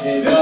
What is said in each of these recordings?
Hare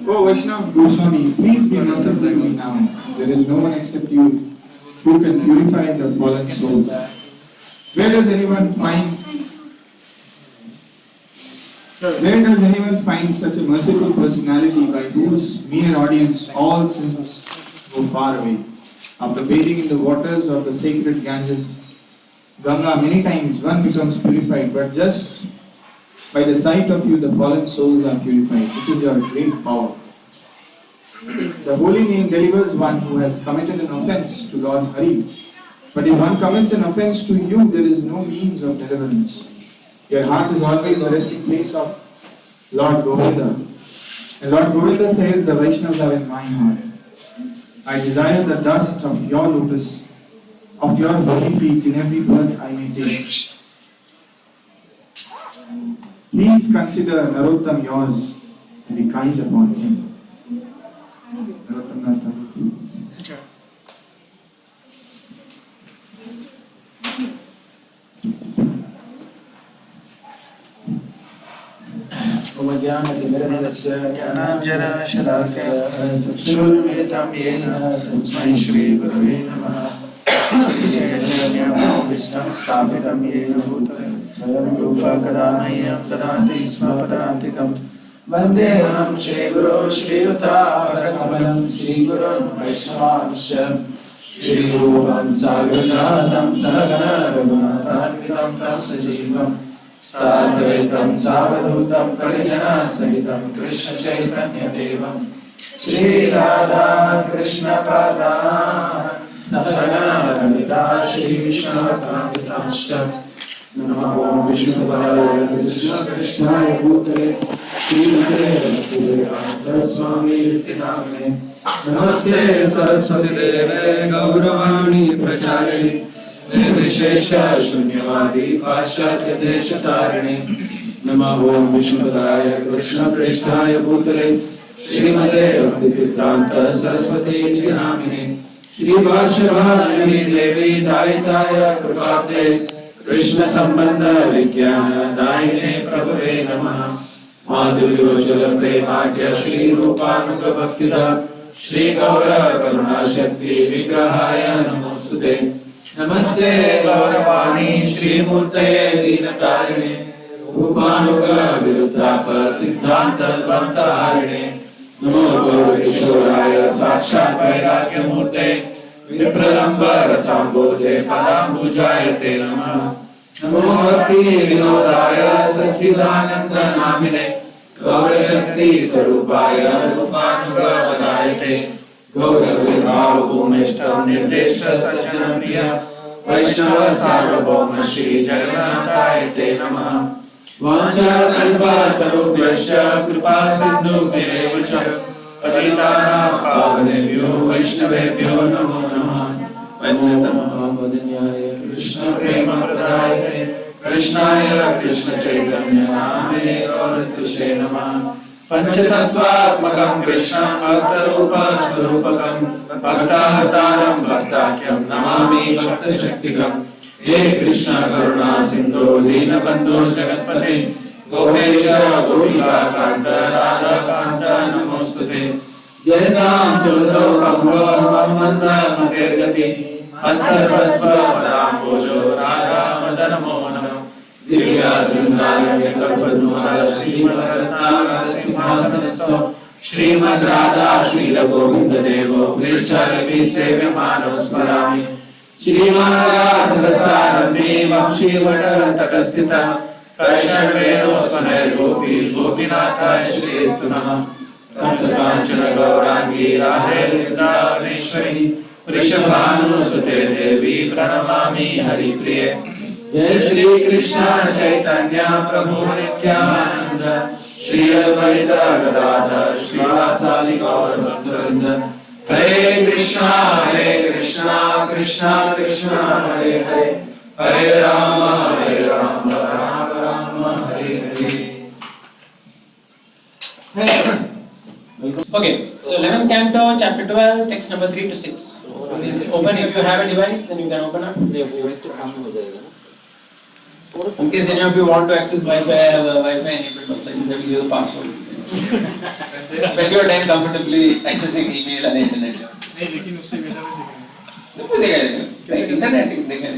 Oh, Vaishnav Goswami, please be merciful to me now. There is no one except you who can purify the fallen soul. Where does anyone find such a merciful personality by whose mere audience all sins go far away? After bathing in the waters of the sacred Ganges, Ganga, many times one becomes purified, but just by the sight of you, the fallen souls are purified. This is your great power. The holy name delivers one who has committed an offense to Lord Hari. But if one commits an offense to you, there is no means of deliverance. Your heart is always the resting place of Lord Govinda. And Lord Govinda says, the Vaishnavas are in my heart. I desire the dust of your lotus, of your holy feet in every birth I may take. Please consider Narottam yours and be kind upon him. ज्ञानाञ्जनशलाकया तस्मै श्रीगुरवे नमः। जय जगन्नाथं स्थापितं येन भूतले स्वयं रूपा कदा मह्यं ददाति स्म पदान्तिकं। वन्देऽहं श्रीगुरो श्रीयुतापदकमलं श्रीगुरुं वैष्णवांश्च श्रीरूपं साग्रजातं सहगण रघुनाथान्वितं तं सजीवं साद्वैतं सावधूतं परिजनसहितं कृष्णचैतन्यदेवं श्रीराधा कृष्णपादान् सहगण ललिता श्रीविष्णुकान्तांश्च। नमो विष्णुपदाय कृष्णपृष्ठाय भूतले श्रीमते भक्तिवेदान्तस्वामिनिति नामिने। नमस्ते सरस्वती देवे गौरवाणी प्रचारिणे निर्विशेष शून्यवादी पाश्चात्य देशतारिणे। नमो विष्णुपदाय कृष्णपृष्ठाय भूतले श्रीमते भक्तिसिद्धान्त सरस्वती नामिने। श्रीभाष्यभारती देवी दायिताय कृपाब्दे कृष्ण संबंध विज्ञान दायिने प्रभवे नमः। माधुर्योज्ज्वल प्रेमाढ्य श्री रूपानुग भक्तिदा श्री गौर करुणा शक्ति विग्रहाय नमोस्तुते। नमस्ते गौरवाणी श्रीमूर्तये दीनतारिणे रूपानुग विरुद्धाप सिद्धांत द्वंद्वहारिणे। नमो गौरीश्वराय साक्षात् वैराग्यमूर्ते विप्रलम्बर संबोधे पदाम्बुजाय ते नमः। नमो भक्ति विनोदाय सच्चिदानंद नामिने गौरशक्ति स्वरूपाय रूपानुगवदाय ते। गौरविभाव भूमिष्ठं निर्देष्ट सज्जन प्रिय वैष्णव सार्वभौम श्री जगन्नाथाय ते नमः। वाञ्छाकल्पतरुभ्यश्च कृपा सिन्धुभ्येव च पतितानां पावनेभ्यो वैष्णवेभ्यो नमो नमः। वन्दनाय कृष्ण प्रेम प्रदायते कृष्णाय कृष्ण चैतन्य नामने गौरतुषे नमः। पंचतत्वात्मकं कृष्णं भक्तरूपस्वरूपकं भक्तावतारं भक्ताख्यं नमामि शक्तिशक्तिकम्। हे कृष्ण करुणा सिंधु दीनबंधु जगत्पते गोपेश गोपिकान्त राधाकान्त नमोस्तुते। जयतां सुरतो कमलो मन्दामतेर्गति अस्सर्वस्व पदाम्बोजो राधा मदन मोहनः दिव्यादिन्दारण्यकल्पद्रुमदः श्रीमद्रत्नाकर सिंहासनस्थो श्रीमद् राधा शील गोविंद देवो पृष्ठलिपि सेव्यमानौ स्मरामि। श्रीमानसरसारम्भे वंशीवट तटस्थितः कर्षणवेणो स्वनैर्गोपी गोपीनाथाय श्रीस्तु नमः। कांचन गौरांगी राधे वृंदावनेश्वरी वृषभानुसुते देवी प्रणमामि हरिप्रिये। जय श्री कृष्ण चैतन्य प्रभु नित्यानंद श्री अद्वैत गदाधर श्रीवासादि गौर भक्तवृंद। हरे Krishna Krishna Krishna Hare Hare Hare Ram Ram Ram Hare Hare. Okay, so 11th canto, chapter 12, text number 3 to 6. Please open if you have a device, then you can open up. In case any of you want to access Wi-Fi, I have a Wi-Fi enabled also. You have to give the password. Spend your time comfortably accessing email and internet. Internet देखा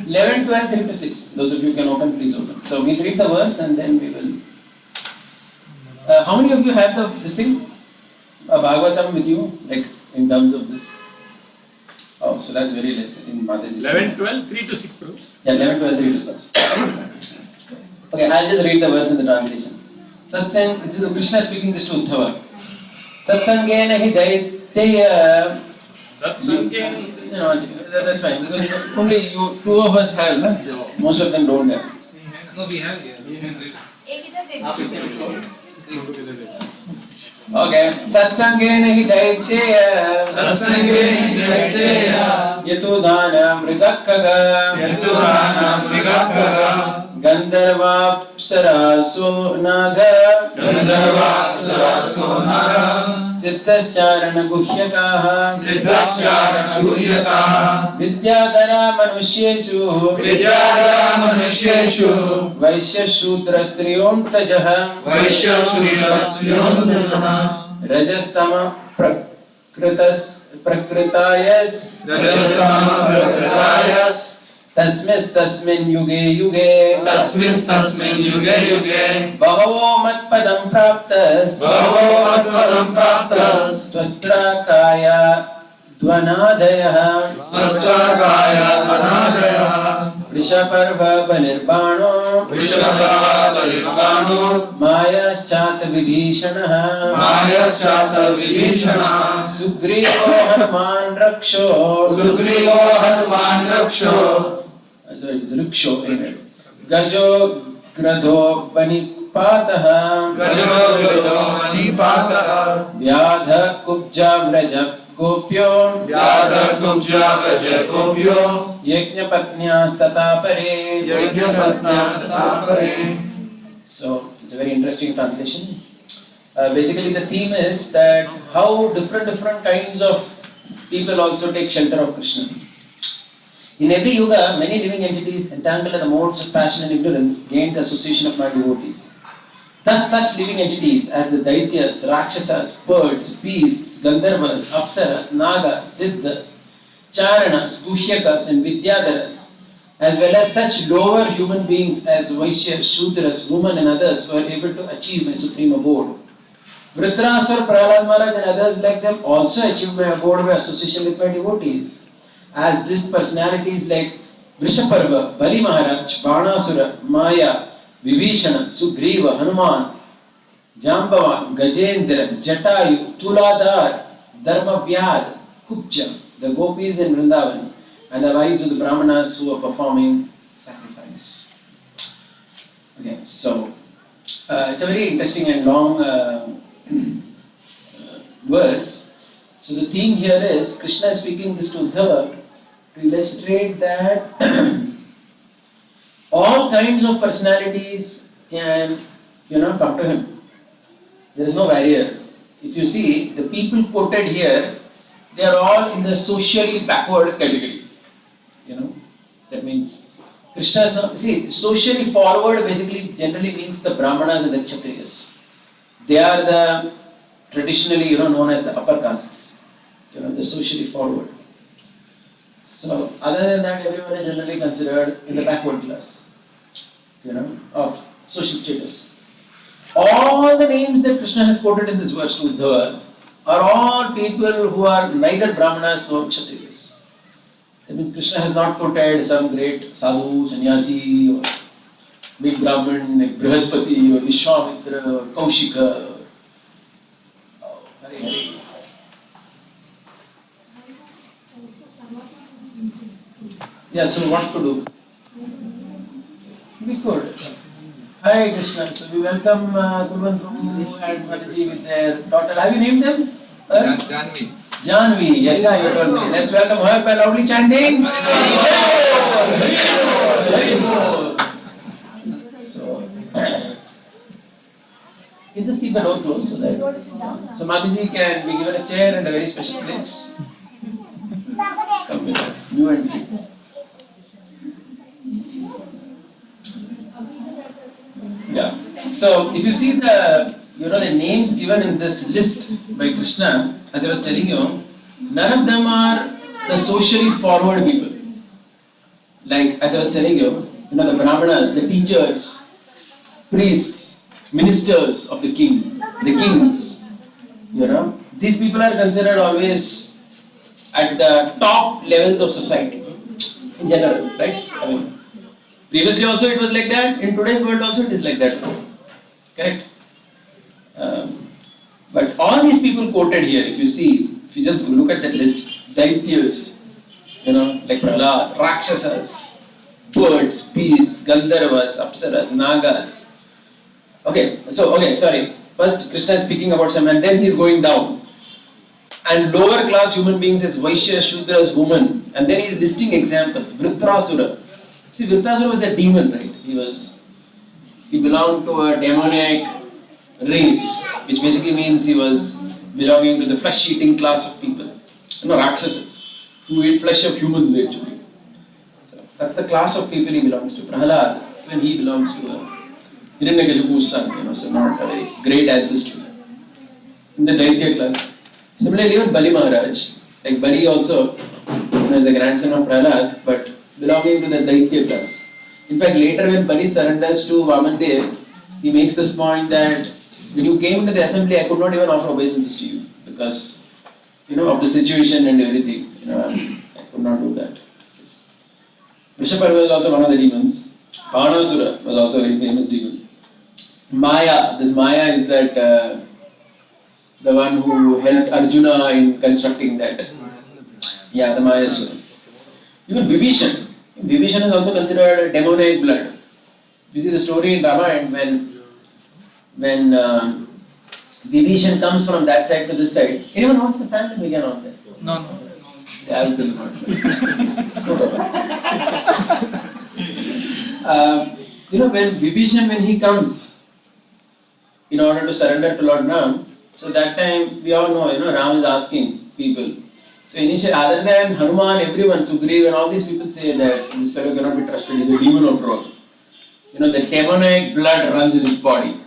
11, 12, 3 to 6. Those of you can open, please open. So we'll read the verse and then we will. How many of you have this thing, Bhagavatam with you, like in terms of this? Oh, so that's very less in Mataji's. 11, 12, 3 to 6, bro. Yeah, 11, 12, 3 to 6. Okay, I'll just read the verse in the translation. Satsang, this is Krishna speaking this to Uddhava. Satsangena hi daitya. Satsangena. No, that's fine because only you, two of us have, no? Most of them don't have. No, we have. Okay, satsangena hi daitya. सत्संगेन जयतेय यतुदाना मृगक्खगा. यतुदाना मृगक्खगा गंधर्वाप्सरासो नाग. गंधर्वाप्सरासो नाग सिद्धश्चारण गुह्यकाः. सिद्धश्चारण गुह्यकाः विद्याधरा मनुष्येषु. विद्याधरा मनुष्येषु वैश्यशूद्रस्त्रियोऽन्तजः. वैश्यस्त्रियोऽन्तजः रजस्तम प्रकृतायस्. रजस्तमः तस्मिन् युगे युगे. तस्मिन् युगे युगे बहवो मत्पदं प्राप्तस्. त्वष्ट्राकाय ध्वनादयः. वृषपर्व बलिर्बाणो. मायाश्चात विभीषणः. सुग्रीवो Hanuman रक्षो. Sorry, it's Riksho. Gajo Gradho Vanipaatah. Vyadha Kubja Vraja Gopyo. Yajnapatnyastata pare. So, it's a very interesting translation. Basically, the theme is that how different kinds of people also take shelter of Krishna. In every yuga, many living entities entangled in the modes of passion and ignorance gained the association of my devotees. Thus, such living entities as the Daityas, Rakshasas, birds, beasts, Gandharvas, Apsaras, Nagas, Siddhas, Charanas, Guhyakas, and Vidyadharas, as well as such lower human beings as Vaishyas, Shudras, women, and others were able to achieve my supreme abode. Vritrasur, Prahlad Maharaj, and others like them also achieved my abode by association with my devotees. As did personalities like Vrishaparva, Bali Maharaj, Banasura, Maya, Vibhishana, Sugriva, Hanuman, Jambavan, Gajendra, Jatayu, Tuladhar, Dharmavyad, Kubja, the gopis in Vrindavan, and the wives of the Brahmanas who are performing sacrifice. So, it's a very interesting and long verse. So the theme here is Krishna is speaking this to Uddhava to illustrate that all kinds of personalities can, come to him. There is no barrier. If you see, the people quoted here, they are all in the socially backward category. That means Krishna is not, socially forward basically generally means the Brahmanas and the Kshatriyas. They are the traditionally, known as the upper castes. They're socially forward. So, other than that, everyone is generally considered in the backward class, of social status. All the names that Krishna has quoted in this verse to Uddhava are all people who are neither Brahmanas nor Kshatriyas. That means Krishna has not quoted some great sadhu, sannyasi, or big Brahmin like Brihaspati, or Vishwamitra, or Kaushika. Hari. Yeah, so what to do? We could. Hi Krishna. So we welcome Kurban Prabhu and Mataji with their daughter. Have you named them? Janvi. Janvi. Yes, you told me. Let's welcome her by loudly chanting. So, you just keep the door closed so that Mataji can be given a chair and a very special place. Come with her. You and me. Yeah. So if you see the the names given in this list by Krishna, as I was telling you, none of them are the socially forward people. Like as I was telling you, the Brahmanas, the teachers, priests, ministers of the king, the kings. These people are considered always at the top levels of society in general, right? I mean, previously also it was like that, in today's world also it is like that. Correct? But all these people quoted here, if you just look at that list, Daityas, like Prahlad, Rakshasas, birds, beasts, Gandharvas, Apsaras, Nagas. Sorry. First Krishna is speaking about some and then he is going down. And lower class human beings as Vaishya, Shudras, women. And then he is listing examples. Vritrasura. See, Vritrasura was a demon, right? He belonged to a demoniac race, which basically means he was belonging to the flesh-eating class of people. Rakshasas, who eat flesh of humans actually. So that's the class of people he belongs to. Prahlad, when he belongs to Hiranyakashipu's son, so not a very great ancestry. In the Daitya class. Similarly, even Bali Maharaj, like Bali also, is the grandson of Prahlad, but belonging to the Daitya class. In fact, later when Bali surrenders to Vamandev, he makes this point that when you came into the assembly, I could not even offer obeisances to you because, of the situation and everything. I could not do that. Vrishaparva was also one of the demons. Panasura was also a very famous demon. Maya, this Maya is that the one who helped Arjuna in constructing that. Yeah, the Maya Sura. Even Vibhishan. Vibhishan is also considered demoniac blood. You see the story in Ramayana when Vibhishan comes from that side to this side. Anyone wants the fan? We can on there. No. Yeah, I will tell you not. When Vibhishan, when he comes in order to surrender to Lord Ram, so that time we all know, Ram is asking people. So initially, other than Hanuman, everyone, Sugriv and all these people say that this fellow cannot be trusted, he is a demon after all. The demonic blood runs in his body.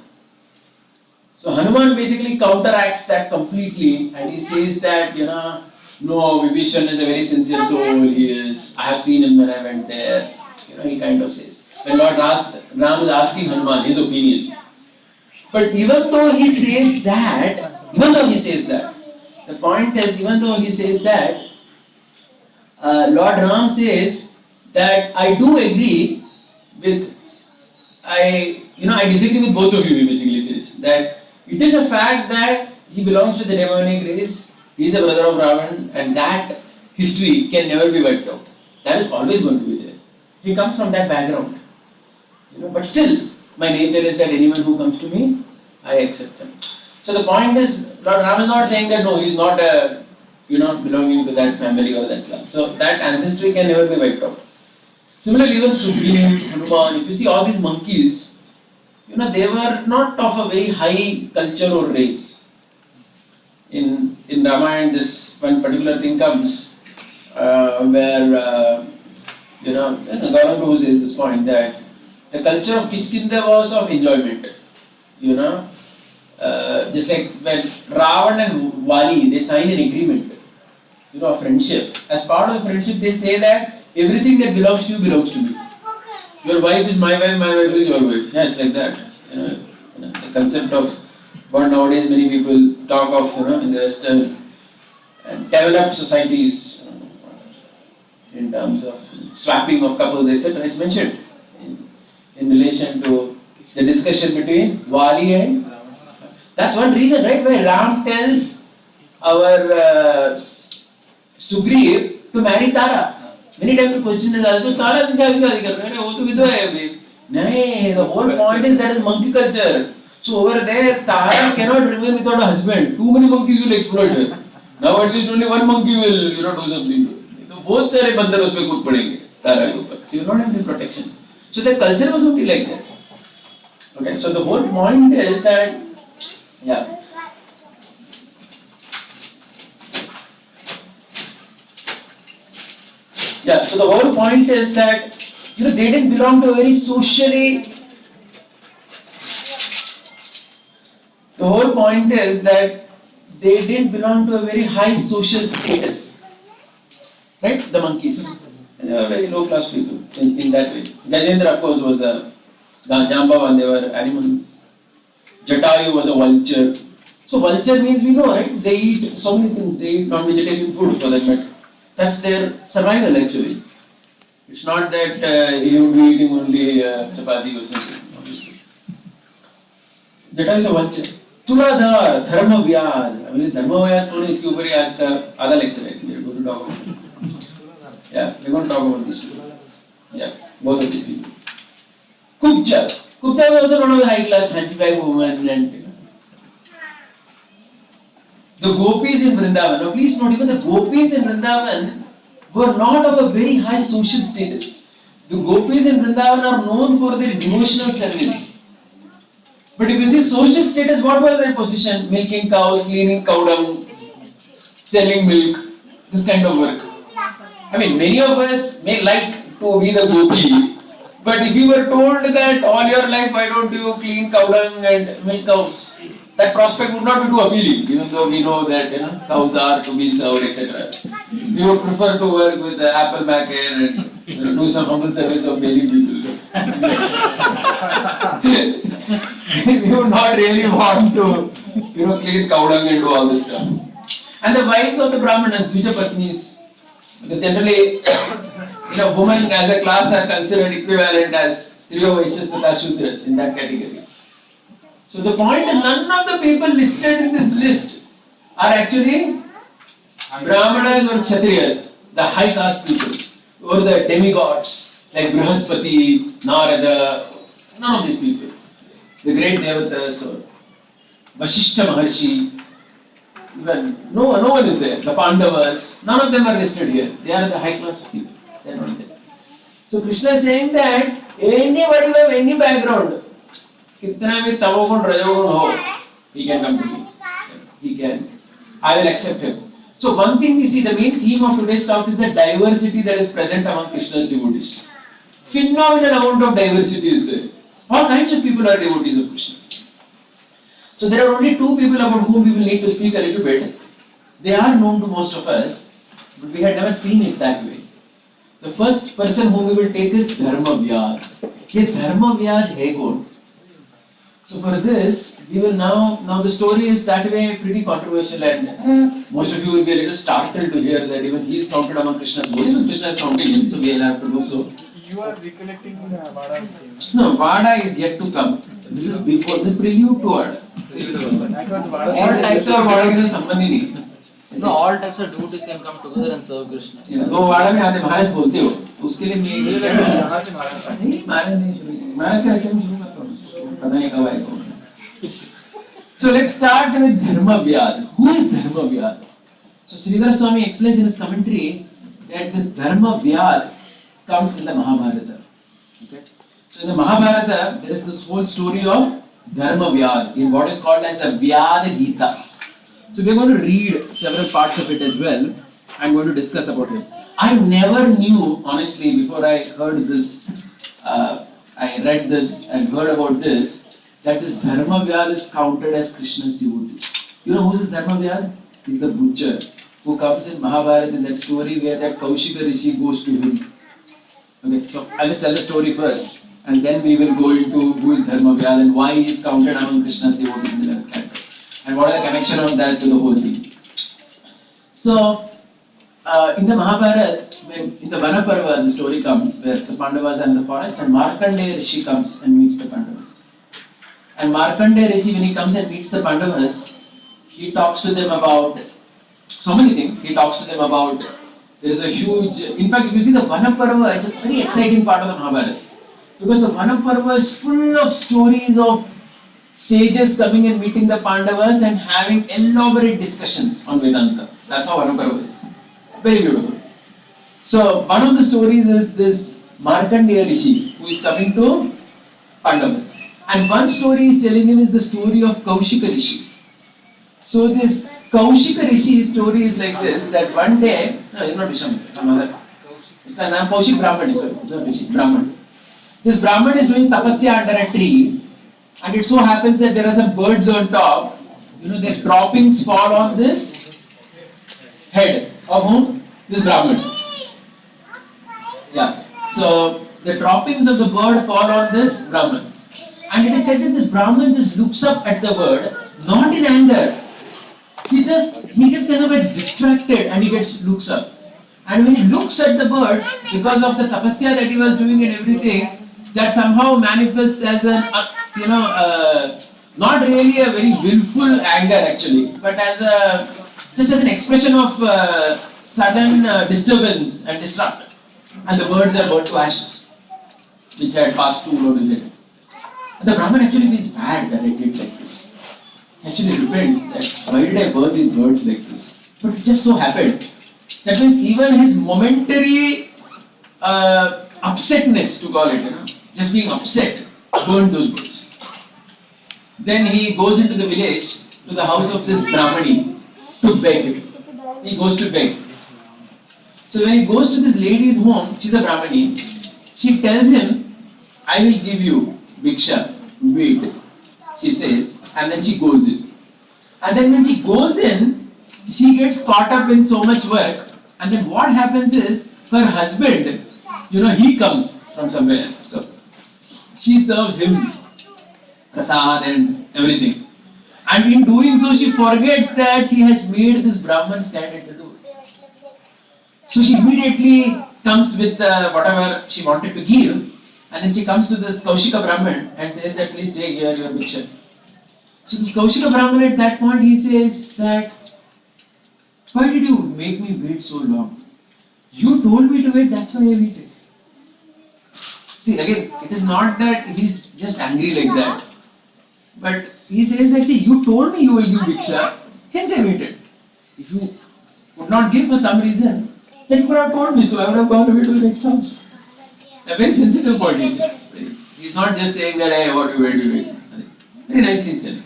So Hanuman basically counteracts that completely and he says that, no, Vibhishan is a very sincere soul, I have seen him when I went there. He kind of says. When Lord Ram is asking Hanuman his opinion. But even though he says that, the point is, even though he says that, Lord Ram says that I do agree with, I disagree with both of you, he basically says. That it is a fact that he belongs to the demonic race, he is a brother of Ravan, and that history can never be wiped out. That is always going to be there. He comes from that background. But still, My nature is that anyone who comes to me, I accept him. So the point is, Lord Ram is not saying that no, he is not belonging to that family or that class. So that ancestry can never be wiped out. Similarly, even Sukhdev, Hanuman, if you see all these monkeys, they were not of a very high culture or race. In Ramayana, this one particular thing comes where Gaurav Prabhu says this point that the culture of Kishkinda was of enjoyment. Just like when Ravan and Vali, they sign an agreement, a friendship. As part of the friendship, they say that everything that belongs to you belongs to me. Your wife is my wife is your wife. Yeah, it's like that. The concept of what nowadays many people talk of, in the Western and developed societies, in terms of swapping of couples, etc. is mentioned in relation to the discussion between Vali and. That's one reason, right, why Ram tells our Sugriv to marry Tara. Many times the question is asked, Tara se shaadi kar rahe ho, to vidwa hai abhi. No, the whole point is that is monkey culture. So over there, Tara cannot remain without a husband. Too many monkeys will exploit her. Now at least only one monkey will, do something. So both सारे बंदर उस पे कूद पड़ेंगे तारा के ऊपर. So you don't have any protection. So the culture was something like that. Okay, so the whole point is that, yeah. Yeah, so the whole point is that, they didn't belong to a very socially. The whole point is that they didn't belong to a very high social status. Right? The monkeys. They were very low class people in that way. Gajendra, of course, was a Jambavan, they were animals. Jatayu was a vulture. So vulture means we know, right? They eat so many things. They eat non-vegetarian food for that matter. That's their survival actually. It's not that you would be eating only chapati or something, obviously. Jatayu is a vulture. Tuladhar धर्म व्याध अभी धर्म व्याध तो इसके ऊपर ही आज का आधा लेक्चर है मेरे को टॉक अबाउट या we're going to talk about this too. Yeah, both of these people. Kupcha was also one of the high class hunchback woman and the gopis in Vrindavan. Now please note, even the gopis in Vrindavan were not of a very high social status. The gopis in Vrindavan are known for their devotional service. But if you see social status, what was their position? Milking cows, cleaning cow dung, selling milk, this kind of work. I mean, many of us may like to be the gopi, but if you were told that all your life, why don't you clean cow dung and milk cows, that prospect would not be too appealing, even though we know that cows are to be served, etc. We would prefer to work with the apple maker and do some humble service of mailing people. We would not really want to, clean cow dung and do all this stuff. And the wives of the Brahmanas, Dvija Patnis, because generally, women as a class are considered equivalent as Striyo Vaishyas Tata Shudras in that category. So the point is, none of the people listed in this list are actually Brahmanas or Kshatriyas, the high caste people, or the demigods like Brihaspati, Narada, none of these people. The great Devatas or Vashishta Maharshi, even no one is there. The Pandavas, none of them are listed here. They are the high class people. They are not there. So Krishna is saying that anybody who have any background, kitna bhi tamogun rajogun ho, he can come to me. He can. I will accept him. So one thing we see, the main theme of today's talk is the diversity that is present among Krishna's devotees. Phenomenal amount of diversity is there. All kinds of people are devotees of Krishna. So there are only two people about whom we will need to speak a little bit. They are known to most of us, but we had never seen it that way. The first person whom we will take is Dharma Vyad. Ye Dharma Vyad hai kaun? So for this, we will now the story is that way pretty controversial and most of you will be a little startled to hear that even he is counted among Krishna's devotees. Krishna is counting him, so we will have to do so. You are recollecting Wada? No, Wada is yet to come. This is before the prelude to Wada. All types of Wada can sambandhi nahi. No, all types of devotees can come together and serve Krishna. तो वाड़ा में आते महाराज बोलते हो, उसके लिए मैं यहाँ से महाराज नहीं महाराज का आइटम शुरू करता हूँ. पता नहीं कब आएगा. So let's start with Dharma Vyad. Who is Dharma Vyad? So Sridhar Swami explains in his commentary that this Dharma Vyad comes in the Mahabharata. Okay? So in the Mahabharata, there is this whole story of Dharma Vyad in what is called as the Vyad Gita. So we are going to read several parts of it as well. I am going to discuss about it. I never knew, honestly, before I heard this, I read this and heard about this, that this Dharma Vyad is counted as Krishna's devotee. You know who is Dharma Vyad? He's the butcher who comes in Mahabharata in that story where that Kaushika Rishi goes to him. Okay, so I'll just tell the story first and then we will go into who is Dharma Vyad and why he is counted among Krishna's devotees in the 11th canto. And what is the connection of that to the whole thing. So, in the Mahabharata, in the Vana Parva, the story comes where the Pandavas are in the forest and Markandeya Rishi comes and meets the Pandavas. And Markandeya Rishi, when he comes and meets the Pandavas, he talks to them about so many things. He talks to them about, there is a huge, in fact, if you see the Vana Parva, it's a very exciting part of the Mahabharata. Because the Vana Parva is full of stories of sages coming and meeting the Pandavas and having elaborate discussions on Vedanta. That's how Vana Parva is. Very beautiful. So, one of the stories is this Markandeya Rishi who is coming to Pandavas. And one story is telling him is the story of Kaushika Rishi. So, this Kaushika Rishi's story is like this, that one day, no, it's not Visham, some other. His name is Kaushik Brahman, sorry, it's not Rishi, Brahman. This Brahman is doing tapasya under a tree, and it so happens that there are some birds on top. You know, their droppings fall on this head of whom? This Brahman. Yeah. So the droppings of the bird fall on this Brahman. And it is said that this Brahman just looks up at the bird, not in anger. He gets kind of gets distracted and he looks up. And when he looks at the birds, because of the tapasya that he was doing and everything, that somehow manifests as an, not really a very willful anger actually, but as just as an expression of sudden disturbance and disrupt. And the birds are burnt to ashes, which had passed too low to hit. And the Brahman actually feels bad that I did like this. He actually repents that why did I burn these birds like this? But it just so happened. That means even his momentary upsetness, to call it, just being upset, burned those birds. Then he goes into the village to the house of this Brahmani to beg. He goes to beg. So when he goes to this lady's home, she's a Brahmani, she tells him, I will give you Bhiksha, wait, she says, and then she goes in. And then when she goes in, she gets caught up in so much work, and then what happens is, her husband, he comes from somewhere, so she serves him prasad and everything. And in doing so, she forgets that she has made this Brahman stand at the door. So she immediately comes with whatever she wanted to give, and then she comes to this Kaushika Brahman and says that please take here your Bhiksha. So this Kaushika Brahman at that point he says that, why did you make me wait so long? You told me to wait, that's why I waited. See again, it is not that he's just angry like that. But he says that, see, you told me you will give Bhiksha, hence I waited. If you would not give for some reason, then you could have told me, so I would have gone away to the next house. A very sensitive point, you see. He's not just saying that, hey, what you wait. Very nicely he's telling.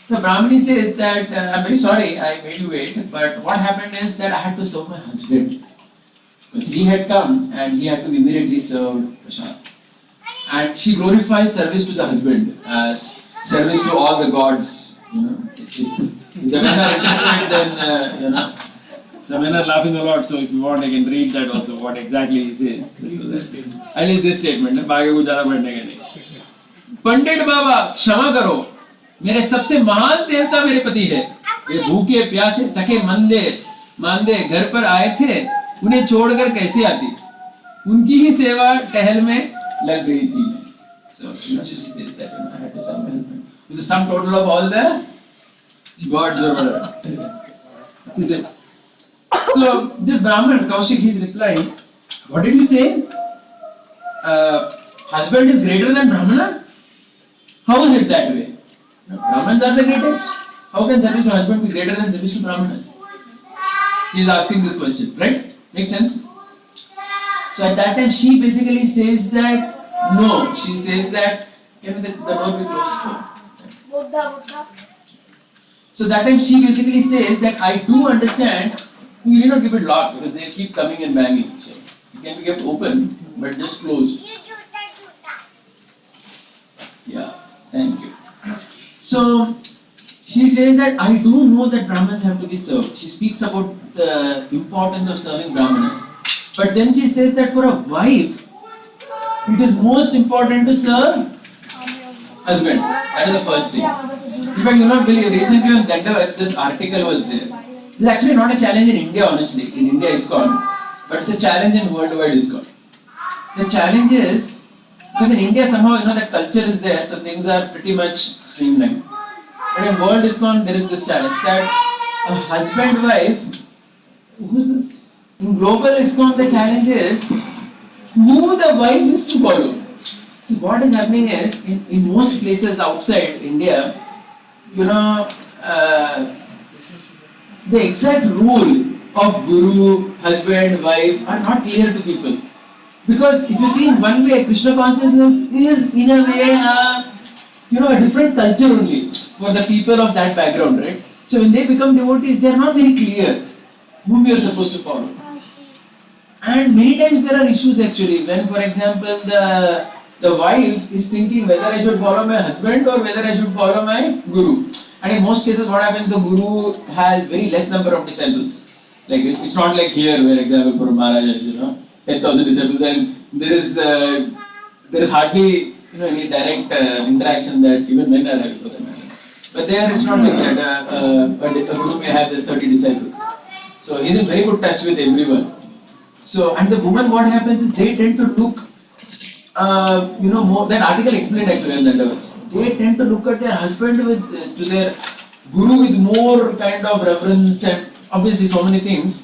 The Brahmani says that, I'm very sorry, I made you wait, but what happened is that I had to serve my husband. Because he had come and he had to immediately serve prasad. And she glorifies service to the husband as service to all the gods. If the men are interested, then, The men are laughing a lot, so if you want, I can read that also, what exactly he says. I leave this statement, बाकी कुछ ज़्यादा पढ़ने का नहीं. पंडित बाबा, क्षमा करो, मेरे सबसे महान देवता मेरे पति है. ये भूखे प्यासे थके मांदे घर पर आए थे, उन्हें छोड़कर कैसे आती? उनकी ही सेवा टहल में लग गई थी. So she says that I had to serve my husband. It's the sum total of all the gods or whatever. She says. So this Brahman, Kaushik, he's replying, what did you say? Husband is greater than Brahmana? How is it that way? Brahmins are the greatest. How can service to husband be greater than service to Brahmanas? He is asking this question, right? Makes sense? So at that time she basically says that no. She says that can the door be closed? So that time she basically says that I do understand. You need not keep it locked because they keep coming and banging. So it can be kept open but just closed. Yeah, thank you. So she says that I do know that Brahmins have to be served. She speaks about the importance of serving Brahmanas. But then she says that for a wife, it is most important to serve husband. That is the first thing. In fact, you know, recently on Gandavats, this article was there. This is actually not a challenge in India, honestly. In India, ISKCON. But it's a challenge in worldwide ISKCON. The challenge is, because in India somehow, you know, that culture is there, so things are pretty much streamlined. But in world ISKCON, there is this challenge that a husband-wife, who's this? In global ISKCON, the challenge is who the wife is to follow. See, what is happening is, in most places outside India, you know, the exact rule of guru, husband, wife are not clear to people. Because if you see in one way, Krishna consciousness is in a way, a different culture only for the people of that background, right? So when they become devotees, they are not very clear whom you are supposed to follow. And many times there are issues actually when, for example, the wife is thinking whether I should follow my husband or whether I should follow my guru. And in most cases what happens, the guru has very less number of disciples. Like it's not like here where, example, for Maharaj, 10,000 disciples, and there is hardly any direct interaction that even men are having for that matter. But there it's not like that. A guru may have just 30 disciples. So he's in very good touch with everyone. So, and the woman, what happens is they tend to look, more. That article explained actually in Gandavats. They tend to look at their husband to their guru with more kind of reverence and obviously so many things,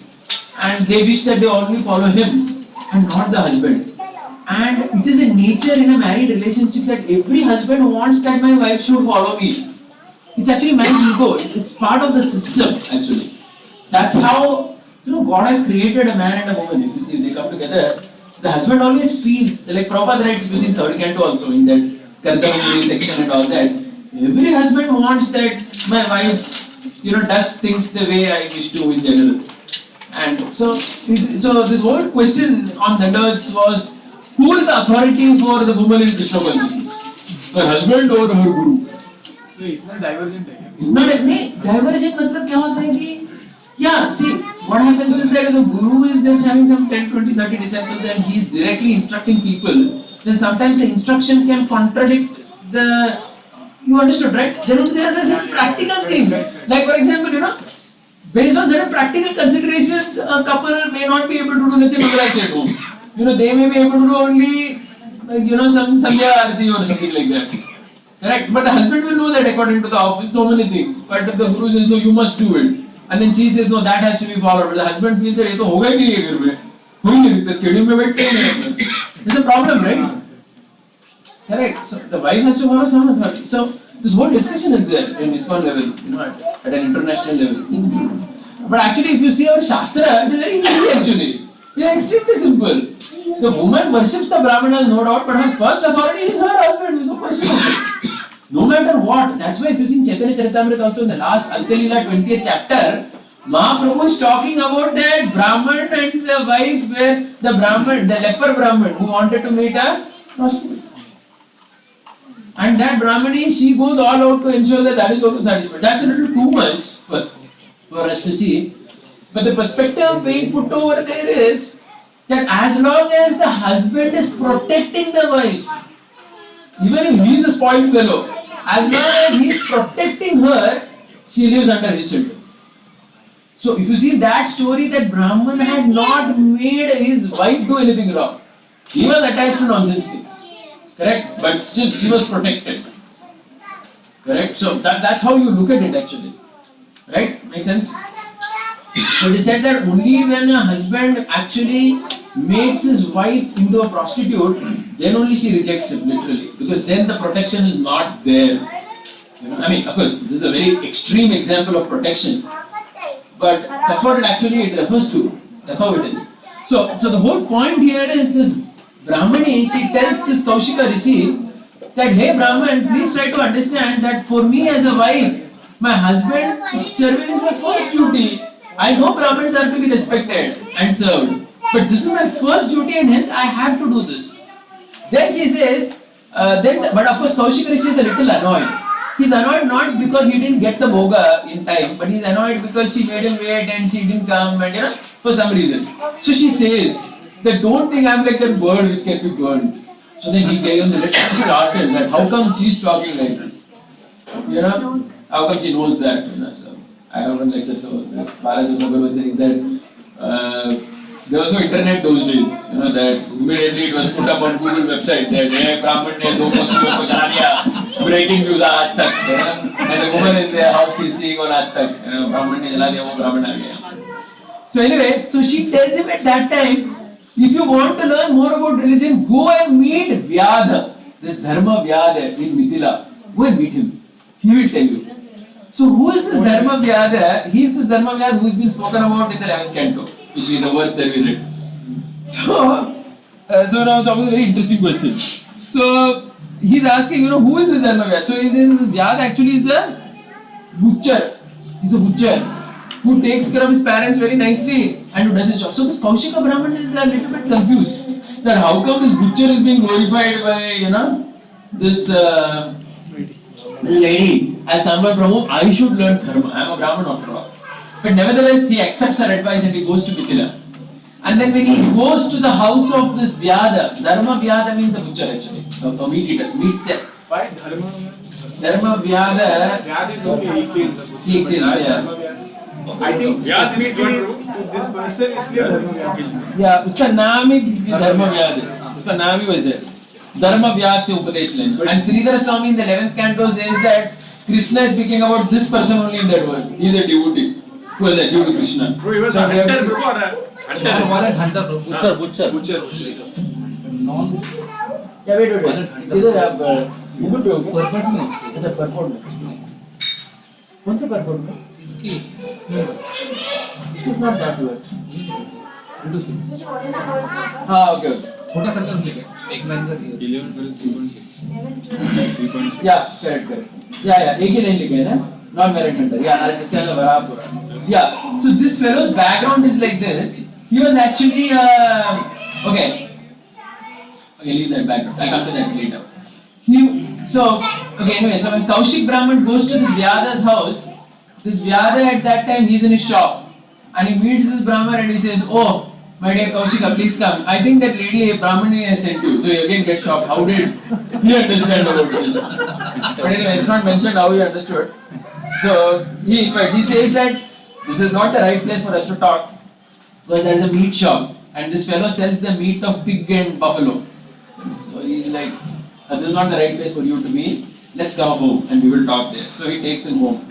and they wish that they only follow him and not the husband. And it is a nature in a married relationship that every husband wants that my wife should follow me. It's actually man's ego. It's part of the system actually. That's how. God has created a man and a woman. If you see, they come together. The husband always feels, like Prabhupada writes, if you see in third canto also, in that Kartavya section and all that. Every husband wants that my wife, does things the way I wish to in general. And so this whole question on Dandavats was, who is the authority for the woman in Krishna consciousness? Her husband or her guru? इतना divergent है. Not divergent मतलब क्या होता है कि see, what happens is that if the guru is just having some 10, 20, 30 disciples and he is directly instructing people, then sometimes the instruction can contradict the. You understood, right? Then there are some practical things. Like for example, based on certain practical considerations, a couple may not be able to do, let's say, Mangalati at home. They may be able to do only, some Sandhya Arati or something like that. Correct? But the husband will know that according to the office, so many things. But if the guru says, no, you must do it. And then she says, no, that has to be followed. But the husband feels that, ये तो होगा ही नहीं है घर में. हो ही नहीं सकता, schedule में बैठते ही नहीं. There's a problem, right? Correct. So the wife has to follow some authority. So this whole discussion is there in ISKCON level, at an international level. But actually, if you see our Shastra, it is very easy actually. It is extremely simple. The woman worships the Brahmanas, no doubt, but her first authority is her husband. There is no question of it. No matter what. That's why if you see Chaitanya Charitamrita also in the last Alkalila 20th chapter, Mahaprabhu is talking about that Brahman and the wife where the Brahman, the leper Brahman who wanted to meet a prostitute. And that Brahmani, she goes all out to ensure that that is also satisfied. That's a little too much for us to see. But the perspective being put over there is that as long as the husband is protecting the wife, even if he is a spoiled fellow, as long as he is protecting her, she lives under his shelter. So if you see that story, that Brahman had not made his wife do anything wrong. He was attached to nonsense things. Correct? But still she was protected. Correct? So that's how you look at it actually. Right? Make sense? So it is said that only when a husband actually makes his wife into a prostitute, then only she rejects him, literally, because then the protection is not there. You know, I mean, of course, this is a very extreme example of protection, but that's what it actually refers to. That's how it is. So the whole point here is this Brahmani, she tells this Kaushika Rishi that, hey Brahman, please try to understand that for me as a wife, my husband serving is my first duty. I know Brahmins are to be respected and served, but this is my first duty and hence I have to do this. Then she says, but of course Kaushika Rishi is a little annoyed. He's annoyed not because he didn't get the bhoga in time, but he's annoyed because she made him wait and she didn't come and for some reason. So she says that don't think I'm like that bird which can be burned. So then he gave him the little started that how come she's talking like this? How come she knows that? So I have one lecture, so Balaji Sagar was saying that there was no internet those days, that immediately it was put up on Google website that hey, Brahman ne do pakshiyon ko jala diya, breaking news aaj tak, and the woman in their house is seeing on aaj tak, Brahman ne jala diya, wo Brahman aa gaya. So anyway, so she tells him at that time, if you want to learn more about religion, go and meet Vyadha, this Dharma Vyadha in Mithila. Go and meet him. He will tell you. So who is this Dharma Vyadha? He is the Dharma Vyadha who has been spoken about in the 11th canto, which is the verse that we read. So now it's obviously a very interesting question. So he's asking, who is this Dharma Vyadha? So he says Vyadha actually is a butcher. He's a butcher who takes care of his parents very nicely and who does his job. So this Kaushika Brahman is a little bit confused that how come this butcher is being glorified by, this lady as someone from whom I should learn dharma. I am a Brahman after all. But nevertheless, he accepts her advice and he goes to Mithila. And then when he goes to the house of this Vyadha, Dharma Vyadha means a butcher actually, a meat eater, meat set. Why Dharma? Dharma Vyadha, Vyad is okay, he kills, yeah. I think specifically to this person is Dharma Vyad. Yeah, उसका नाम ही धर्म व्याद है, उसका नाम ही वैसे है, धर्म व्याद से उपदेश लेना. And Sridhara Swami in the 11th canto says that Krishna is speaking about this person only in that verse. He is a devotee who has achieved Krishna. Bro, he was a hunter, bro, or a hunter? Butcher. Yeah, wait. इधर आप Google पे होगा. Purport में. अच्छा purport में. कौन सा purport में? This is not that word. Okay. छोटा सेंटेंस लिखा है. एक लाइन का 11 3.6. Yeah, correct. Yeah, एक ही लाइन लिखा है ना? Non-married hunter. Yeah, आज जिसके अंदर बराबर. Yeah. So this fellow's background is like this. He was actually okay, leave that background. I'll come to that later. Anyway, so when Kaushik Brahman goes to this Vyada's house, this Vyada at that time he's in his shop and he meets this Brahman and he says, oh, my dear Kaushika, please come. I think that lady Brahmani has sent you. So he again gets shocked. How did he understand about this? But anyway, it's not mentioned how he understood. So he says that this is not the right place for us to talk because there is a meat shop and this fellow sells the meat of pig and buffalo. So he's like, this is not the right place for you to be. Let's go home and we will talk there. So he takes him home.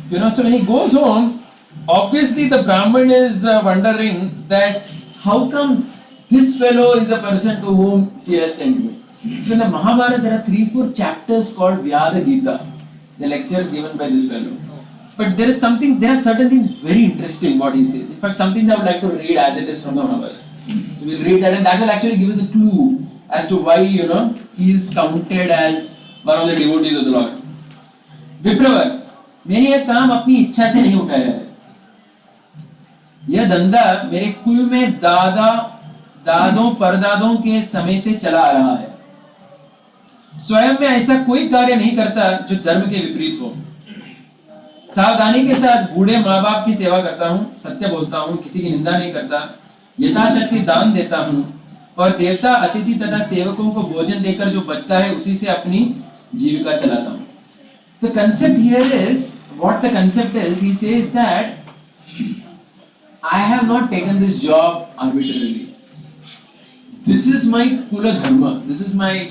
So when he goes home, obviously the Brahman is wondering that how come this fellow is the person to whom she has sent me. So in the Mahabharata there are 3-4 chapters called Vyada Gita, the lectures given by this fellow. But there are certain things very interesting what he says. In fact, some things I would like to read as it is from the Mahabharata. So we'll read that and that will actually give us a clue as to why he is counted as one of the devotees of the Lord. Vipravar, मैंने यह काम अपनी इच्छा से नहीं उठाया है. यह धंधा मेरे कुल में दादों परदादों के समय से चला आ रहा है. स्वयं में ऐसा कोई कार्य नहीं करता जो धर्म के विपरीत हो. सावधानी के साथ बूढ़े माँ बाप की सेवा करता हूँ, सत्य बोलता हूँ, किसी की निंदा नहीं करता, यथाशक्ति दान देता हूँ और देवता अतिथि तथा सेवकों को भोजन देकर जो बचता है उसी से अपनी जीविका चलाता हूँ. The concept here is, what the concept is, he says that I have not taken this job arbitrarily. This is my kula dharma. This is my,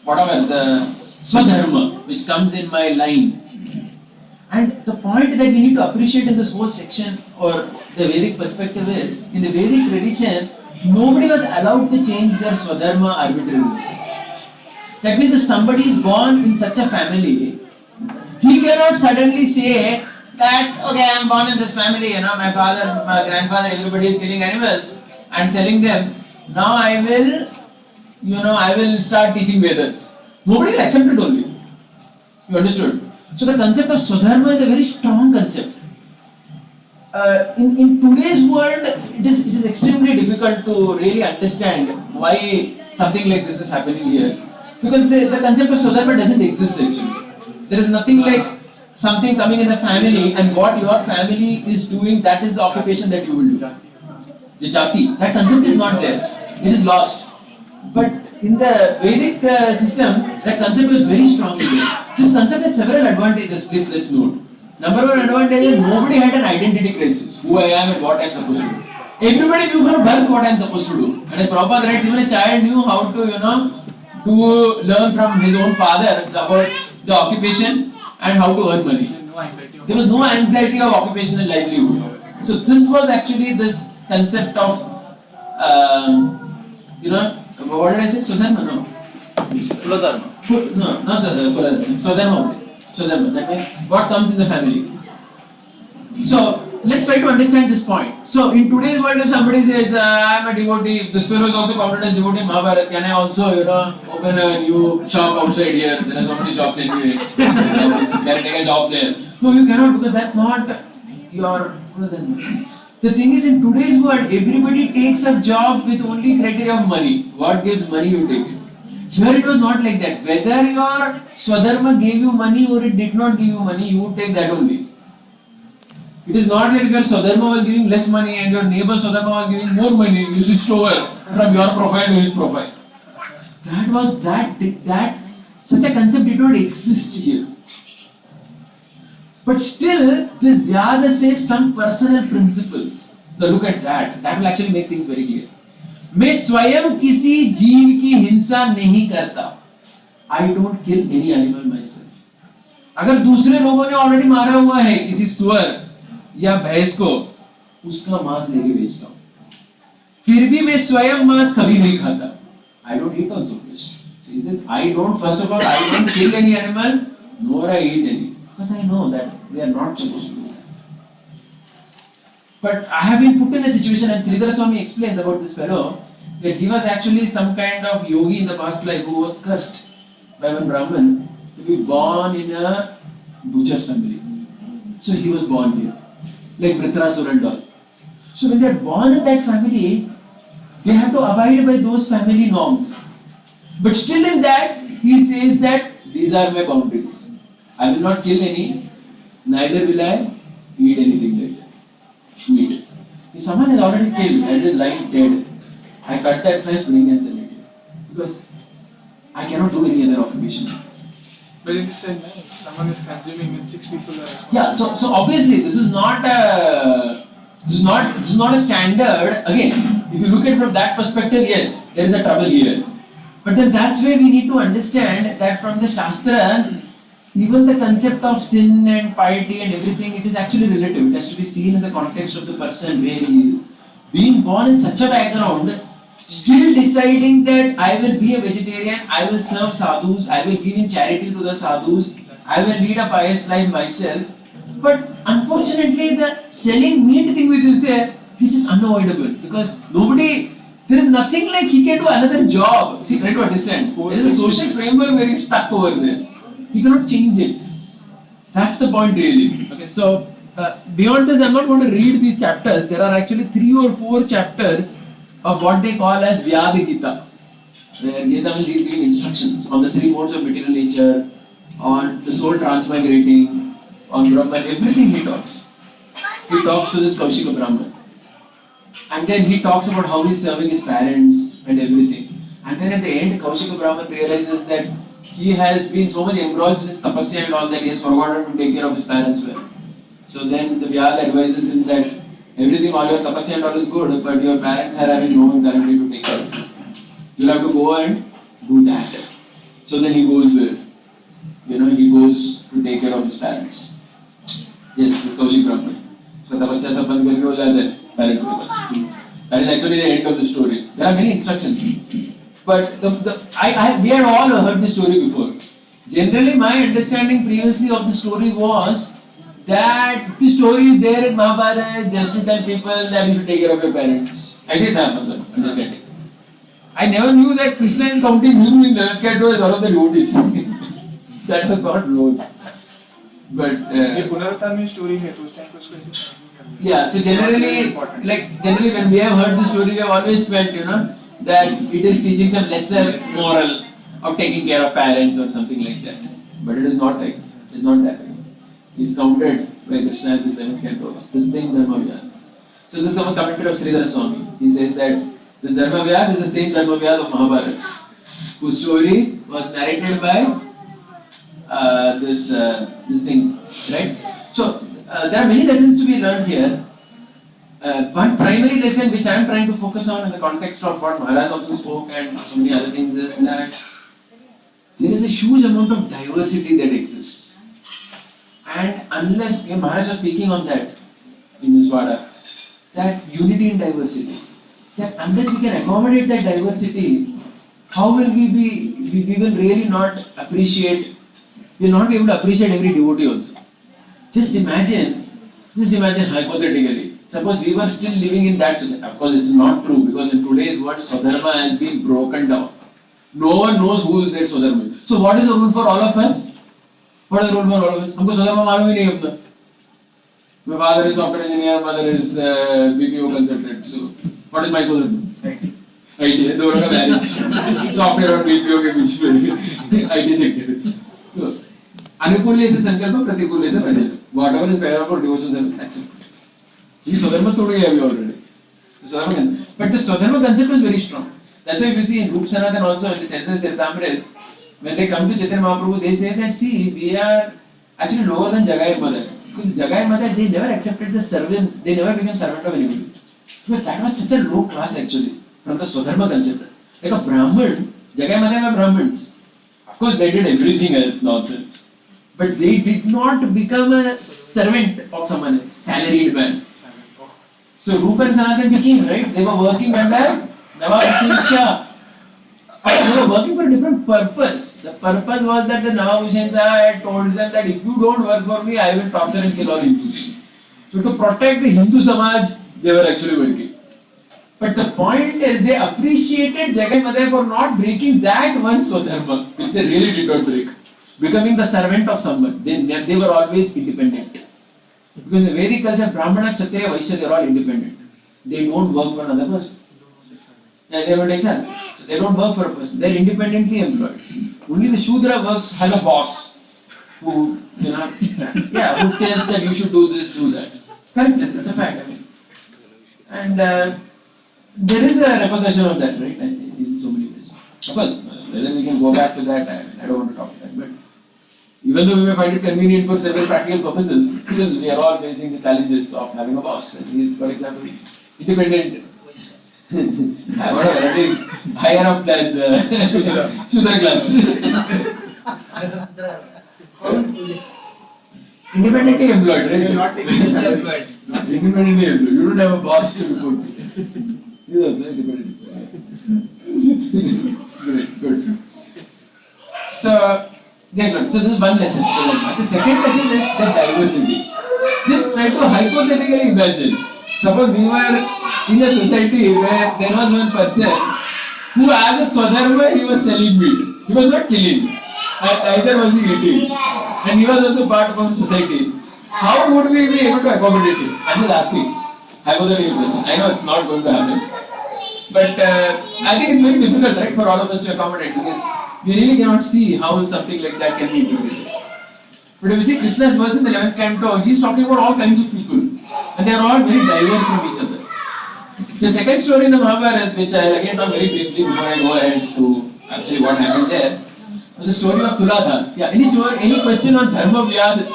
whatever, the swadharma, which comes in my line. And the point that we need to appreciate in this whole section or the Vedic perspective is, in the Vedic tradition, nobody was allowed to change their Swadharma arbitrarily. That means if somebody is born in such a family, he cannot suddenly say that, okay, I am born in this family, my father, my grandfather, everybody is killing animals and selling them. Now I will start teaching Vedas. Nobody will accept it only. You understood? So the concept of Swadharma is a very strong concept. In today's world, it is extremely difficult to really understand why something like this is happening here. Because the concept of Swadharma doesn't exist actually. There is nothing like something coming in the family and what your family is doing, that is the occupation that you will do. The jati, that concept is not there. It is lost. But in the Vedic system, that concept is very strongly there. This concept has several advantages, please let's note. Number one advantage is nobody had an identity crisis. Who I am and what I am supposed to do. Everybody knew from birth what I am supposed to do. And as Prabhupada writes, even a child knew how to, to learn from his own father about the occupation and how to earn money. There was no anxiety of occupational livelihood. So this was actually this concept of, what did I say? Swadharma, no. Kuladharma. No, not Swadharma. Swadharma. That means what comes in the family. So let's try to understand this point. So in today's world, if somebody says, I am a devotee, this fellow is also counted as devotee in Mahabharata, can I also, open a new shop outside here? There are so many shops anyway. Can I take a job there? No, you cannot, because that's not your. The thing is, in today's world, everybody takes a job with only criteria of money. What gives money, you take it. Here it was not like that. Whether your Swadharma gave you money or it did not give you money, you would take that only. It is not that if your Swadharma was giving less money and your neighbor Swadharma was giving more money, you switched over from your profile to his profile. Such a concept did not exist here. But still, this Vyada says some personal principles. So look at that. That will actually make things very clear. मैं स्वयं किसी जीव की हिंसा नहीं करता. I don't kill any animal myself. अगर दूसरे लोगों ने ऑलरेडी मारा हुआ है किसी सुअर या भैंस को, उसका मांस लेके बेचता हूँ. फिर भी मैं स्वयं मांस कभी नहीं खाता. I don't eat also fish. So he says, I don't kill any animal, nor I eat any. Because I know that we are not supposed to do that. But I have been put in a situation, and Sridhar Swami explains about this fellow, that he was actually some kind of yogi in the past life who was cursed by one Brahmin to be born in a butcher's family. So he was born here, like Vritrasura and all. So when they are born in that family, they have to abide by those family norms. But still in that, he says that these are my boundaries. I will not kill any, neither will I eat anything like that. Meat. If someone is already killed and is lying dead, I cut that flesh, bring and sell it. Because I cannot do any other occupation. But in the same way, someone is consuming and 6 people are. Yeah, so obviously this is not a standard. Again, if you look at it from that perspective, yes, there is a trouble here. But then that's where we need to understand that from the Shastra, even the concept of sin and piety and everything, it is actually relative. It has to be seen in the context of the person where he is. Being born in such a background, still deciding that I will be a vegetarian, I will serve sadhus, I will give in charity to the sadhus, I will lead a pious life myself. But unfortunately, the selling meat thing which is there, this is unavoidable because there is nothing like he can do another job. See, try to understand. There is a social framework where he's stuck over there. You cannot change it. That's the point really. Okay, so beyond this, I'm not going to read these chapters. There are actually 3 or 4 chapters of what they call as Vyada Gita. Where Gita means he's giving instructions on the 3 modes of material nature, on the soul transmigrating, on Brahman, everything he talks. He talks to this Kaushika Brahman. And then he talks about how he's serving his parents and everything. And then at the end, Kaushika Brahman realizes that he has been so much engrossed in his tapasya and all that he has forgotten to take care of his parents well. So then the Vyada advises him that everything, all your tapasya and all is good, but your parents are having no one currently to take care of you. You'll have to go and do that. So then he goes there. He goes to take care of his parents. Yes, this Kaushik Brahman. So tapasya सब बंद करके हो जाता है. is actually the end of the story. There are many instructions. But we had all heard the story before. Generally, my understanding previously of the story was that the story is there in Mahabharata just to tell people that you should take care of your parents. I say that, understanding. I never knew that Krishna is counting him in 11th canto as one of the devotees. That was not known. But ये पुनरुत्थान में story है तो उस time को उसको ऐसे yeah, so generally when we have heard the story, we have always felt, that it is teaching some lesser moral of taking care of parents or something like that. But it is not like, it is not that way. He is counted by Krishna as this 11th canto, this thing Dharma Vyad. So this is a commentary of Sridhar Swami. He says that this Dharma Vyad is the same Dharma Vyad of Mahabharata, whose story was narrated by this thing, right? So there are many lessons to be learned here. One primary lesson which I am trying to focus on in the context of what Maharaj also spoke and so many other things is that there is a huge amount of diversity that exists. And unless, Maharaj was speaking on that in his Wada, that unity in diversity, that unless we can accommodate that diversity, how will we will really not appreciate, we will not be able to appreciate every devotee also. Just imagine hypothetically, suppose we were still living in that society. Of course, it's not true because in today's world, Swadharma has been broken down. No one knows who is their Swadharma. So, what is the rule for all of us? What is the rule for all of us? हमको Swadharma मालूम ही नहीं अपना. My father is software engineer, mother is BPO consultant. So, what is my Swadharma? IT. दोनों का marriage. Software और BPO के बीच में IT sector. So, अनुकूल से संकल्प, प्रतिकूल से परिजन. Whatever is favorable for devotion, accept. This Swadharma totally have already. But the Swadharma concept was very strong. That's why if you see in Rup Sanatan also in the Chaitanya Charitamrita, when they come to Chaitanya Mahaprabhu, they say that see, we are actually lower than Jagai and Mother. Because Jagai and Mother, they never accepted the servant, they never became servant of anybody. Because that was such a low class actually, from the Swadharma concept. Like a Brahman, Jagai and Mother were Brahmins. Of course, they did everything else nonsense. But they did not become a servant of someone else, salaried man. So Rupa and Sanatan became, right? They were working under Nawab Hussain Shah. But they were working for a different purpose. The purpose was that the Nawab Hussain Shah had told them that if you don't work for me, I will torture and kill all Hindus. So to protect the Hindu Samaj, they were actually working. But the point is, they appreciated Jagai Madhai for not breaking that one Swadharma, which they really did not break. Becoming the servant of someone. They were always independent. Because in the Vedic culture, Brahmana, Kshatriya, Vaishya, they are all independent. They don't work for another person. They will take that. So they don't work for a person. They are independently employed. Only the Shudra works, has a boss who, who tells that you should do this, do that. Correct? That's a fact. I mean. And there is a repercussion of that, right? In so many ways. Of course, whether we can go back to that, I don't want to talk about that. But even though we may find it convenient for several practical purposes, still we are all facing the challenges of having a boss. And he is, for example, independent. Whatever, that is higher up than the Shudra class. Independently employed, right? Not taking Employed. Independently employed. You don't have a boss to report to. He is also independent. Great, good. So this is one lesson. So the second lesson is the diversity. Just try to hypothetically imagine. Suppose we were in a society where there was one person who, as a Swadharma, he was selling meat. He was not killing, and neither was he eating. And he was also part of our society. How would we be able to accommodate him? I'm just asking. Hypothetical question. I know it's not going to happen. But I think it's very difficult, right, for all of us to accommodate because we really cannot see how something like that can be integrated. But if you see Krishna's verse in the 11th canto, he's talking about all kinds of people. And they are all very diverse from each other. The second story in the Mahabharata, which I'll again talk very briefly before I go ahead to actually what happened there, was the story of Tuladha. Yeah, any question on Dharma Vyad?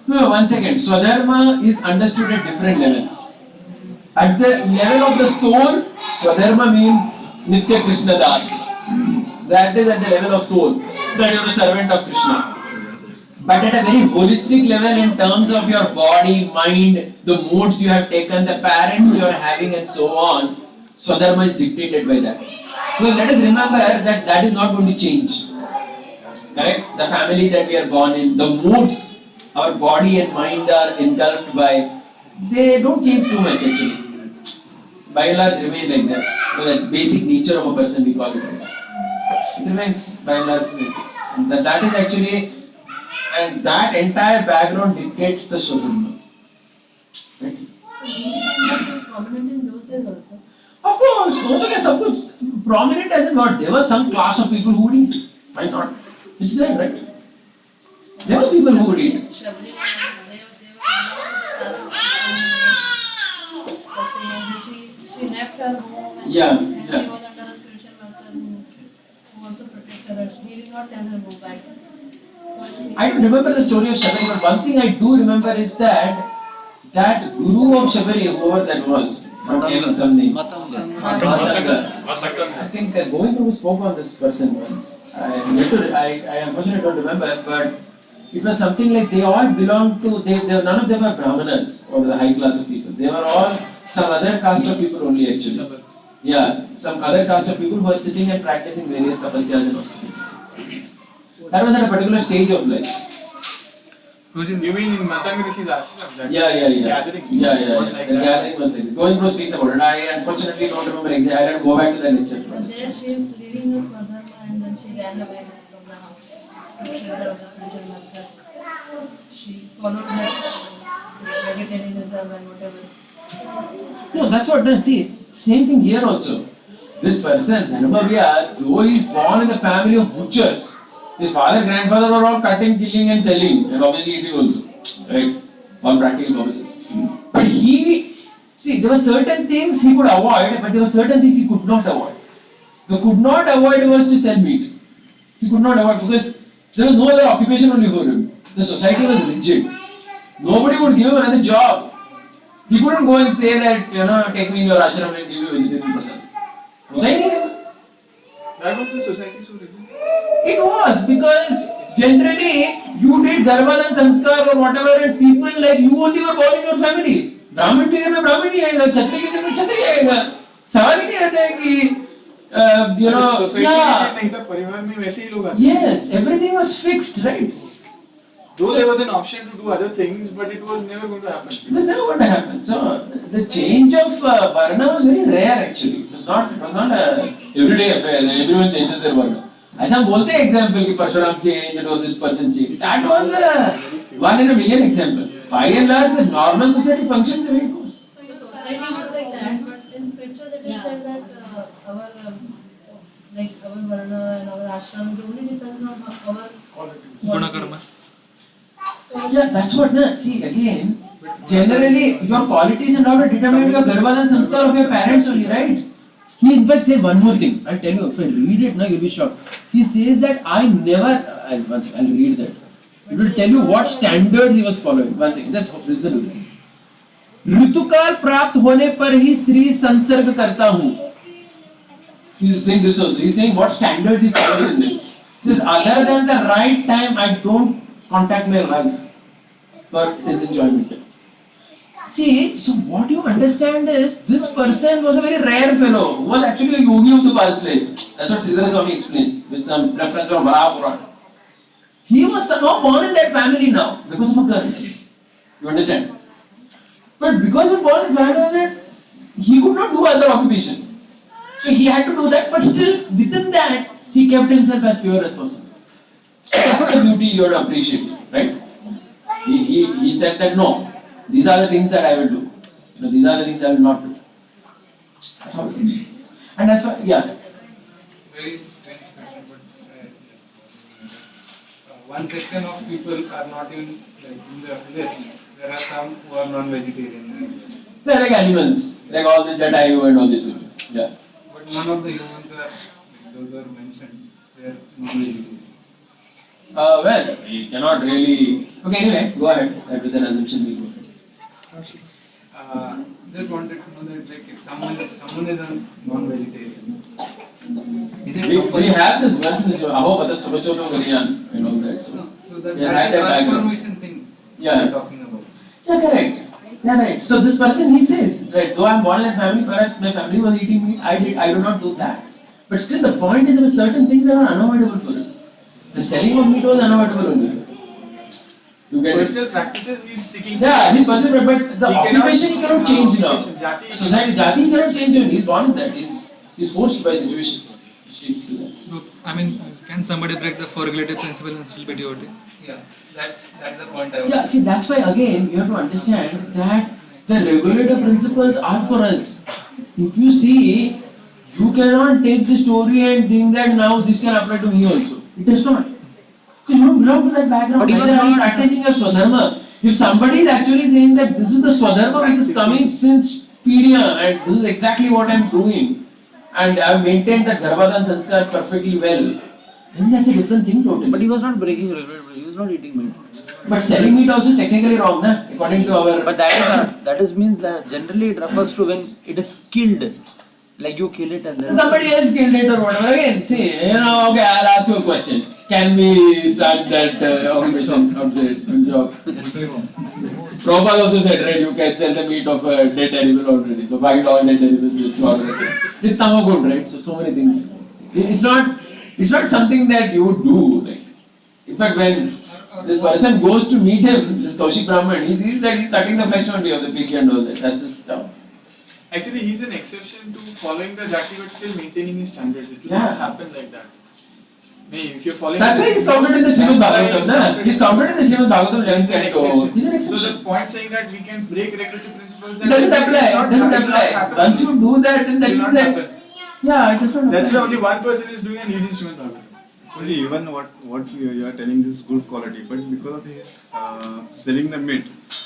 No, 1 second. Swadharma is understood at different levels. At the level of the soul, Swadharma means Nitya Krishna Das. That is at the level of soul. That you are a servant of Krishna. But at a very holistic level, in terms of your body, mind, the moods you have taken, the parents you are having, and so on, Swadharma is dictated by that. So let us remember that that is not going to change. Correct? The family that we are born in, the moods our body and mind are engulfed by, they don't change too much actually. By and large remain like that. So that basic nature of a person we call it like that. It remains by and large like this. And that is actually, and that entire background dictates the Swadharma. Right? Prominent in those days also. Of course, prominent as in what? There was some class of people who would eat. Why not? It's there, right? There were people who would eat. Shabri, she left her home and, Yeah, and yeah. she was under a spiritual master who also protected her. He did not tell her go back. I don't remember the story of Shabari, but one thing I do remember is that guru of Shabari, whoever that was, forgetting some name. Matanga. I think Govind spoke on this person once. I unfortunately don't remember, but it was something like they all belonged to, none of them were Brahmanas or the high class of people. They were all some other caste of people only actually. Yeah, some other caste of people who were sitting and practicing various tapasyas and austerities. That was at a particular stage of life. You mean in Matanga Rishi's ashram? That Yeah. Gathering? Yeah. Was like The that? gathering was like that. Govind speaks about it. I unfortunately don't remember exactly. I didn't go back to that lecture. But there she is leaving the Swadharma and then she ran away from the house. To shelter of the spiritual master. She followed that vegetarianism and whatever. No, that's what. No, see, same thing here also. This person, Dharmavya, though he is born in the family of butchers, his father, grandfather were all cutting, killing, and selling, and obviously eating also, right? For practical purposes. But there were certain things he could avoid, but there were certain things he could not avoid. The could not avoid was to sell meat. He could not avoid because there was no other occupation only for him. The society was rigid. Nobody would give him another job. He couldn't go and say that, take me in your ashram and give you vegetarian prasad. That was the society so rigid. It was because generally you did dharma and sanskar or whatever and people like you only were born in your family. Brahmin के घर में ब्राह्मण ही आएगा, क्षत्रिय के घर में क्षत्रिय आएगा. सवाल ही नहीं आता है कि Society yeah. नहीं था, परिवार में वैसे ही लोग आते. Yes, everything was fixed, right? Though there was an option to do other things, but it was never going to happen. It was never going to happen. So the change of varna was very rare actually. It was not a everyday affair. Everyone changes their varna. ऐसा हम बोलते हैं example कि Parshuram changed or this person changed. That was a one in a million example. By and large, the normal society functions the way it was. So the society was like that, but in scripture it is said that our varna and our ashram it only depends on our Guna karma. So Yeah, that's what. See again. Generally, your qualities and all are determined by your garbha and samskar of your parents only, right? He in fact says one more thing. I'll tell you, if I read it now, you'll be shocked. He says that I never. I'll read that. It will tell you what standards he was following. One second, just listen to this. ऋतुकाल प्राप्त होने पर ही स्त्री संसर्ग करता हूँ. He's saying this also. He's saying what standards he follows in it. He says other than the right time, I don't contact my wife for sense enjoyment. See, so what you understand is this person was a very rare fellow who was actually a yogi of the past life. That's what Sridhar Swami explains with some reference from Mahabharata. He was somehow born in that family now because of a curse. You understand? But because he was born in a family that he could not do other occupation. So he had to do that, but still within that he kept himself as pure as possible. That's the beauty you have to appreciate, right? He said that no, these are the things that I will do. These are the things I will not do. That's how it is. And as far, yeah. Very strange question, but one section of people are not in the list. There are some who are non-vegetarian. They're like animals, like all the Jatayu and all these people. Yeah. But none of the humans are, those are mentioned, they are non-vegetarian. Well, we cannot really. Okay, anyway, go ahead. That with an assumption we go ahead. Just wanted to know that like if someone is a non-vegetarian, is it We have this verse in this Aho Bata Subachoto Gariyan and all that. So. No, so that, Yes, that's I the like background. transformation thing Yeah. you're talking about. Yeah, correct. Yeah, right. So this person, he says, right, though I'm born in a family, perhaps my family was eating meat, I do not do that. But still the point is there are certain things that are unavoidable for him. The selling of meat was unavoidable only. You get it? Personal practices he's sticking. Yeah, his personal, but the He cannot- occupation he cannot change now. Jati- The society, jati he cannot change him. He's born with that. He's forced by situations. Shaped to that. So, I mean, can somebody break the four relative principle and still be devotee? Yeah, that's the point I was. Yeah, see, that's why again you have to understand that the regulative principles are for us. If you see, you cannot take the story and think that now this can apply to me also. It does not. Because you don't belong to that background. But he was Neither are you not- practicing your Swadharma. If somebody is actually saying that this is the Swadharma which is coming since Pidya and this is exactly what I am doing and I have maintained the Garbhadan Sanskar perfectly well, then that's a different thing totally. But he was not breaking regular, he was not eating meat. But selling meat also technically wrong, na? According to our. But that is means that generally it refers to when it is killed. Like you kill it and then Somebody else killed it or whatever. Again, see, okay, I'll ask you a question. Can we start that occupation outside job? Prabhupada also said, right, you can sell the meat of a dead animal already. So find all dead animals, it's already. It's tamagod, right? So many things. It's not something that you would do. Like, in fact, when this person goes to meet him, this Kaushik Brahman, he sees that he's cutting the flesh only of the pig and all that. That's his job. Actually, he's an exception to following the jati but still maintaining his standards. It will Yeah. not happen like that. If you're following. That's why he's counted in the Srimad Bhagavatam, na? He's counted in the Srimad Bhagavatam 11th He's an canto. exception. He's an So exception. the point saying that we can break regulative principles. It doesn't apply. It doesn't apply. Once you do that, then that It will means not that. happen. Yeah, it does not apply. That's why only one person is doing and he's in Srimad Bhagavatam. Sorry, even what you are telling is good quality, but because of his selling the meat,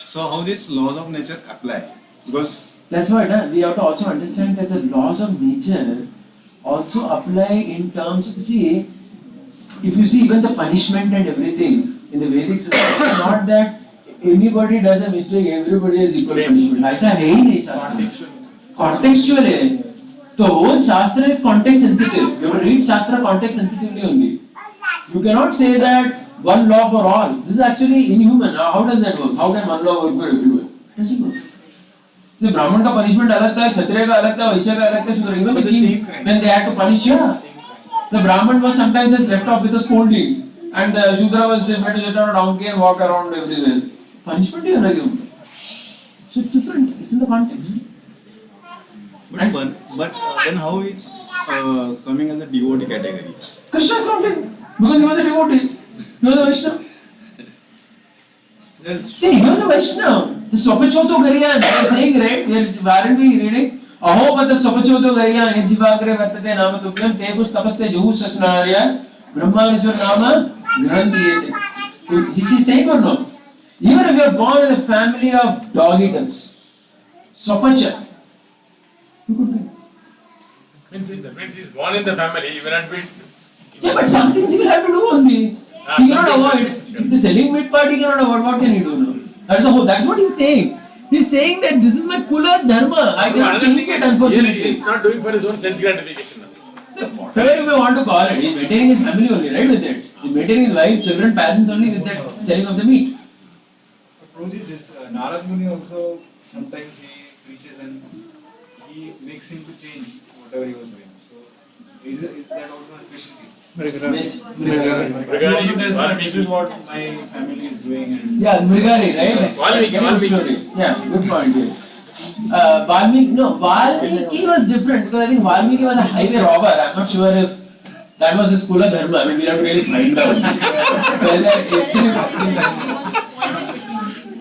so how these laws of nature apply? Because That's why we have to also understand that the laws of nature also apply in terms of, see, if you see even the punishment and everything in the Vedic system, it's not that anybody does a mistake, everybody has equal punishment. ऐसा है ही नहीं शास्त्र. Contextual है. The whole Shastra is context sensitive. You have to read Shastra context sensitively only. You cannot say that one law for all. This is actually inhuman. How does that work? How can one law work for everyone? It doesn't work. The Brahman का punishment अलग था, Kshatriya का अलग था, Vaishya का अलग था, Shudra. Even the But the kings, same crime. when they had to punish, yeah. The Brahman was sometimes just left off with a scolding, and the Shudra was just made to sit on a donkey and walk around everywhere. Punishment ही अलग है उनका. So it's different. It's in the context. but then how is coming as a devotee category? Krishna is counted because he was a devotee. He was a Vaishnava. See, he was a Vaishnava. The Swapachoto Gariyan, they are saying, right? Aren't we reading? Aho bata Swapachoto Gariyan, Jivagre Vartate Nama Tupyam, Tebus Tapaste Juhu Sasnarya, Brahma Vijur Nama, Grandhi. Is he saying or no? Even if you are born in a family of dog eaters, Swapacha, you could be. Means he's born in the family, he will not be. Yeah, but some things he will have to do only. He cannot avoid. If the selling meat part he cannot avoid, what can he do now? That's what he's saying. He's saying that this is my Kula Dharma. I cannot change it, unfortunately. He's not doing for his own sense gratification. Whatever you may want to call it, he's maintaining his family only, right, with it. He's maintaining his wife, children, parents only with that selling of the meat. Prabhuji, this Narad Muni also sometimes he preaches and he makes him to change whatever he was doing. So is that also a special case? Regarding This is what my family is doing and Yeah, Mrigari, right? Valmiki, Very good Valmiki. story. Yeah, good point. Yeah. Valmiki was different because I think Valmiki was a highway robber. I'm not sure if that was his Kula Dharma. I mean, we have to really find out.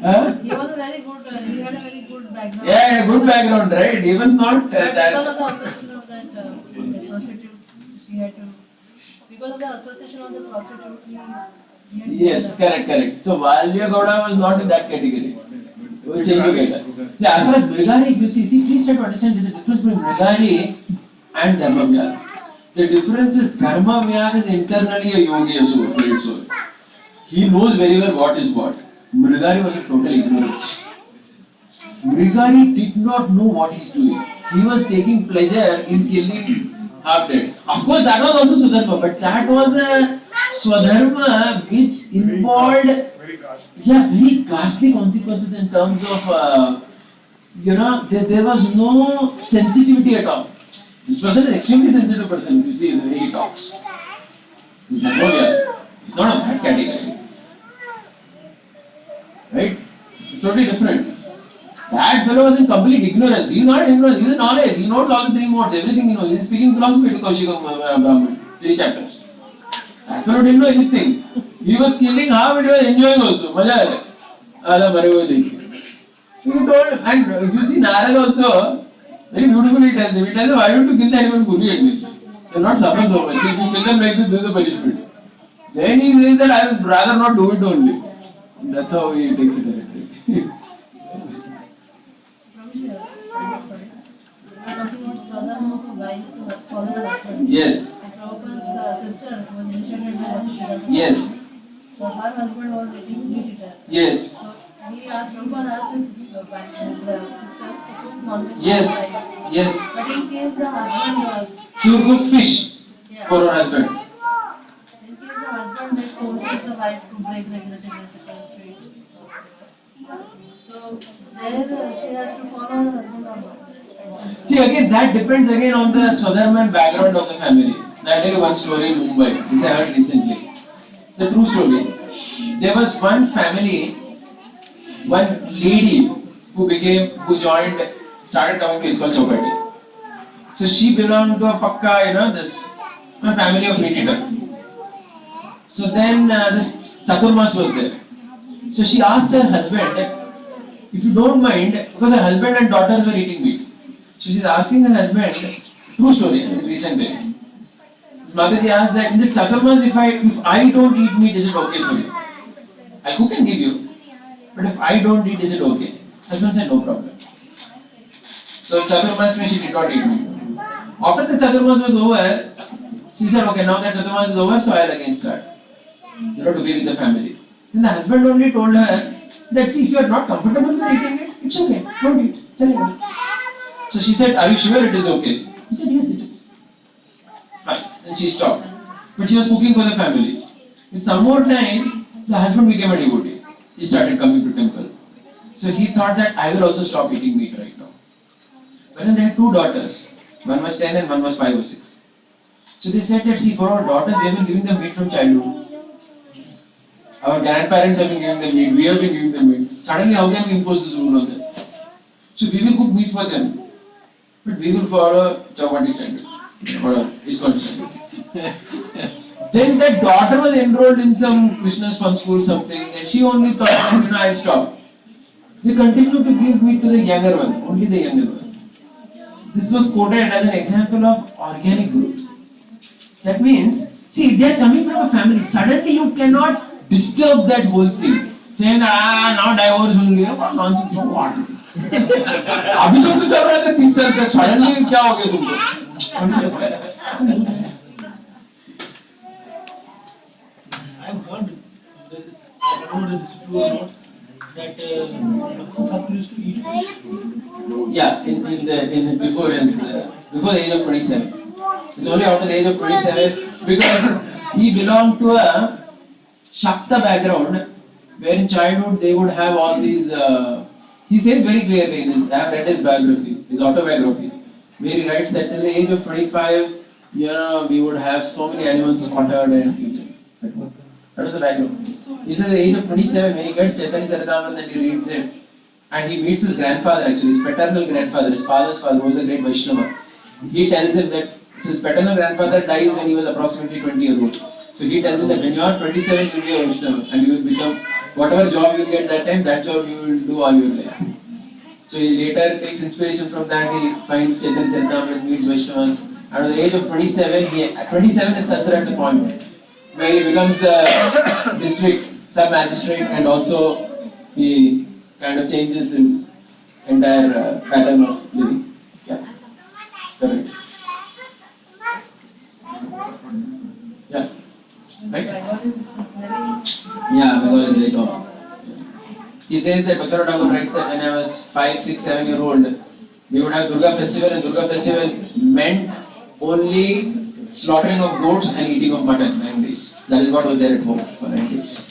Huh? He was a very good, he had a very good background. Yeah, good background, right? He was not But that. because of the association of that prostitute, he had to, because of the association of the prostitute, he had to Yes, correct. So Valya Gowda was not in that category. वो change हो गया था. Yeah, as far as Mrigari, if you see, please try to understand there's a difference between Mrigari and Dharmavyar. The difference is Dharmavyar is internally a yogi, a soul, great soul. He knows very well what is what. Mrigari was a total ignorance. Mrigari did not know what he's doing. He was taking pleasure in killing half dead. Of course, that was also Sudharma, but that was a Swadharma which involved very ghastly consequences in terms of there was no sensitivity at all. This person is extremely sensitive person if you see the way he talks. He's He's not of that category. Right? It's totally different. That fellow was in complete ignorance. He is not ignorant, he is in knowledge. He knows all the three modes, everything he knows. He is speaking philosophy to Kaushika Brahman, 3 chapters. That fellow didn't know anything. He was killing half and he was enjoying also. Maja hai. Ala mare hue dekhe. He told, and you see Narad also, very beautifully he tells him, why don't you kill the animal fully at least? They will not suffer so much. If you kill them like this is a punishment. Then he says that I would rather not do it only. That's how he takes it directly. Yes. Prabhupada's sister was initiated by Yes. So her husband was eating meat eater. Yes. So he asked Prabhupada asked his sister to cook non-veg. Yes. Yes. But in case the husband She would cook fish for her husband. in case the husband like forces the wife to break regulated recipes. So there she has to follow her husband or not. See again, that depends again on the Swadharma background of the family. I'll tell you one story in Mumbai. This I heard recently. It's a true story. There was one family, one lady who started coming to ISKCON Chowpatty. So she belonged to a pakka, a family of meat eater. So then this Chaturmas was there. So she asked her husband, if you don't mind, because her husband and daughters were eating meat. So she's asking her husband, true story, recent day. Mataji asked that in this Chaturmas, if I don't eat meat, is it okay for you? I cook and give you, but if I don't eat, is it okay? Husband said no problem. So Chaturmas she did not eat meat. After the Chaturmas was over, she said, okay, now that Chaturmas is over, so I'll again start. To be with the family. Then the husband only told her that see, if you are not comfortable with eating it, it's okay, don't eat. Tell him. So she said, are you sure it is okay? He said, yes, it is. Fine. Then she stopped. But she was cooking for the family. With some more time, the husband became a devotee. He started coming to temple. So he thought that I will also stop eating meat right now. But then they had 2 daughters. One was 10 and one was 5 or 6. So they said that see, for our daughters, we have been giving them meat from childhood. Our grandparents have been giving them meat. We have been giving them meat. Suddenly, how can we impose this rule on them? So we will cook meat for them. But we will follow Chowpatty standards. Or ISKCON standards. Then that daughter was enrolled in some Krishna's fun school something. And she only thought that, I'll stop. They continued to give meat to the younger one. Only the younger one. This was quoted as an example of organic growth. That means, see, they are coming from a family. Suddenly you cannot disturb that whole thing. Saying, now divorce only. What nonsense, you what? अभी तो चल रहा था 30 साल तक suddenly क्या हो गया तुमको? I've heard this. I don't know whether this is true or not. That Prabhupada used to eat fish. Yeah, before the age of 27. It's only after the age of 27 because he belonged to a Shakta background where in childhood they would have all these. He says very clearly in his, I have read his biography, his autobiography, where he writes that till the age of 25, we would have so many animals slaughtered and eaten. That was the background. He says at the age of 27, when he gets Chaitanya Charitamrita and he reads it, and he meets his grandfather actually, his paternal grandfather, his father's father, who was a great Vaishnava. He tells him that so his paternal grandfather dies when he was approximately 20 years old. So he tells him that when you are 27, you will be a Vaishnava and you will become, whatever job you will get that time, that job you will do all your life. So he later takes inspiration from that, he finds Chaitanya Charitamrita, meets Vaishnavas. And at the age of 27, 27 is considered the point where he becomes the district sub-magistrate and also he kind of changes his entire pattern of living. Yeah, correct. Yeah, right? Yeah, Bengal is very common. He says that Bhaktivinoda Thakur writes that when I was 5, 6, 7 year old, we would have Durga festival, and Durga festival meant only slaughtering of goats and eating of mutton 9 days. That is what was there at home for 9 days.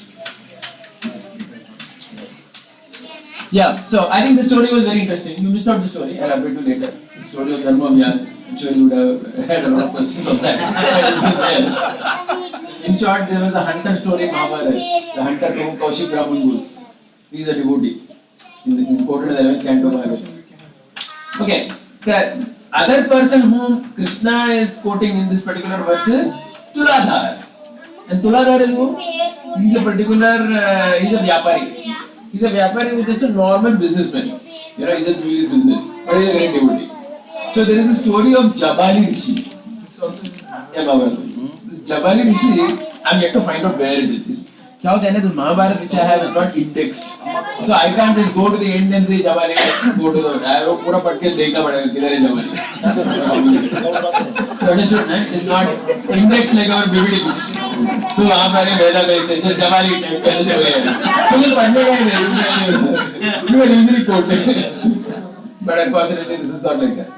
Yeah, so I think the story was very interesting. You missed out the story, I'll update you later. The story of Dharma Abhiyan. I'm sure you would have had a lot of questions on that. In short, there was a hunter story in Mahabharata. The hunter to whom Kaushik Brahman goes. He is a devotee. He's quoted in the 11th canto of Bhagavad. Okay, the other person whom Krishna is quoting in this particular verse is Tuladhar. And Tuladhar is who? He's a particular, he's a Vyapari. He's a Vyapari who is just a normal businessman. You know, he just doing his business. But he's a great devotee. So there is a story of Jabali Rishi. Yeah, Baba. This Jabali Rishi, I'm yet to find out where it is. How then this Mahabharata which I have is not indexed. So I can't just go to the end and say Jabali, go to the, I have to pura padke dekhna padega, kidhar hai Jabali. You understood, right? It's not indexed like our BBD books. So वहाँ पर ये वेदा कैसे, just Jabali type कैसे हो गया? तो ये पढ़ने का ही नहीं, you will easily quote it. But unfortunately this is not like that.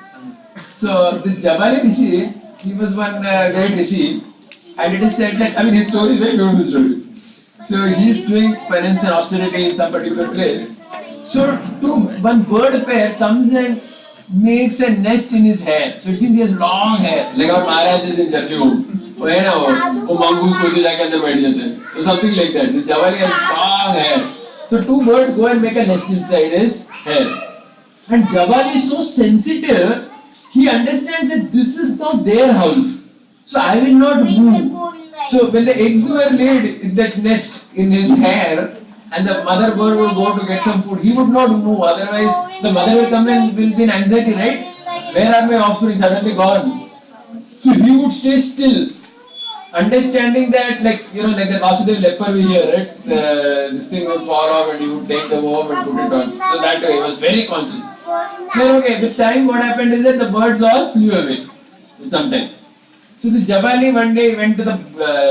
So this Jabali Rishi, he was one great Rishi, and it is said that, I mean his story is very beautiful story. So he is doing penance and austerity in some particular place. So one bird pair comes and makes a nest in his hair. So it seems he has long hair, like our Maharaj is in Jarli home. वो है ना वो mongoose को जाके अंदर बैठ जाते हैं. So something like that. This Jabali has long hair. So two birds go and make a nest inside his hair. And Jabali is so sensitive, he understands that this is not their house. So I will not move. So when the eggs were laid in that nest in his hair, and the mother bird will go to get some food, he would not move. Otherwise, the mother will come and will be in anxiety, right? Where are my offspring? Suddenly gone. So he would stay still, understanding that, like you know, like the Vasudev leper we hear, right? This thing would fall off, and he would take the worm and put it on. So that way, he was very conscious. Then okay, with time, what happened is that the birds all flew away with some time. So the Jabali one day went to the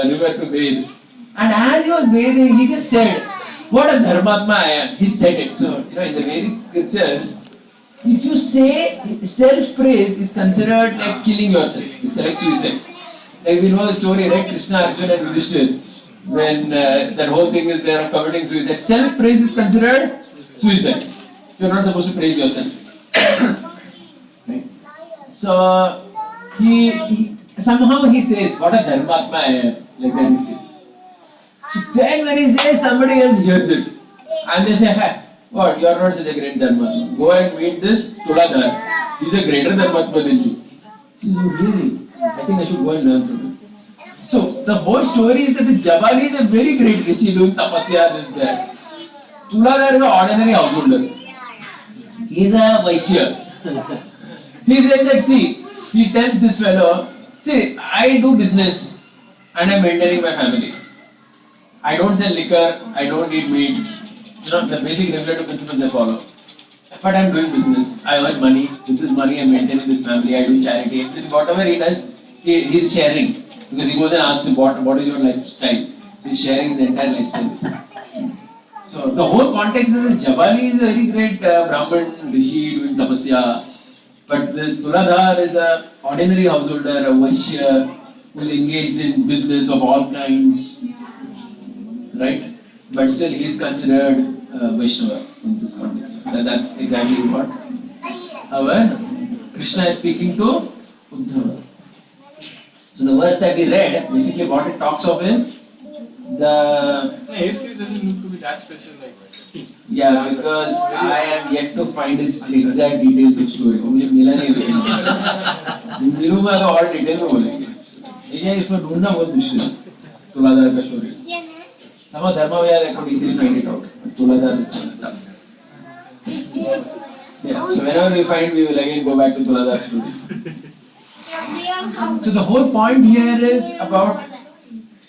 river to bathe, and as he was bathing, he just said, "What a dharmatma I am." He said it. So you know, in the Vedic scriptures, if you say self-praise is considered like killing yourself. It's like suicide. Like we know the story, right? Krishna, Arjuna, and Yudhishthira. When that whole thing is there of committing suicide, self-praise is considered suicide. You're not supposed to praise yourself. Right? So he somehow he says, "What a dharmatma I am," like that he says. So then when he says, somebody else hears it, and they say, "Hey, what? You are not such a great dharmatma. Go and meet this Tuladhar. He's a greater dharmatma than you." He says, "Oh really? I think I should go and learn from him." So the whole story is that the Jabali is a very great rishi doing tapasya, this, that. Tuladhar is an ordinary householder. He is a Vaishya. He says that, see, he tells this fellow, see, I do business and I'm maintaining my family. I don't sell liquor, I don't eat meat. You know, the basic regulative principles I follow. But I'm doing business. I earn money. With this money, I'm maintaining this family. I do charity. Whatever he does, he's sharing. Because he goes and asks him, what is your lifestyle? So he's sharing his entire lifestyle. So the whole context is that Jabali is a very great Brahman rishi doing tapasya. But this Tuladhar is an ordinary householder, a Vaishya, who is engaged in business of all kinds. Right? But still he is considered Vaishnava in this context. That's exactly what our Krishna is speaking to Uddhava. So the verse that we read, basically what it talks of is the... His case doesn't look to be that special like that. Yeah, because I am yet to find his exact details of story. मुझे मिला नहीं लेकिन मिलूंगा तो और detail में बोलेंगे. ये इसमें ढूंढना बहुत मुश्किल है. तुलाधार का story. Some of Dharma I could easily find it out. Tuladhar is tough. Yeah, so whenever we find, we will again go back to Tuladhar story. So the whole point here is about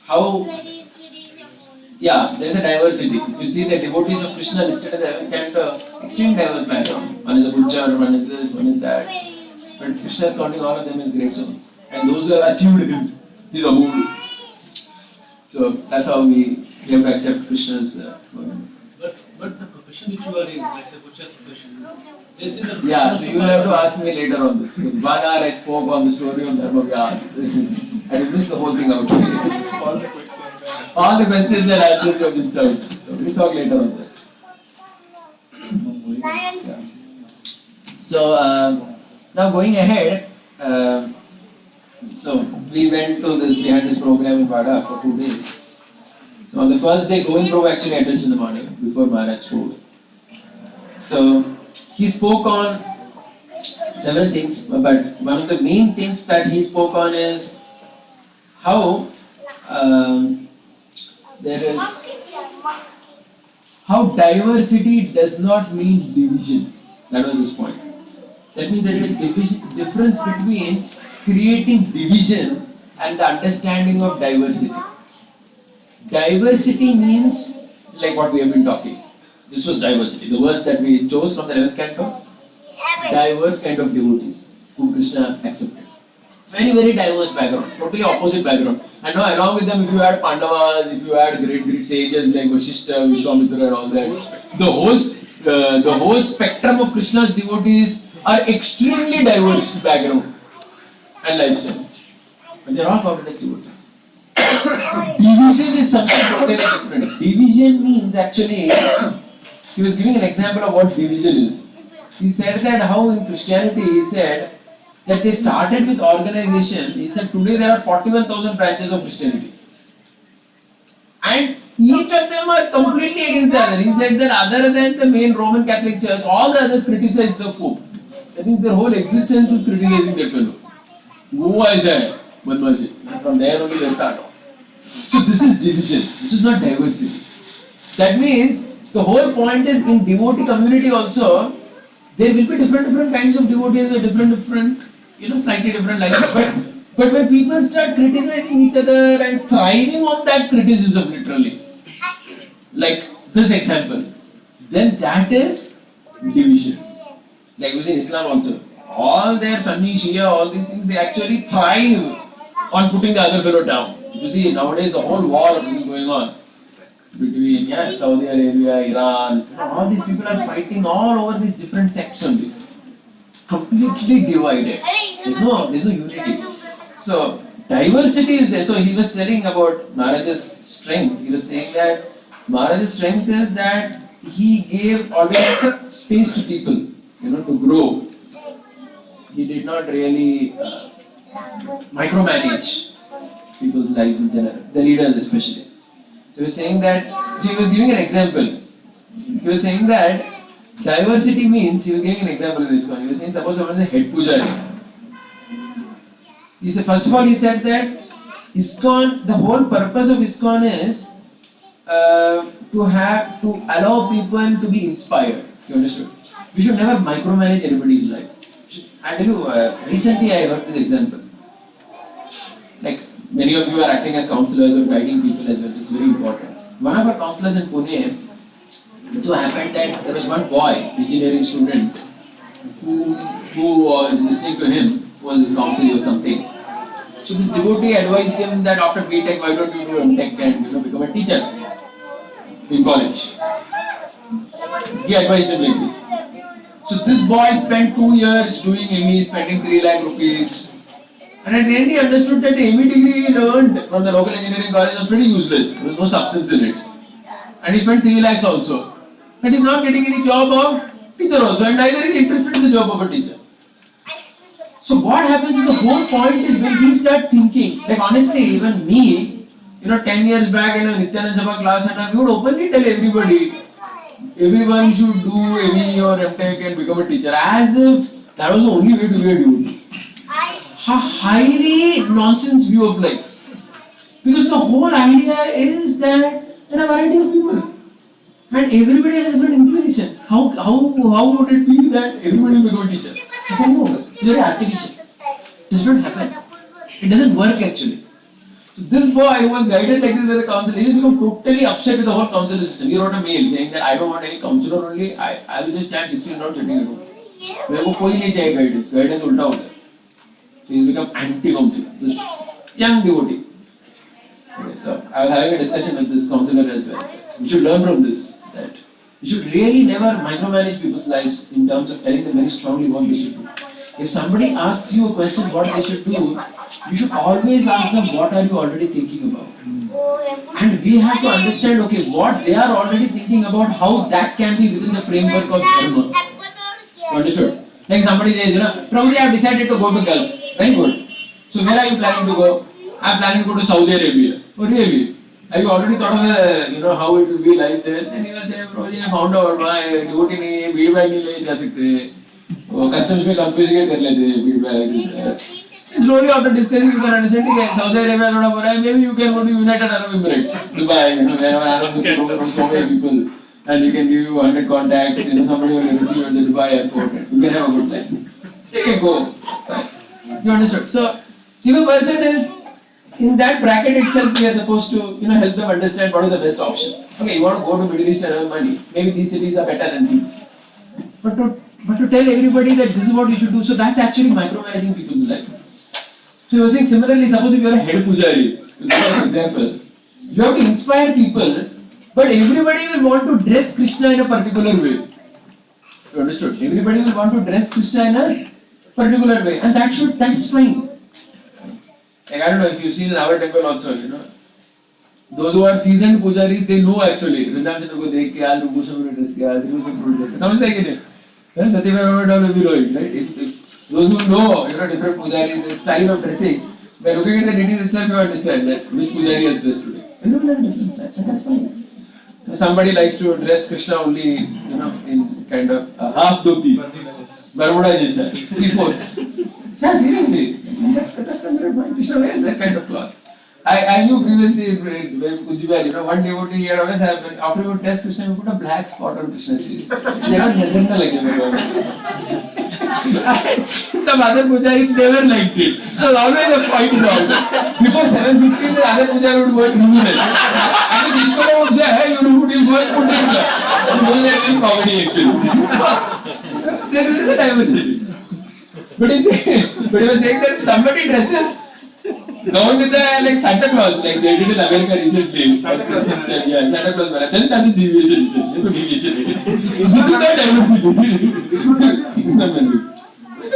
how, yeah, there is a diversity. You see the devotees of Krishna listed as having kind of extreme diverse background. One is a butcher, one is this, one is that. But Krishna is counting all of them as great souls. And those who have achieved him, he is among. So that's how we have to accept Krishna's But the profession which you are in, like a butcher profession, this is the yeah, so you will have to ask me later on this. Because 1 hour I spoke on the story of Dharma Vyatra. And you missed the whole thing out. All the questions. All the questions and answers were missed out. So we'll talk later on that. Yeah. So now going ahead, so we went to this, we had this program in Wada for 2 days. So on the first day, Govind Prabhu actually addressed in the morning before Maharaj spoke. So he spoke on several things, but one of the main things that he spoke on is how there is how diversity does not mean division. That was his point. That means there is a difference between creating division and the understanding of diversity. Diversity means like what we have been talking. This was diversity. The verse that we chose from the 11th canto. Diverse kind of devotees whom Krishna accepted. Very, very diverse background, totally opposite background. And now along with them, if you add Pandavas, if you add great sages like Vashishta, Vishwamitra and all that, the whole spectrum of Krishna's devotees are extremely diverse background and lifestyle. But they are all counted as devotees. Division is something totally different. Division means actually, he was giving an example of what division is. He said that how in Christianity, he said that they started with organization. He said today there are 41,000 branches of Christianity. And each of them are completely against the other. He said that other than the main Roman Catholic Church, all the others criticize the Pope. That means their whole existence is criticizing that fellow. Who is that? Badmashi. From there only they start off. So this is division. This is not diversity. That means the whole point is in devotee community also, there will be different kinds of devotees with different, slightly different lives. But when people start criticizing each other and thriving on that criticism literally, like this example, then that is division. Like we see in Islam also, all their Sunni, Shia, all these things, they actually thrive on putting the other fellow down. You see nowadays the whole war is going on between Saudi Arabia, Iran, all these people are fighting all over these different sects only. It's completely divided. There's no unity. So diversity is there. So he was telling about Maharaj's strength. He was saying that Maharaj's strength is that he gave always space to people, to grow. He did not really micromanage people's lives in general, the leaders especially. So he was saying that, so he was giving an example. He was saying that diversity means, he was giving an example in ISKCON. He was saying, suppose someone is a head pujari. He said, first of all, he said that ISKCON, the whole purpose of ISKCON is to allow people to be inspired. You understood? We should never micromanage anybody's life. I tell you, recently I heard this example. Like, many of you are acting as counselors or guiding people as well, so it's very important. One of our counselors in Pune, it so happened that there was one boy, engineering student, who was listening to him, who was his counselor or something. So this devotee advised him that after B.Tech, why don't you do M.Tech and become a teacher in college. He advised him like this. So this boy spent 2 years doing ME, spending 3 lakh rupees. And at the end he understood that the ME degree he learned from the local engineering college was pretty useless. There was no substance in it. And he spent 3 lakhs also. And he is not getting any job of teacher also, and neither is interested in the job of a teacher. So what happens is the whole point is when we start thinking, like honestly even me, 10 years back in a Nityananda Sabha class and we would openly tell everybody, everyone should do ME or M.Tech and become a teacher, as if that was the only way to be a devotee. A highly nonsense view of life. Because the whole idea is that there are a variety of people. And everybody has a different inclination. How would it be that everybody will become a teacher? I said, no, it's very artificial. It does not happen. It doesn't work actually. So this boy who was guided like this by the counselor, he has become totally upset with the whole counselor system. He wrote a mail saying that I don't want any counselor only, I will just stand 16 rounds sitting at home. मेरे को कोई नहीं चाहिए guidance उल्टा होता है. So he's become anti-counselor, this young devotee. Okay, so I was having a discussion with this counselor as well. We should learn from this, that we should really never micromanage people's lives in terms of telling them very strongly what they should do. If somebody asks you a question what they should do, you should always ask them what are you already thinking about. And we have to understand, okay, what they are already thinking about, how that can be within the framework of dharma. Understood? Like somebody says, Prabhuji, I have decided to go to Gulf. Very good. So where are you planning to go? I am planning to go to Saudi Arabia. Oh really? Have you already thought of how it will be like there? Then he will say, Prabhuji, I found out my devotee नहीं feedback नहीं ले जा सकते. वो customs में confiscate कर लेते हैं feedback. Slowly after discussing, you can understand. Okay, Saudi Arabia थोड़ा बड़ा है. Maybe you can go to United Arab Emirates, Dubai. Where Arab from so many people, and you can give you 100 contacts. Somebody will receive you at the Dubai airport. You can have a good time. You can go. You understood? So if a person is in that bracket itself, we are supposed to help them understand what is the best option. Okay, you want to go to Middle East and earn money. Maybe these cities are better than these. But to tell everybody that this is what you should do, so that's actually micromanaging people's life. So you were saying similarly, suppose if you are a head pujari, for example, you have to inspire people, but everybody will want to dress Krishna in a particular way. You understood? Everybody will want to dress Krishna in a particular way, and that is fine. Like, I don't know if you've seen in our temple also, those who are seasoned pujaris, they know actually. Vrindavan Chandra ko dekh ke aaj Rubusam ne dress kiya, Sri Rubusam ne dress kiya. Samajhte hai ki nahi? Satyabhai will be knowing, right? If those who know, different pujaris, the style of dressing, by looking at the details itself, you understand that which pujari has dressed today. Everyone has different style, and that's fine. Somebody likes to dress Krishna only, in kind of half dhoti, Bermuda jaisa, 3/4. Yeah, seriously, that's considered fine. Krishna wears that kind of cloth. I knew previously when Ujjibal, one devotee he had always happened. After you dress Krishna, you put a black spot on Krishna's face. Never listened to like some other pujari never liked it. So always a fight is out. Before 7:50, the other pujari would go and remove it. And the disco would say, hey, you will go and put it there. It was a comedy actually. So there is a diversity. But he was saying that if somebody dresses going with like Santa Claus, like they did in America recently. Santa Claus, yeah, Santa Claus. Then that is deviation. This is not diversity. It's not magic.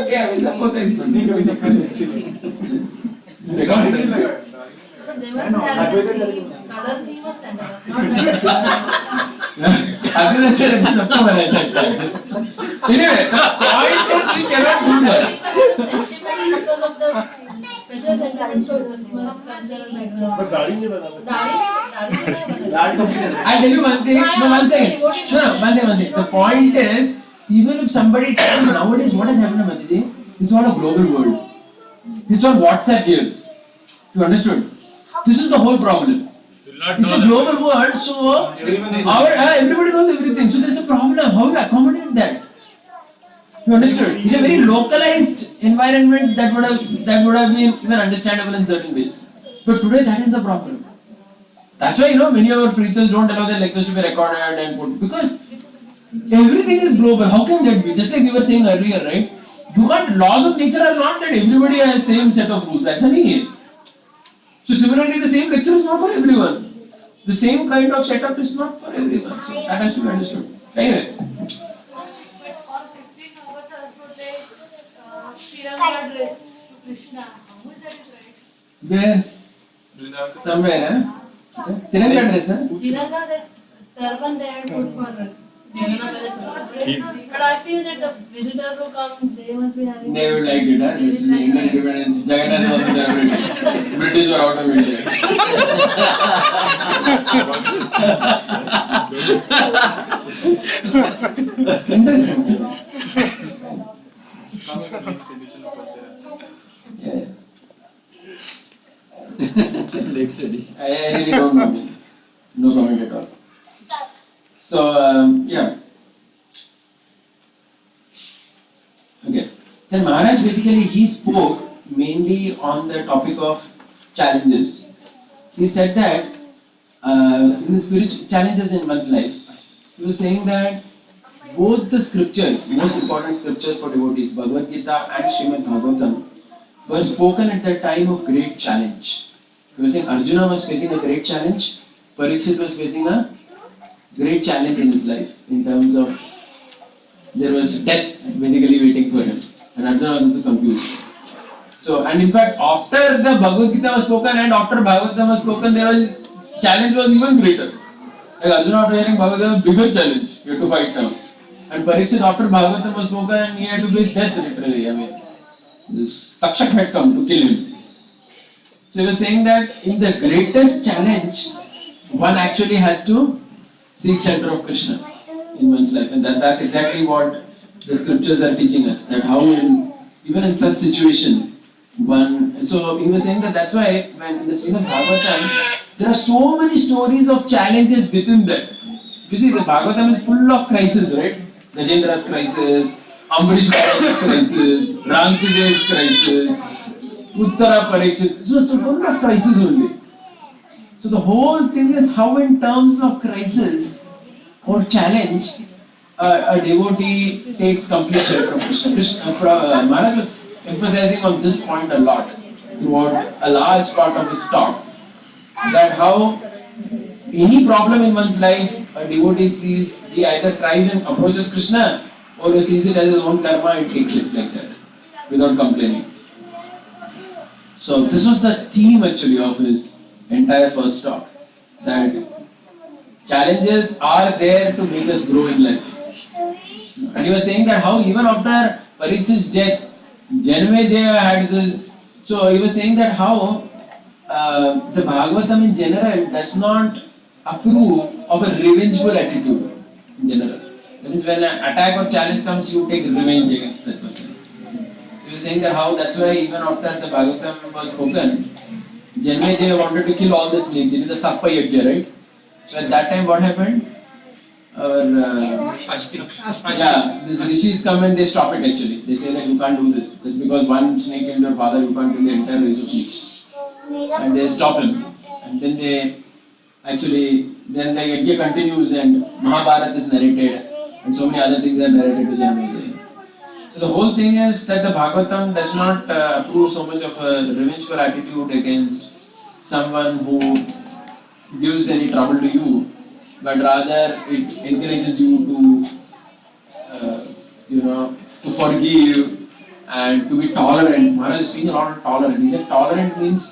Okay, I will support that. But they must have a theme, color theme of Santa Claus, not like Anyway, the point is we cannot do that. Because of the special sentiments of Christmas cultural background. But दाढ़ी नहीं बना सकते. I tell you one thing. No, one second. No, one second. The point is, even if somebody tells nowadays what has happened, Madhiji, it's all a global world. It's on WhatsApp here. You understood? This is the whole problem. It's a global world, so everybody knows everything. So there's a problem. How do you accommodate that? You understood? In a very localized environment, that would have been even understandable in certain ways. But today, that is the problem. That's why many of our preachers don't allow their lectures to be recorded and put, because everything is global. How can that be? Just like we were saying earlier, right? Laws of nature are not that everybody has the same set of rules. That's not. So similarly, the same lecture is not for everyone. The same kind of setup is not for everyone. So that has to be understood. Anyway. But all 15 hours also they Tiranga dress to Krishna. How is that right? Where? Somewhere, huh? Tiranga dress, huh? Tiranga, that turban they had put for Jagannath Vedas. But I feel that the visitors who come, they must be having. They would like it, huh? This is Indian independence. Jagannath was celebrated. British were out of India. Interesting. Yeah. Next edition. I really don't know. No comment at all. So, yeah. Okay. Then Maharaj basically he spoke mainly on the topic of challenges. He said that in the spiritual challenges in one's life, he was saying that both the scriptures, most important scriptures for devotees, Bhagavad Gita and Srimad Bhagavatam, were spoken at the time of great challenge. He was saying Arjuna was facing a great challenge, Parikshit was facing a great challenge in his life in terms of there was death basically waiting for him, and Arjuna was also confused. So, and in fact, after the Bhagavad Gita was spoken and after Bhagavatam was spoken, there was challenge was even greater. Like Arjuna after hearing Bhagavatam, a bigger challenge, he had to fight now. And Parikshit after Bhagavatam was spoken, he had to face death literally. I mean, this Takshak had come to kill him. So he was saying that in the greatest challenge, one actually has to seek shelter of Krishna in one's life. And that's exactly what the scriptures are teaching us. That how even in such situation, one. So he was saying that that's why when in the Srimad Bhagavatam, there are so many stories of challenges within that. You see, the Bhagavatam is full of crises, right? Gajendra's crisis, Ambarish Maharaj's crisis, Ramkidev's crisis, Uttara Parikshit. So it's full of crisis only. So the whole thing is how in terms of crisis or challenge, a devotee takes complete shelter from Krishna. Maharaj was emphasizing on this point a lot throughout a large part of his talk. That how any problem in one's life, a devotee sees, he either tries and approaches Krishna or he sees it as his own karma and takes it like that without complaining. So this was the theme actually of his entire first talk, that challenges are there to make us grow in life. And he was saying that how even after Parikshit's death, Janmejaya had this. So he was saying that how the Bhagavatam in general does not approve of a revengeful attitude in general. That means when an attack or challenge comes, you take revenge against that person. He was saying that how that's why even after the Bhagavatam was spoken, Janmejaya wanted to kill all the snakes. It is the Sappa Yajna, right? So at that time what happened? These rishis come and they stop it actually. They say that you can't do this. Just because one snake killed your father, you can't kill the entire race of snakes. And they stop him. And then the yajna continues and Mahabharata is narrated and so many other things are narrated to Janmejaya. So the whole thing is that the Bhagavatam does not approve so much of a revengeful attitude against someone who gives any trouble to you, but rather it encourages you to forgive and to be tolerant. Maharaj is speaking a lot of tolerance. He said tolerant means,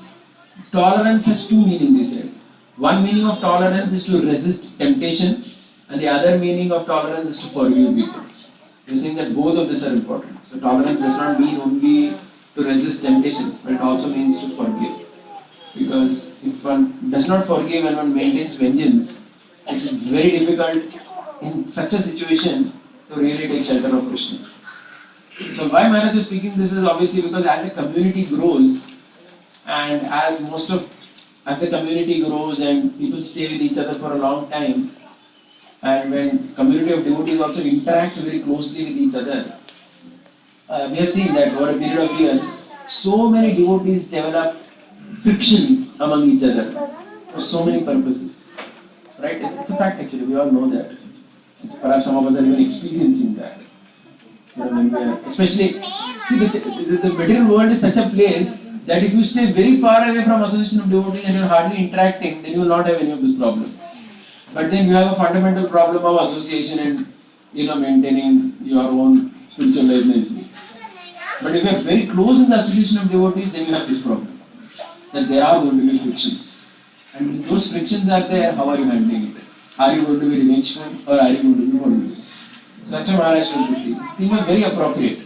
tolerance has two meanings, he said. One meaning of tolerance is to resist temptation, and the other meaning of tolerance is to forgive people. He is saying that both of these are important. So tolerance does not mean only to resist temptations, but it also means to forgive. Because if one does not forgive and one maintains vengeance, it is very difficult in such a situation to really take shelter of Krishna. So why Maharaj is speaking this is obviously because as a community grows and as the community grows and people stay with each other for a long time, and when community of devotees also interact very closely with each other, we have seen that over a period of years, so many devotees develop frictions among each other for so many purposes. Right? It's a fact actually, we all know that. Perhaps some of us are even experiencing that. When we are, especially, see the material world is such a place that if you stay very far away from association of devotees and you are hardly interacting, then you will not have any of this problem. But then you have a fundamental problem of association and maintaining your own spiritual life nicely. But if you are very close in the association of devotees, then you have this problem. That there are going to be frictions. And if those frictions are there, how are you handling it? Are you going to be revengeful or are you going to be forgiving? So that's why Maharaj told this thing. These were very appropriate,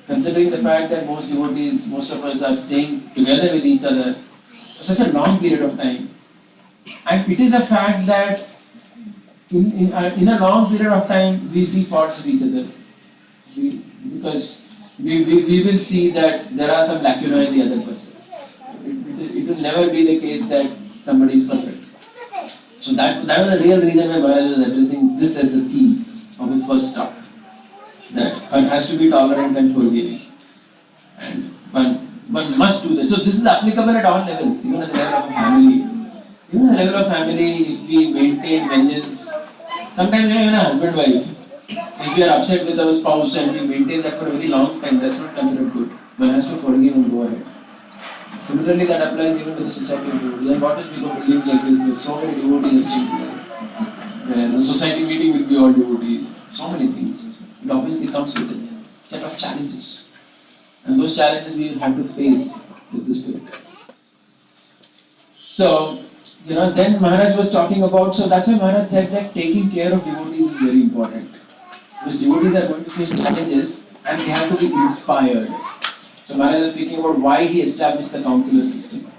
considering the fact that most devotees, most of us are staying together with each other for such a long period of time. And it is a fact that in a long period of time, we see faults of each other. Because we will see that there are some lacuna in the other person. It will never be the case that somebody is perfect. So that was the real reason why Maharaj was addressing this as the theme of his first talk. That one has to be tolerant and forgiving. And one must do this. So this is applicable at all levels, even at the level of a family. Even at the level of family, if we maintain vengeance, sometimes even a husband-wife, if we are upset with our spouse and we maintain that for a very long time, that's not considered good. One has to forgive and go ahead. Similarly, that applies even to the society of devotees. And what is people believe like this? With so many devotees staying together. The society meeting will be all devotees. So many things. It obviously comes with a set of challenges. And those challenges we will have to face with the spirit. So, then Maharaj was talking about, so that's why Maharaj said that taking care of devotees is very important. Because devotees are going to face challenges and they have to be inspired. So Maharaj was speaking about why he established the counselor system.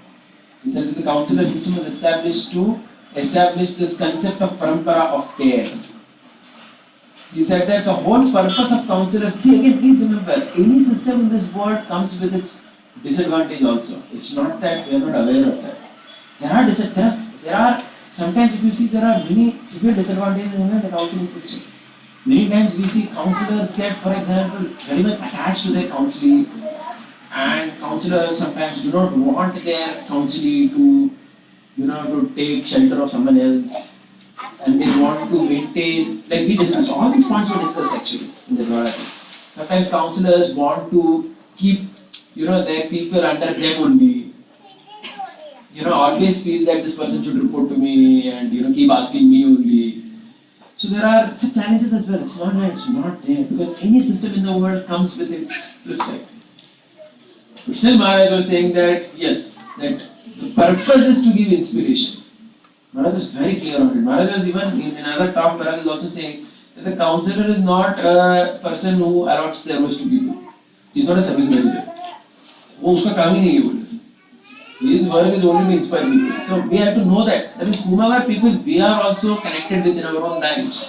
He said that the counselor system was established to establish this concept of parampara of care. He said that the whole purpose of counselors, see again, please remember, any system in this world comes with its disadvantage also. It's not that we are not aware of that. There are sometimes if you see there are many severe disadvantages in the counseling system. Many times we see counselors get, for example, very much attached to their counseling, and counselors sometimes do not want their counseling to, to take shelter of someone else, and they want to maintain, like we discussed, all these points were discussed actually in the Wada Yatra. Sometimes counselors want to keep, their people under them only. Always feel that this person should report to me and keep asking me only. So there are such challenges as well. It's not there because any system in the world comes with its flip side. But still Maharaj was saying that yes, that the purpose is to give inspiration. Maharaj was very clear on it. Maharaj was even in another talk, Maharaj is also saying that the counselor is not a person who allots service to people. He is not a service manager. वो उसका काम ही नहीं है बोले. His work is only to inspire people. So we have to know that. That means whomever people we are also connected with in our own lives.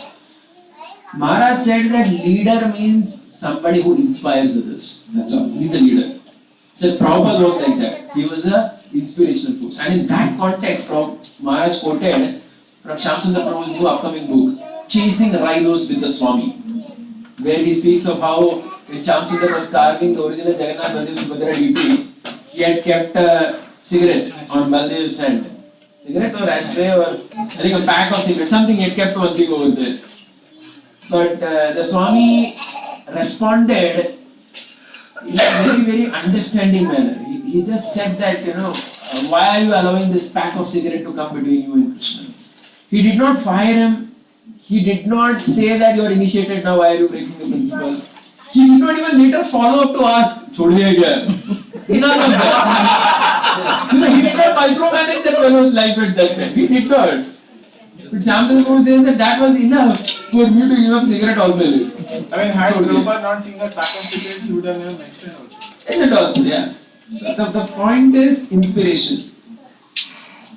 Maharaj said that leader means somebody who inspires others. That's all. He's a leader. So Prabhupada was like that. He was a inspirational force. And in that context, Maharaj quoted from Shyamsundar Prabhu's new upcoming book, Chasing Rhinos with the Swami, where he speaks of how when Shyamsundar was carving the original Jagannath Baldev Subhadra deity, he had kept a cigarette on Baldev's hand. Cigarette or ashtray or I think a pack of cigarettes, something he had kept one thing over there. But the Swami responded in a very, very understanding manner. He just said that, why are you allowing this pack of cigarette to come between you and Krishna? He did not fire him. He did not say that you are initiated now, why are you breaking the principle? He did not even later follow up to ask, chhod diya kya? None of that. He did not micromanage that fellow's life at that time. He did not. But Shyamsundar Prabhu says that that was enough for me to give up cigarette all my life. I mean, had Prabhupada not seen that pack of cigarettes, he would have never mentioned also. Is it also, yeah. So the point is inspiration.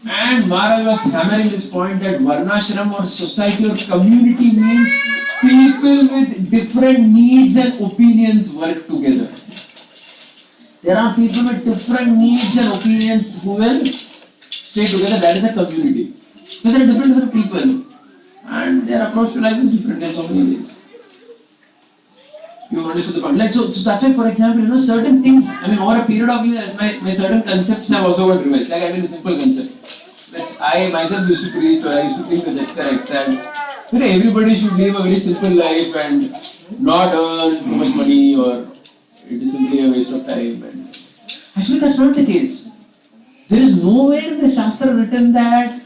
And Maharaj was hammering this point that Varnashram or society or community means people with different needs and opinions work together. There are people with different needs and opinions who will stay together. That is a community. So there are different people, and their approach to life is different in so many ways. You understood the point. Like so that's why, for example, certain things. I mean, over a period of years, my certain concepts have also got revised. Like I mean, a simple concept. Which I myself used to preach, or I used to think that that's correct. And everybody should live a very simple life and not earn too much money, or it is simply a waste of time. And actually, that's not the case. There is nowhere in the Shastra written that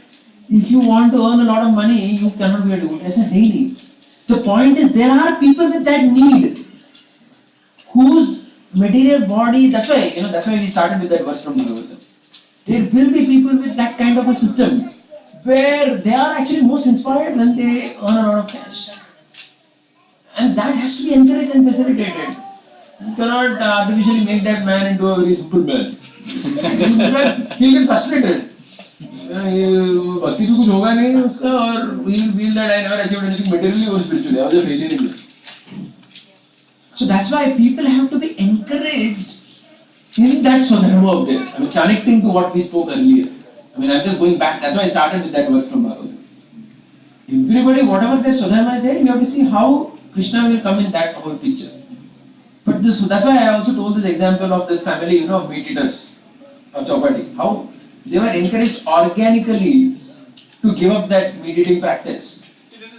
if you want to earn a lot of money, you cannot be a devotee. I said, hey, the point is there are people with that need, whose material body. That's why we started with that verse from Bhagavatam. There will be people with that kind of a system where they are actually most inspired when they earn a lot of cash. And that has to be encouraged and facilitated. You cannot artificially make that man into a very simple man. He'll get frustrated. भक्ति तो कुछ होगा नहीं उसका और he will feel that I never achieved anything materially or spiritually. I was a failure in life. So that's why people have to be encouraged in that Swadharma of theirs. I mean, connecting to what we spoke earlier. I mean, I'm just going back. That's why I started with that verse from Bhagavad. Everybody, whatever their Swadharma is there, you have to see how Krishna will come in that whole picture. But that's why I also told this example of this family, of meat eaters of Chowpatty. How they were encouraged organically to give up that meat eating practice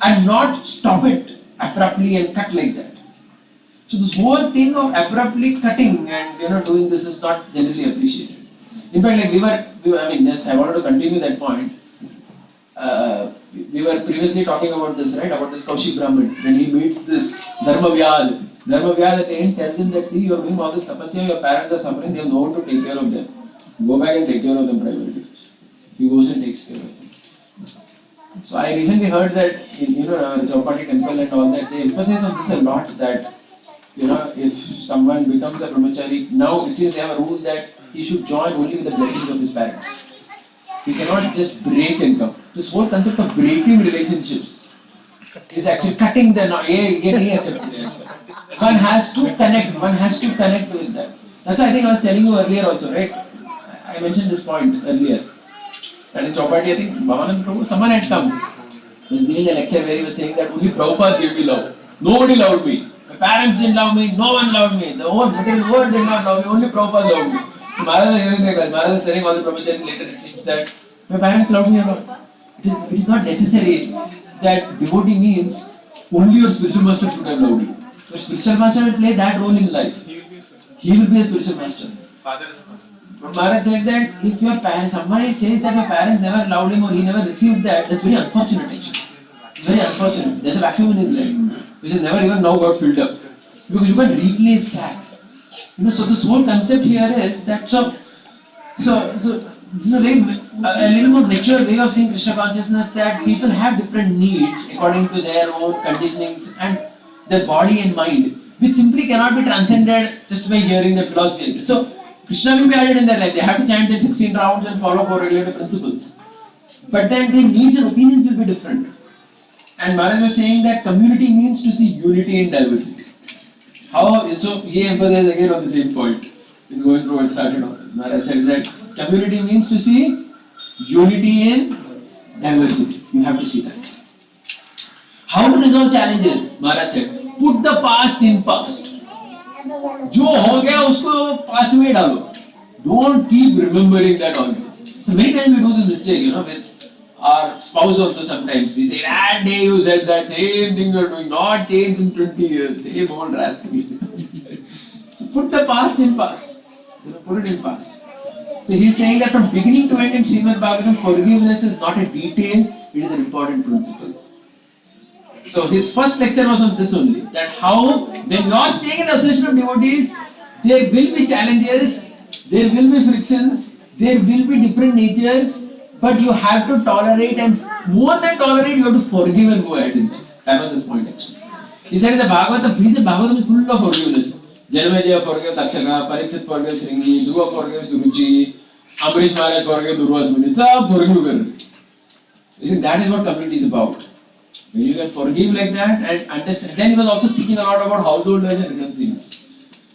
and not stop it abruptly and cut like that. So this whole thing of abruptly cutting and doing this is not generally appreciated. In fact, like I wanted to continue that point. We were previously talking about this, right? About this Kaushik Brahmin. When he meets this Dharma Vyad at the end tells him that, see, you are doing all this tapasya, your parents are suffering, they have no one to take care of them. Go back and take care of them privately. He goes and takes care of them. I recently heard that in Chowpatty temple and all that, they emphasize on this a lot, that if someone becomes a brahmachari, now it seems they have a rule that he should join only with the blessings of his parents. He cannot just break and come. This whole concept of breaking relationships is actually cutting the knot. One has to connect with that. That's why I think I was telling you earlier also, right? I mentioned this point earlier. That in Chowpatty, I think Bhavanand Prabhu, someone had come. He was giving a lecture where he was saying that only Prabhupada gave me love. Nobody loved me. My parents didn't love me, no one loved me. The whole material world did not love me, only Prabhupada loved me. So Maharaj was hearing the class. Maharaj was telling all the brahmacharis later, it seems that my parents loved me a lot. It is not necessary that devotee means only your spiritual master should have loved you. Your spiritual master will play that role in life. He will be a spiritual master. Father is a father. But Maharaj said that if your parents, somebody says that your parents never loved him or he never received that, that's very unfortunate actually. Very unfortunate. There's a vacuum in his life, which has never even now got filled up. Because you can't replace that. So this whole concept here is that so this is a little more mature way of seeing Krishna consciousness, that people have different needs according to their own conditionings and their body and mind, which simply cannot be transcended just by hearing the philosophy. So Krishna will be added in their life. They have to chant their 16 rounds and follow 4 regulative principles. But then their needs and opinions will be different. And Maharaj was saying that community means to see unity in diversity. So he emphasized again on the same point. He's going through what started on. Maharaj said that community means to see unity in diversity. You have to see that. How to resolve challenges? Maharaj said, put the past in past. जो हो गया उसको past में डालो. Don't keep remembering that always. So many times we do this mistake, with our spouse also sometimes. We say, that day you said that same thing you are doing, not changed in 20 years, same old rascal. So put the past in past. Put it in past. So he is saying that from beginning to end in Srimad Bhagavatam, forgiveness is not a detail, it is an important principle. So his first lecture was on this only, that how when you are staying in the association of devotees, there will be challenges, there will be frictions, there will be different natures, but you have to tolerate, and more than tolerate, you have to forgive and go ahead in life. That was his point actually. He said in the Bhagavatam, Bhagavatam is full of forgiveness. Janamejaya forgave Takshaka, Parikshit forgave Shringi, Dhruva forgave Suruchi, Ambarish Maharaj forgave Durvas Muni, sab forgive. You see, that is what community is about. When you can forgive like that and understand. Then he was also speaking a lot about householders and reconciliations.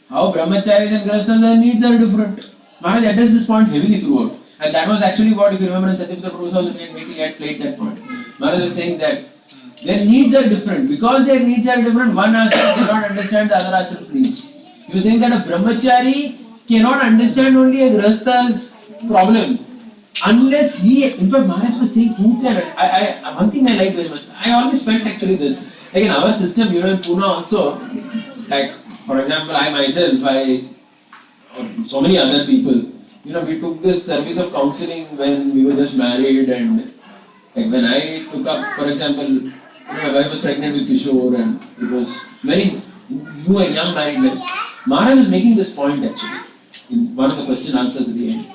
How brahmacharis and grihasthas, their needs are different. Maharaj addressed this point heavily throughout. And that was actually what, if you remember, in Satyapitra Prabhu's meeting had played that point. Maharaj was saying that their needs are different. Because their needs are different, one ashram cannot understand the other ashram's needs. He was saying that a brahmachari cannot understand only a grihastha's problems. Unless he, in fact, Maharaj was saying, one thing I like very much, I always felt actually this, like in our system, in Pune also, like, for example, I myself, or so many other people, we took this service of counseling when we were just married, and like when I took up, for example, my wife was pregnant with Kishore, and it was very new and young married life. Maharaj was making this point actually, in one of the question answers at the end.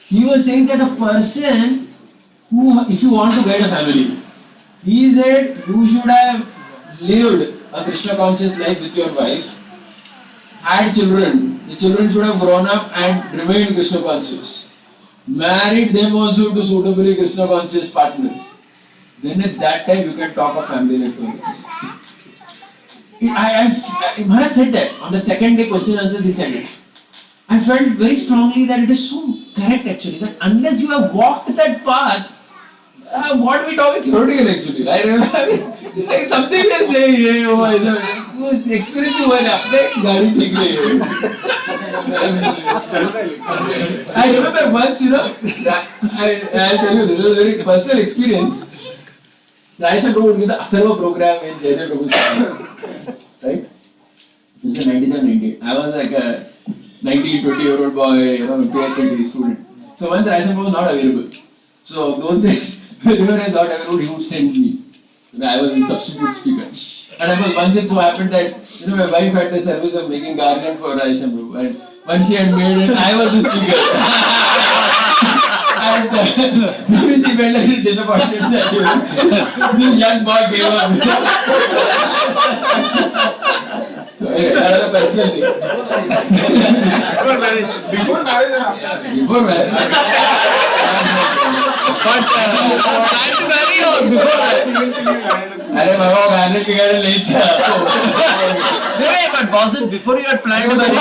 He was saying that a person who, if you want to guide a family, he said you should have lived a Krishna conscious life with your wife, had children, the children should have grown up and remained Krishna conscious, married them also to suitably Krishna conscious partners. Then at that time you can talk of family like Maharaj said that on the second day question answers he said it. I felt very strongly that it is so correct actually, that unless you have walked that path, what we talk is theoretical actually, right? It's like something they say, experience you were I remember once, I'll tell you, this is a very personal experience. Raisa Prabhu did the Atharva program in Jayadeva Prabhu's right? This is 97-98. I was like a 19-20-year-old boy, PhD student. So once Raisa Prabhu was not available. So those days, whenever I was not available, he would send me. I was a substitute speaker. And once it so happened that my wife had the service of making garland for Raisa Prabhu. And once she had made it, I was the speaker. And she felt a little disappointed that this young boy gave up. So anyway, another personal thing. Before marriage or after? Before marriage. But that's very old. अरे बाबा गाने के गाने नहीं था. But was it before you had planned to marry?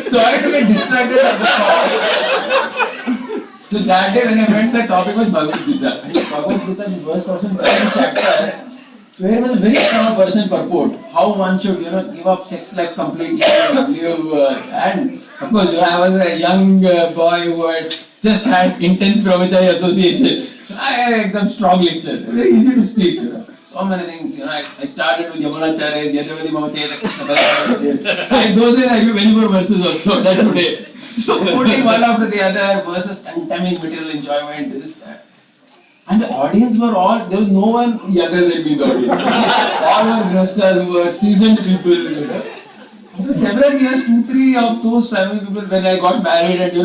Sorry to get distracted at the thought. So that day when I went, the topic was Bhagavad Gita. And Bhagavad Gita, the first portion, second chapter, where was a very strong person purport. How one should, give up sex life completely and live. And of course, I was a young boy who had just had intense brahmachari association. I had a strong lecture. Very easy to speak. So many things, I started with Yamunacharya, Yadavadi Mamacharya, and those days I knew many more verses also than today. So putting one after the other, verses condemning material enjoyment, this, that. And the audience were all, there was no one younger than me in the audience. All were grastas who were seasoned people. After several years, 2-3 of those family people, when I got married and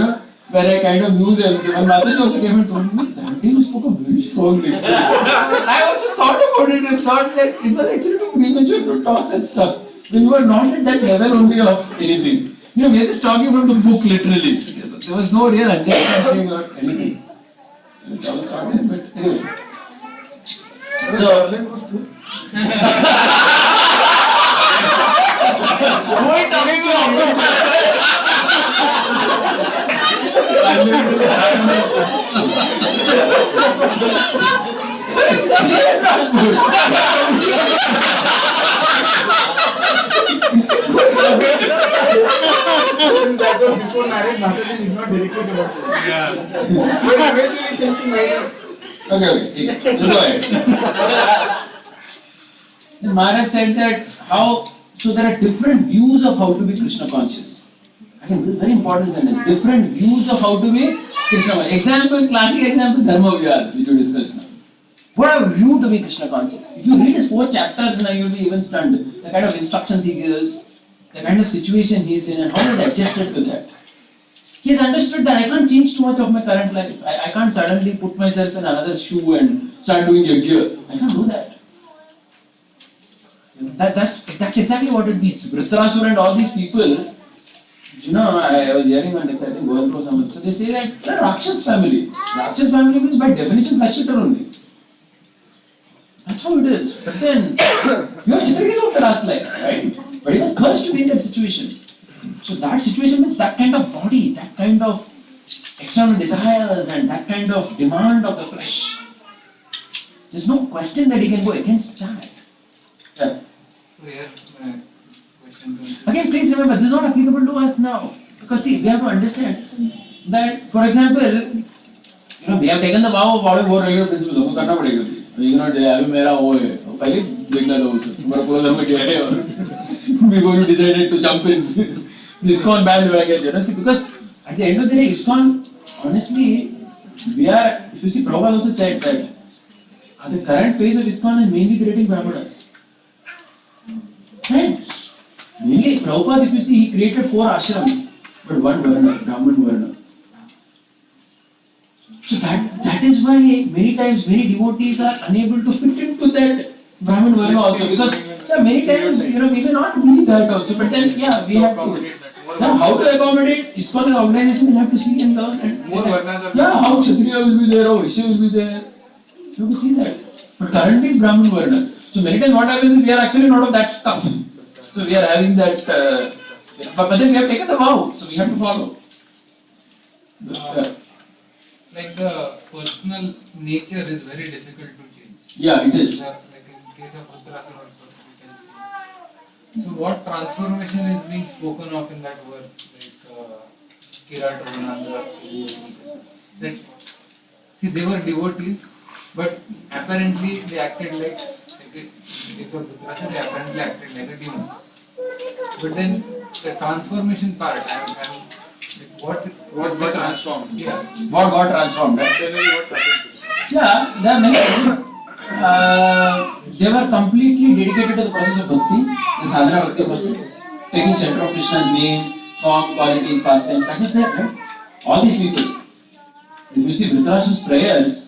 when I kind of knew them, my mother also came and told me, that day you spoke a very strong lecture. I also thought about it and thought that it was actually too premature to talk such stuff. When you were not at that level only of anything. We are just talking from the book literally. There was no real understanding or anything. That was not there, but anyway. So, Since that was before marriage, Mataji is not delicate about it. Yeah. But eventually since he married. okay, go ahead. Then Maharaj said that so there are different views of how to be Krishna conscious. Again, this is very important sentence. Different views of how to be Krishna conscious. Example, classic example, Dharma Vyad, which we discussed now. What a view to be Krishna conscious. If you read his 4 chapters now, you'll be even stunned. The kind of instructions he gives, the kind of situation he is in, and how he has adjusted to that. He has understood that I can't change too much of my current life. I can't suddenly put myself in another shoe and start doing yajna. I can't do that. That's exactly what it means. Vritrasura and all these people, I was hearing one text, I think going through some. So they say that they're Rakshas family. Rakshas family means by definition flesh eater only. That's how it is. But then, you have Chitraketu of the last life, right? But he was cursed to be in that situation. So that situation means that kind of body, that kind of external desires and that kind of demand of the flesh. There's no question that he can go against that. Yeah. Again, please remember, this is not applicable to us now. Because see, we have to understand that, for example, we have taken the vow of following 4 regular principles. हमको करना पड़ेगा भी. You cannot say, अभी मेरा वो है. पहले देखना था उसे. तुम्हारा पूरा धर्म क्या है और before you decided to jump in the ISKCON bandwagon, see, because at the end of the day, ISKCON, honestly, we are, if you see, Prabhupada also said that the current phase of ISKCON is mainly creating Brahmanas. Right? Mainly, Prabhupada, if you see, he created 4 ashrams, but 1 Varna, Brahman Varna. So that is why many times many devotees are unable to fit into that Brahman Varna also, because many times, we may not be that also, but then, we have to. Now, how to accommodate ISKCON and organization, we'll have to see and learn. And More Varnas are how Kshatriya will be there, how Vaishya will be there. You have to see that. But currently it's Brahman Varna. So many times what happens is we are actually not of that stuff. So we are having that, but then we have taken the vow, so we have to follow. Like the personal nature is very difficult to change. Yeah, it is. Like in case of Uttarakhand also, we can see. So what transformation is being spoken of in that verse, like Kirat Vananda, like, see, they were devotees, but apparently they acted like in case of Uttarakhand, they apparently acted like a demon. But then the transformation part, like what got transformed? Yeah. What got transformed? Right? Generally what happens? Yeah, there are many things. they were completely dedicated to the process of bhakti, the sadhana bhakti process, taking shelter of Krishna's name, form, qualities, pastime. That was there, right? All these people. If you see Dhritarashtra's prayers,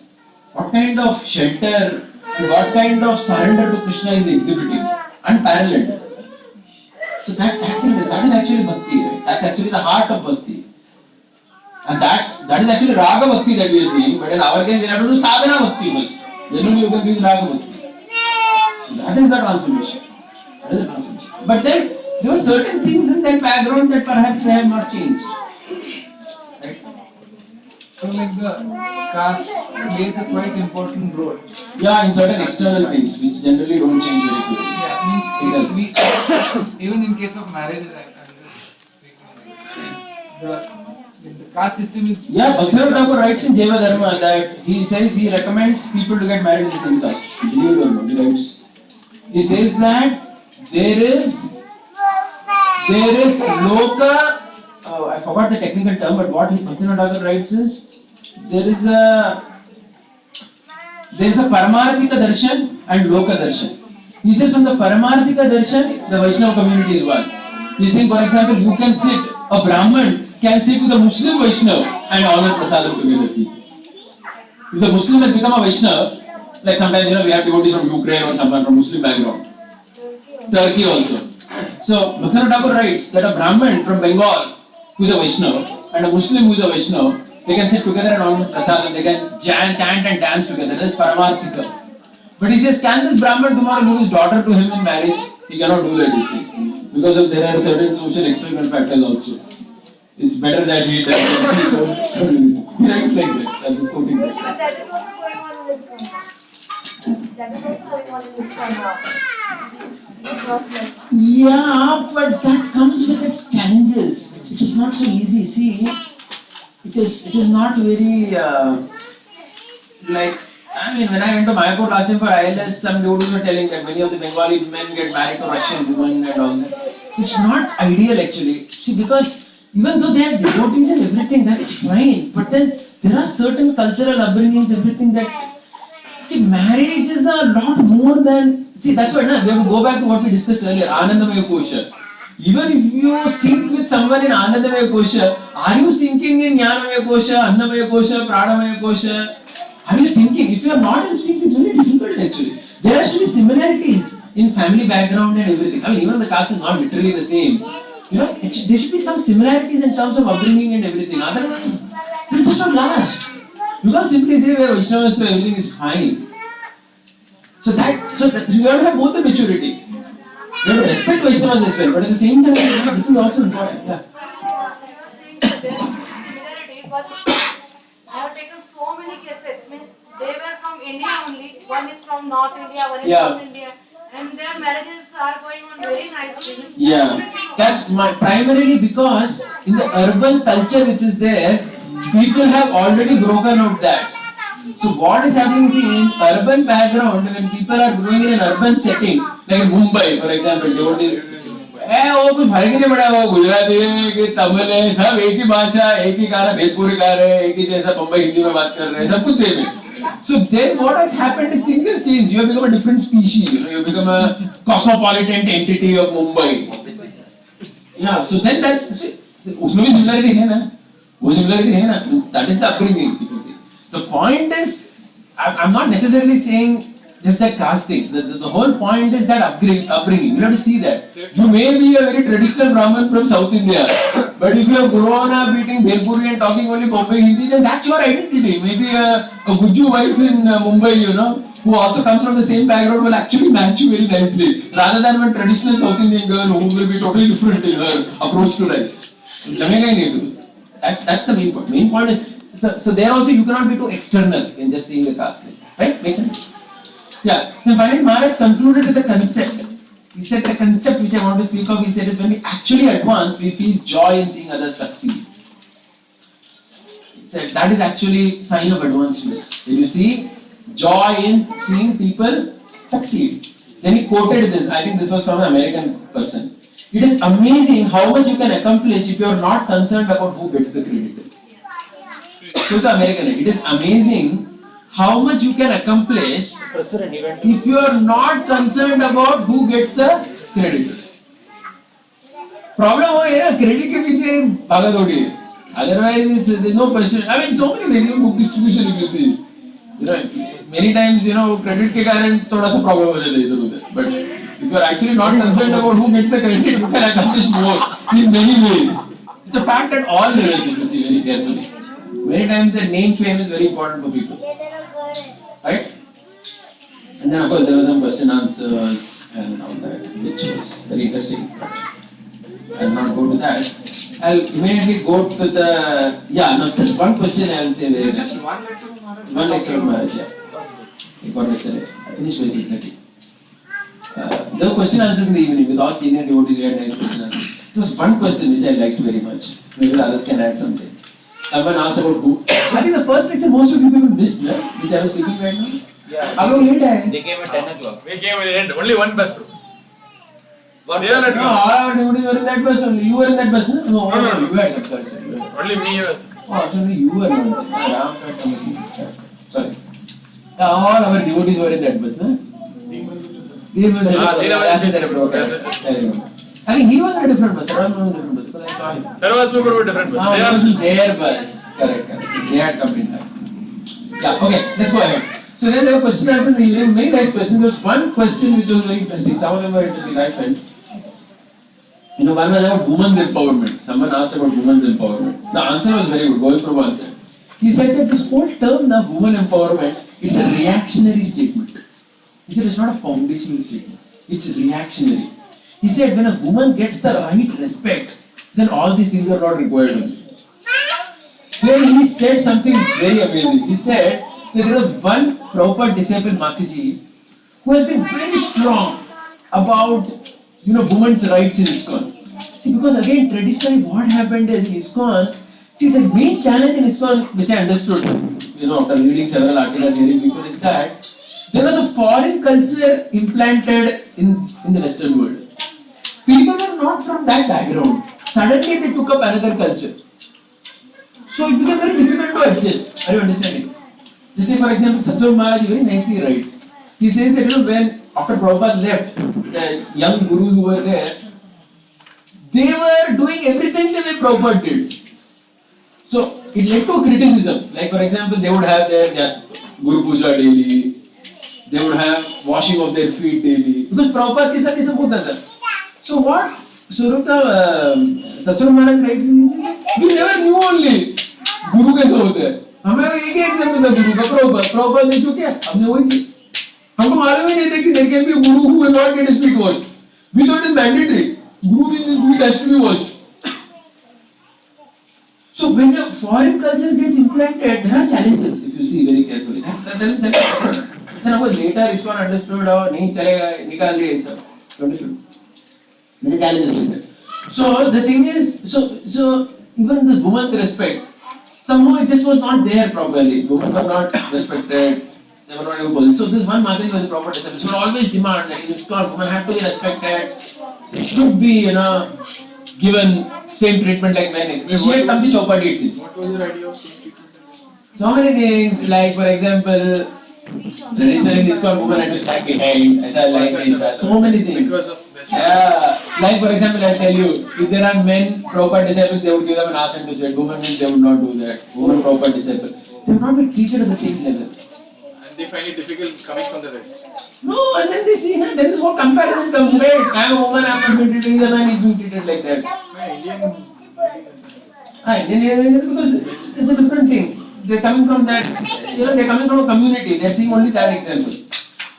what kind of shelter and what kind of surrender to Krishna is exhibiting, unparalleled. So that is actually bhakti, right? That's actually the heart of bhakti. And that is actually raga bhakti that we are seeing, but in our case we have to do sadhana bhakti first. Then only you can do raga bhakti. So that is the transformation. That is the transformation. But then there were certain things in that background that perhaps they have not changed. Right? So like the caste plays a quite important role. Yeah, in certain external things which generally don't change very quickly. Yeah, means we, even in case of marriage, I'm just speaking. The caste system is. Yeah, Bhaktivinoda Thakur writes in Jaiva Dharma that he says he recommends people to get married in the same caste. Believe it or not, he writes. He says that there is loka. I forgot the technical term, but what Bhaktivinoda Thakur writes is there is a Paramarthika darshan and Loka darshan. He says from the Paramarthika darshan, the Vaishnava community is one. He is saying, for example, you can sit, a Brahman can sit with a Muslim Vaishnava and honor prasadam together, he says. If the Muslim has become a Vaishnava, like sometimes we have devotees from Ukraine or someone from Muslim background, Turkey also. So Bhaktivinoda Thakur writes that a Brahman from Bengal who is a Vaishnava and a Muslim who is a Vaishnava, they can sit together and honor prasadam, they can chant and dance together. That is Paramarthika. But he says, can this Brahman tomorrow give his daughter to him in marriage? He cannot do that, you see. Because there are certain social external factors also. It's better that he does that. He writes like that. I'm just quoting that. But that is also going on in this country. That is also going on in this country. Yeah, but that comes with its challenges. It is not so easy. See, it is not very like. I mean, when I went to Mayapur last time for ILS, some devotees were telling that many of the Bengali men get married to Russian women and all that. It's not ideal actually. See, because even though they have devotees and everything, that's fine. But then there are certain cultural upbringings, everything that. See, marriage is a lot more than. See, that's why we have to go back to what we discussed earlier, Anandamaya Kosha. Even if you sync with someone in Anandamaya Kosha, are you syncing in Jnanamaya Kosha, Annamaya Kosha, Pranamaya Kosha? Are you syncing? If you are not in sync, it's very difficult actually. There has to be similarities in family background and everything. I mean, even the caste is not literally the same. You know, there should be some similarities in terms of upbringing and everything. Otherwise, it will just not last. You can't simply say where Vaishnava is, so everything is fine. So you have to have both the maturity. You have to respect Vaishnavas as well, but at the same time, this is also important. Yeah. I have taken so many cases. Means they were from India only. One is from North India, one is Yeah. from India, and their marriages are going on very nicely. Means Yeah, that's primarily because in the urban culture which is there, people have already broken out that. So what is happening in urban background when people are growing in an urban setting, like in Mumbai, for example, devotees, वो कुछ फर्क ही नहीं पड़ा, वो गुजराती है कि तमिल है, सब एक ही भाषा, एक ही गाना, भोजपुरी गा रहे हैं, एक ही जैसा बम्बई हिंदी में बात कर रहे हैं, सब कुछ सेम है. So then what has happened is things have changed. You have become a different species. You have become a cosmopolitan entity of Mumbai. Yeah. So then that's उसमें भी similarity है ना, वो similarity है ना. That is the upbringing, if you see. The point is, I'm not necessarily saying just that caste thing. The whole point is that upbringing. You have to see that. You may be a very traditional Brahmin from South India, but if you have grown up eating Bhelpuri and talking only Bombay Hindi, then that's your identity. Maybe a Guju wife in Mumbai, you know, who also comes from the same background, will actually match you very nicely, rather than one traditional South Indian girl who will be totally different in her approach to life. That's the main point. Main point is, so there also you cannot be too external in just seeing the caste thing. Right? Make sense? Yeah. Then finally Maharaj concluded with the concept. He said the concept which I want to speak of, he said, is when we actually advance, we feel joy in seeing others succeed. He said that is actually sign of advancement. When you see joy in seeing people succeed. Then he quoted this, I think this was from an American person. It is amazing how much you can accomplish if you are not concerned about who gets the credit. So the American, it is amazing how much you can accomplish if you are not concerned about who gets the credit. Problem हो ये ना credit के पीछे भागा दौड़ी है. Otherwise, there's no question. I mean, so many ways of book distribution if you see. You know, many times credit के कारण थोड़ा सा problem हो जाता है इधर उधर. But if you are actually not concerned about who gets the credit, you can accomplish more in many ways. It's a fact at all levels if you see very carefully. Many times the name fame is very important for people. Right? And then of course there were some question answers and all that, which was very interesting. I'll not go to that. I'll immediately go to the just one question I will say. This is just one lecture of Maharaj. One lecture of Maharaj, yeah. One lecture. I finished by 8:30. There were question answers in the evening with all senior devotees. We had nice question answers. There was one question which I liked very much. Maybe the others can add something. Someone asked about who. I think the first lecture most of you people missed, no? Which I was speaking right now. Yeah. How long late hai? They came at 10 o'clock. We came at the end. Only one bus. Bro. One They are not No, all our devotees were in that bus only. You were in that bus, no? No, No. you had come. Sorry. You were. Only me. Oh, sorry, you were not. Ram had come with me. Sorry. All our devotees were in that bus, no? I think he was in a different bus. Sarvaj was in a different bus because I saw him. Sarvaj was a different bus. He was in their bus. Correct. They had come in time. Yeah, okay, let's go ahead. So then there were question answers in the evening. Many nice questions. There was one question which was very interesting. Some of them were interesting, I felt. One was about women's empowerment. Someone asked about women's empowerment. The answer was very good. Going from answer. He said that this whole term of women empowerment, it's a reactionary statement. He said it's not a foundational statement. It's reactionary. He said when a woman gets the right respect, then all these things are not required. Then he said something very amazing. He said that there was one Prabhupada disciple, Mataji, who has been very strong about women's rights in ISKCON. See, because again, traditionally what happened is in ISKCON, see the main challenge in ISKCON, which I understood, after reading several articles, hearing people, is that there was a foreign culture implanted in the Western world. People were not from that background. Suddenly they took up another culture. So it became very difficult to adjust. Are you understanding? Just say for example, Satsang Maharaj very nicely writes. He says that when after Prabhupada left, the young gurus who were there, they were doing everything the way Prabhupada did. So it led to criticism. Like for example, they would have their Guru Puja daily. They would have washing of their feet daily. Because Prabhupada ke saath ye sab hota tha. So what Satsang Maharaj writes in this, we never knew only Guru कैसे होते हैं. हमें एक ही example था गुरु का Prabhupada ने जो किया हमने वही किया. हमको मालूम ही नहीं था कि there can be a guru who will not get his feet washed. We thought it is mandatory. Guru means his feet has to be washed. So when a foreign culture gets implanted, there are challenges if you see very carefully. Then of course later ISKCON understood और नहीं चलेगा निकाल दिया ये सब. Understood? There are challenges with that. So the thing is, so even this woman's respect, somehow it just was not there properly. Women were not respected. They were not able. So this one Mataji was a proper disciple. She would always demand that in ISKCON, women have to be respected. They should be, given same treatment like men. She had come to Chopadi itself. What was your idea of same treatment? So many things, like for example, traditionally in ISKCON, women had to stand behind. So many things. Because of Yeah, like for example, I tell you, if there are men proper disciples, they would give them an asana to sit. Women means they would not do that. Women proper disciples, they would not be treated at the same level. And they find it difficult coming from the West. No, and then they see, then this whole comparison comes, right? I am a woman, I am not being treated, a man is being treated like that. Indian because it's a different thing. They're coming from that, they're coming from a community. They're seeing only that example.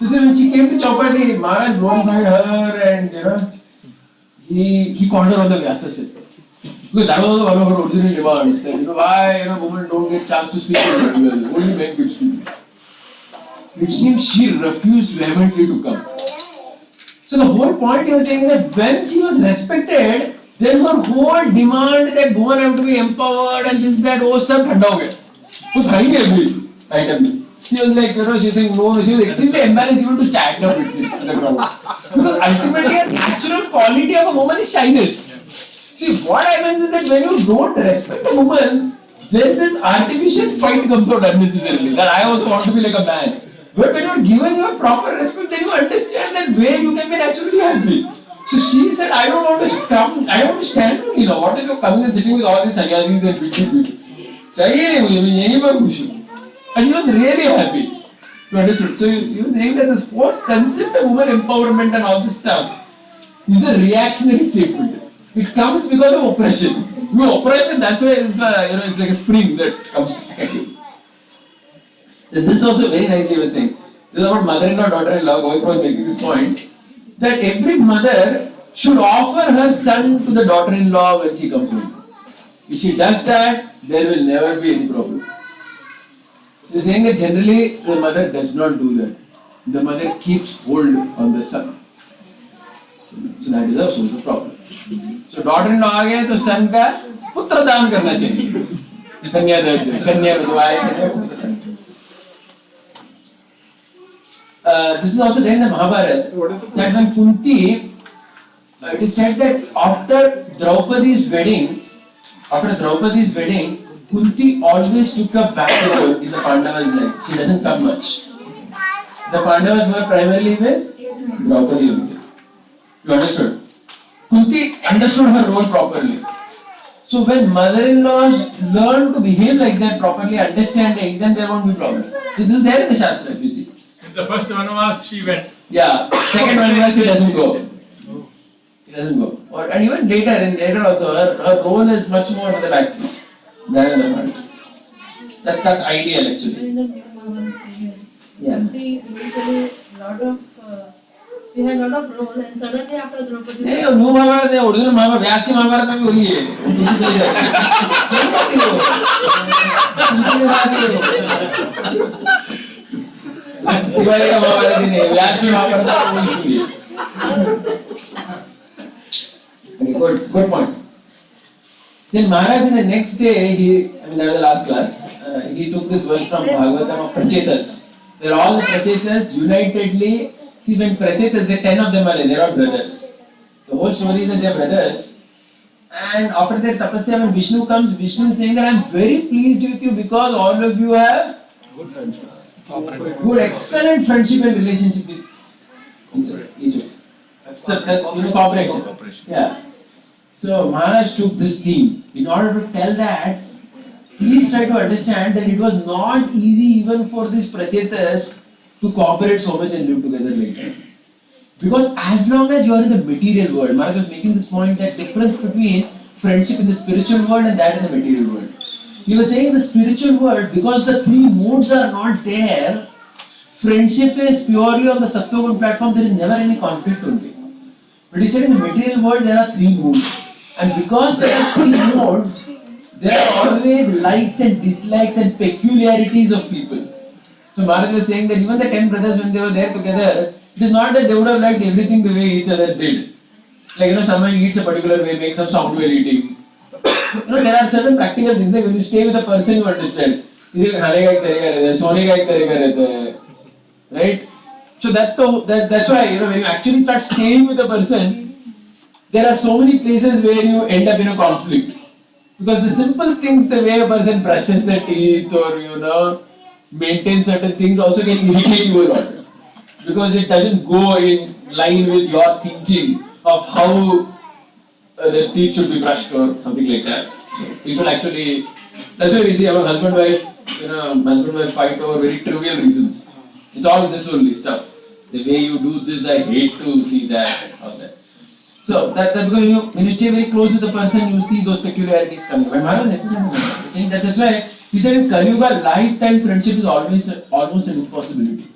So when she came to Chopadi, Maharaj glorified her and he called her on the Vyasa. Because that was one of her original demands. That, why women don't get chance to speak regularly, only men could speak. It seems she refused vehemently to come. So the whole point he was saying is that when she was respected, then her whole demand that women have to be empowered and this, that, oh, sab thanda ho gaya. Kuch hai nahi abhi, item. She was like, she was saying no, she was extremely embarrassed even to stand up in the crowd. Because ultimately a natural quality of a woman is shyness. See, what happens is that when you don't respect a woman, then this artificial fight comes out unnecessarily. That I also want to be like a man. But when you're given your proper respect, then you understand that way you can be naturally happy. So she said, I don't want to come, I don't want to stand on, what if you're coming and sitting with all these sannyasis and bitchy. And she was really happy. You understood? So you were saying that this whole concept of woman empowerment and all this stuff is a reactionary statement. It comes because of oppression. You oppress and that's why it's, it's like a spring that comes back at you. Then this also very nicely was saying. This is about mother-in-law, daughter-in-law. Govind was making this point that every mother should offer her son to the daughter-in-law when she comes home. If she does that, there will never be any problem. So he's saying that generally the mother does not do that. The mother keeps hold on the son. So that is also the problem. So daughter-in-law आ गए तो son का पुत्र दान करना चाहिए. कन्या दहेज, कन्या विधवा. This is also there in the Mahabharata. That when Kunti, it is said that after Draupadi's wedding, Kunti always took a back role in the Pandavas' life. She doesn't come much. The Pandavas were primarily with Draupadi only. You understood? Kunti understood her role properly. So when mother-in-laws learn to behave like that properly, understanding, then there won't be problem. So this is there in the Shastra, if you see. The first one was she went. Yeah, second one was she doesn't go. She doesn't go. And even later also, her role is much more in the backseat than in the front. That's ideal actually. In the new Mahabharata serial, Yeah. Kunti initially she had a lot of role and suddenly after Draupadi. नहीं वो new Mahabharat है original Mahabharat व्यास की महाभारत में भी वही है दिवाली का महाभारत ही नहीं व्यास की महाभारत में वही सुनिए. Good point. Then Maharaj in the next day that was the last class, he took this verse from Bhagavatam of Prachetas. They're all the Prachetas unitedly. See, when Prachetas, there are 10 of them are there, they're all brothers. The whole story is that they're brothers. And after their tapasya, when Vishnu comes, Vishnu is saying that I'm very pleased with you because all of you have Good friendship. good, excellent friendship and relationship with each other. That's cooperation. Yeah. So Maharaj took this theme. In order to tell that, please try to understand that it was not easy even for these Prachetas to cooperate so much and live together like that. Because as long as you are in the material world, Maharaj was making this point that difference between friendship in the spiritual world and that in the material world. He was saying the spiritual world, because the three moods are not there, friendship is purely on the Sattva platform, there is never any conflict only. But he said in the material world there are three moods. And because there are three modes, there are always likes and dislikes and peculiarities of people. So Maharaj was saying that even the 10 brothers when they were there together, it is not that they would have liked everything the way each other did. Like someone eats a particular way, makes some sound while eating. There are certain practical things like when you stay with a person you understand. Right? So that's why when you actually start staying with a person, there are so many places where you end up in a conflict. Because the simple things, the way a person brushes their teeth or maintains certain things also can irritate you a lot. Because it doesn't go in line with your thinking of how the teeth should be brushed or something like that. So people actually, that's why we see our husband-wife fight over very trivial reasons. It's all this only stuff. The way you do this, I hate to see that and all that. So that's because when you stay very close with the person, you see those peculiarities coming. But Maharaj is saying that's why he said in Kali Yuga, lifetime friendship is almost an impossibility.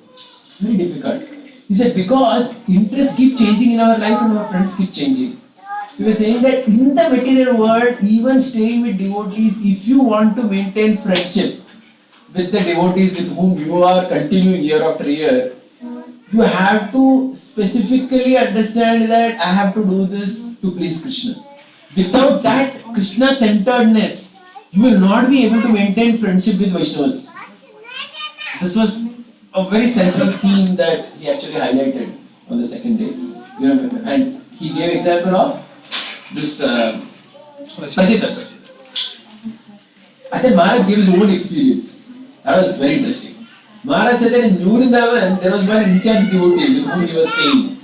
Very difficult. He said because interests keep changing in our life and our friends keep changing. He was saying that in the material world, even staying with devotees, if you want to maintain friendship with the devotees with whom you are continuing year after year, you have to specifically understand that I have to do this to please Krishna. Without that Krishna-centeredness, you will not be able to maintain friendship with Vaishnavas. This was a very central theme that he actually highlighted on the second day. And he gave example of this Prachetas. And then Maharaj gave his own experience. That was very interesting. Maharaj said that in New Vrindavan, there was one in charge devotee with whom he was staying.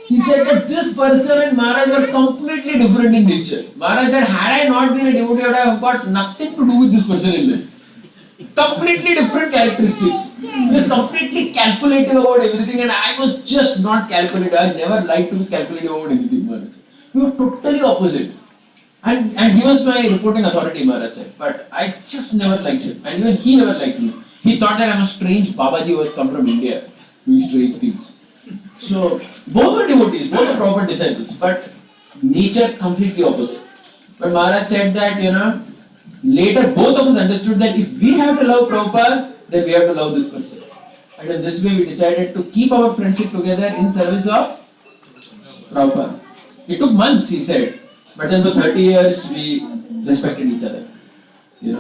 He said that this person and Maharaj were completely different in nature. Maharaj said, had I not been a devotee, I would have got nothing to do with this person in life. Completely different characteristics. He was completely calculative about everything, and I was just not calculative. I never liked to be calculative about anything, Maharaj. He was totally opposite. And he was my reporting authority, Maharaj said. But I just never liked him. And even he never liked me. He thought that I'm a strange Babaji who has come from India, doing strange things. So, both were devotees, both were proper disciples, but nature completely opposite. But Maharaj said that, later both of us understood that if we have to love Prabhupada, then we have to love this person. And in this way we decided to keep our friendship together in service of Prabhupada. It took months, he said, but then for 30 years we respected each other.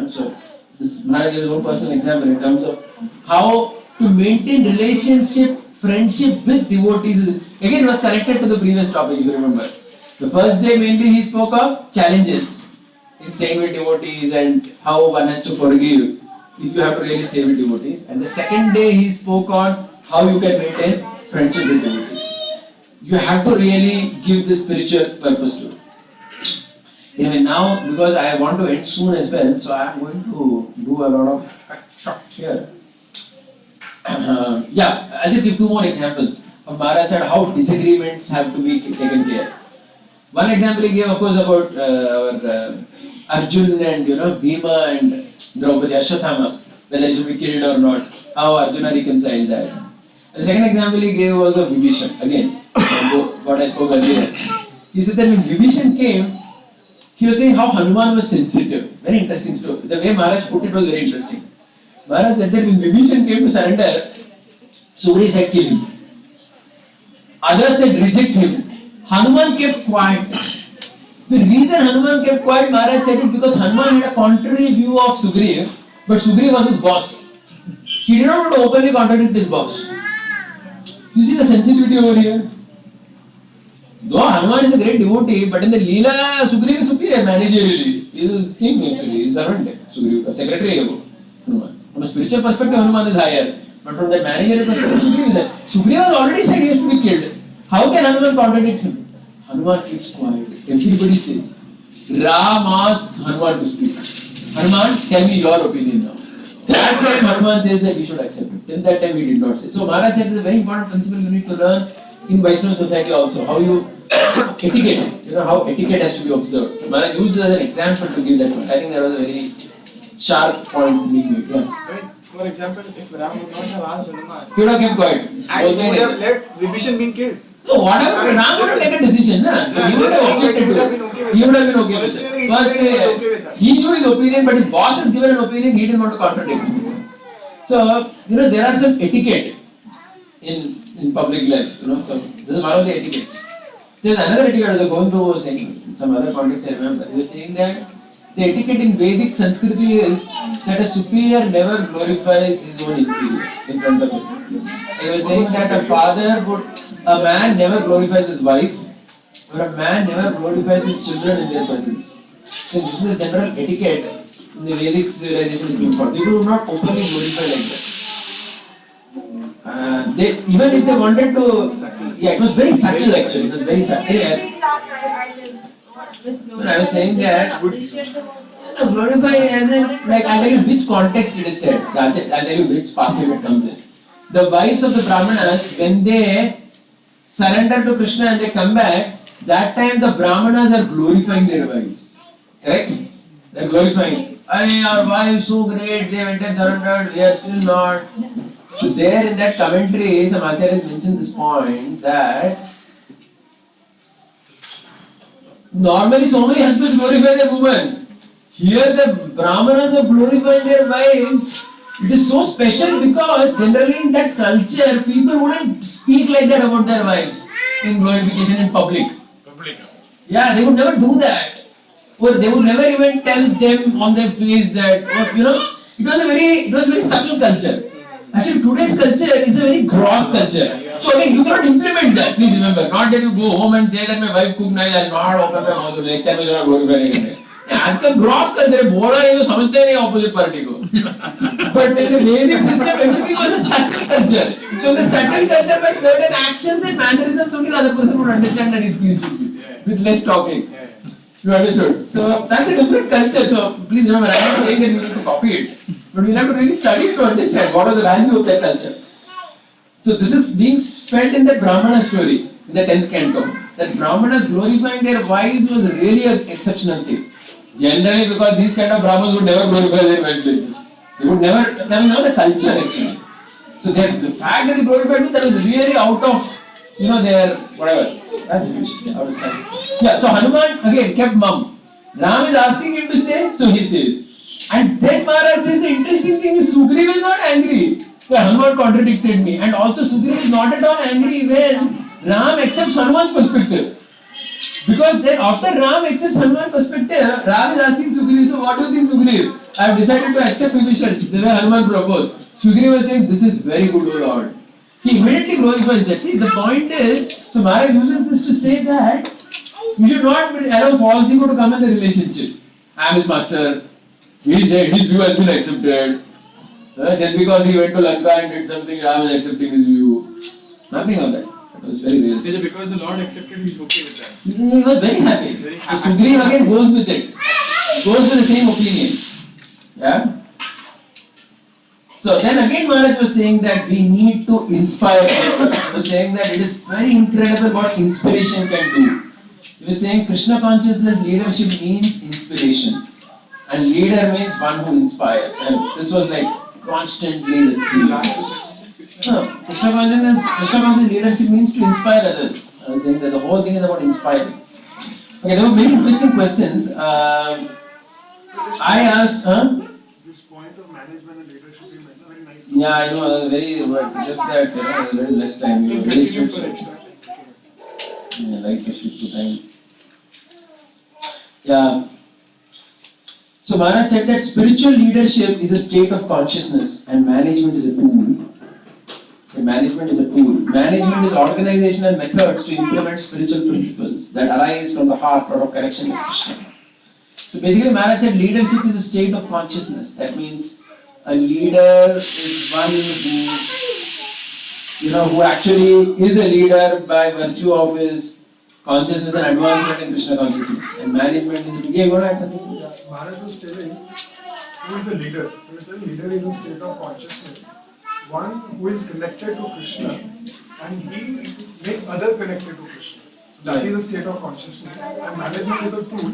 So this Maharaj is his own personal example in terms of how to maintain relationship, friendship with devotees. Again, it was connected to the previous topic, if you remember. The first day mainly he spoke of challenges in staying with devotees and how one has to forgive if you have to really stay with devotees. And the second day he spoke on how you can maintain friendship with devotees. You have to really give this spiritual purpose to it. Anyway, now because I want to end soon as well, so I am going to do a lot of short here. I'll just give two more examples of Maharaj said how disagreements have to be taken care. One example he gave, of course, about our Arjun and Bhima and Draupadi Ashwatthama, whether he should be killed or not, how Arjuna reconciled that. And the second example he gave was of Vibhishan, again, what I spoke earlier. He said that when Vibhishan came, he was saying how Hanuman was sensitive. Very interesting story. The way Maharaj put it was very interesting. Maharaj said that when Vibhishan came to surrender, Sugriva said kill him. Others said reject him. Hanuman kept quiet. The reason Hanuman kept quiet, Maharaj said, is because Hanuman had a contrary view of Sugriva, but Sugriva was his boss. He did not want to openly contradict his boss. You see the sensitivity over here? Though Hanuman is a great devotee, but in the Leela, Sugriva is superior managerially. He is king actually, he is servant, Sugriva, secretary of Hanuman. From a spiritual perspective, Hanuman is higher, but from the managerial perspective, Sugriva is higher. Sugriva has already said he has to be killed. How can Hanuman contradict him? Hanuman keeps quiet. Everybody says. Ram asks Hanuman to speak. Hanuman, tell me your opinion now. That time Hanuman says that we should accept it. Till that time we did not say. So Maharaj said it's a very important principle you need to learn in Vaishnava society also. How you etiquette, how etiquette has to be observed. Maharaj used this as an example to give that point. I think that was a very sharp point being made. Yeah. For example, if Ram would not have asked Hanuman, he would have kept quiet. And he would have let Vibhishan being killed. No, whatever, Ram would have taken a decision. He would have objected to it. He would have been okay with it. First, he knew his opinion, but his boss has given an opinion, he didn't want to contradict it. So, there are some etiquette in public life. So this is one of the etiquettes. There's another etiquette that Govinda was saying, in some other context I remember. He was saying that the etiquette in Vedic Sanskriti is that a superior never glorifies his own inferior in front of him. He was saying that a man never glorifies his wife, or a man never glorifies his children in their presence. So this is a general etiquette in the Vedic civilization is being followed. People do not openly glorify like that. Even if they wanted to, it was very subtle actually. It was very subtle. I was saying that glorify as in, I'll tell you which context it is said. I'll tell you which pastime it comes in. The wives of the Brahmanas, when they surrender to Krishna and they come back, that time the Brahmanas are glorifying their wives. Correct? They are glorifying. Our wives so great, they went and surrendered, we are still not. So there in that commentary, some acharyas mentioned this point that normally so many husbands glorify their women. Here the Brahmanas are glorifying their wives. It is so special because generally in that culture, people wouldn't speak like that about their wives in glorification in public. Yeah, they would never do that. Or they would never even tell them on their face that, it was a very subtle culture. Actually, today's culture is a very gross culture. So again, you cannot implement that. Please remember, not that you go home and say that my wife cooked nice, I will not open my mouth to lecture, I will not glorify again. आजकल gross करते रहे, बोला नहीं तो समझते नहीं opposite party को. But in the Vedic system, everything was a subtle culture. So the subtle culture by certain actions and mannerisms only the other person would understand that he's pleased with you, with less talking. You understood? So that's a different culture. So please remember, I'm not saying that you need to copy it, but we have to really study it to understand what was the value of that culture. So this is being spent in the Brahmana story in the 10th canto. That Brahmanas glorifying their wives was really an exceptional thing. Generally, because these kind of Brahmanas would never glorify their wives like this. They would never, that was not the culture actually. So the fact that they glorified it, that was really out of, their, whatever. That's the question. Out of time. Yeah, so Hanuman again kept mum. Ram is asking him to say, so he says. And then Maharaj says the interesting thing is Sugriva is not angry. So Hanuman contradicted me. And also Sugriva is not at all angry when Ram accepts Hanuman's perspective. Because then after Ram accepts Hanuman's perspective, Ram is asking Sugriva, so what do you think, Sugriva? I have decided to accept Vibhishan, the way Hanuman proposed. Sugriva is saying, this is very good, O Lord. He immediately glorifies that. See, the point is, so Maharaj uses this to say that you should not allow false ego to come in the relationship. I am his master. He said his view has been accepted. Just because he went to Lanka and did something, Ram is accepting his view. Nothing of that. It was very real. So because the Lord accepted, he is okay with that. He was very happy. Very So Sugriva again goes with it. Goes with the same opinion. Yeah. So then again Maharaj was saying that we need to inspire people. He was saying that it is very incredible what inspiration can do. He was saying Krishna consciousness leadership means inspiration. And leader means one who inspires. And this was like constantly the theme. Krishna consciousness leadership means to inspire others. I was saying that the whole thing is about inspiring. Okay, there were many interesting questions. I asked, This point of management and leadership is very nice. yeah, I know, very, but just that, a little less time. You were very Continue for strict. extra time. Yeah, like to stick to time. Yeah. So Maharaj said that spiritual leadership is a state of consciousness and management is a tool. So management is a tool. Management is organizational methods to implement spiritual principles that arise from the heart or of connection with Krishna. So basically Maharaj said leadership is a state of consciousness. That means a leader is one who actually is a leader by virtue of his consciousness and advancement in Krishna consciousness. And management is a tool. Yeah, you want to add something? Maharaj was telling who is a leader. So he said leader is a state of consciousness. One who is connected to Krishna and he makes other connected to Krishna. So that is a state of consciousness. And management is a tool.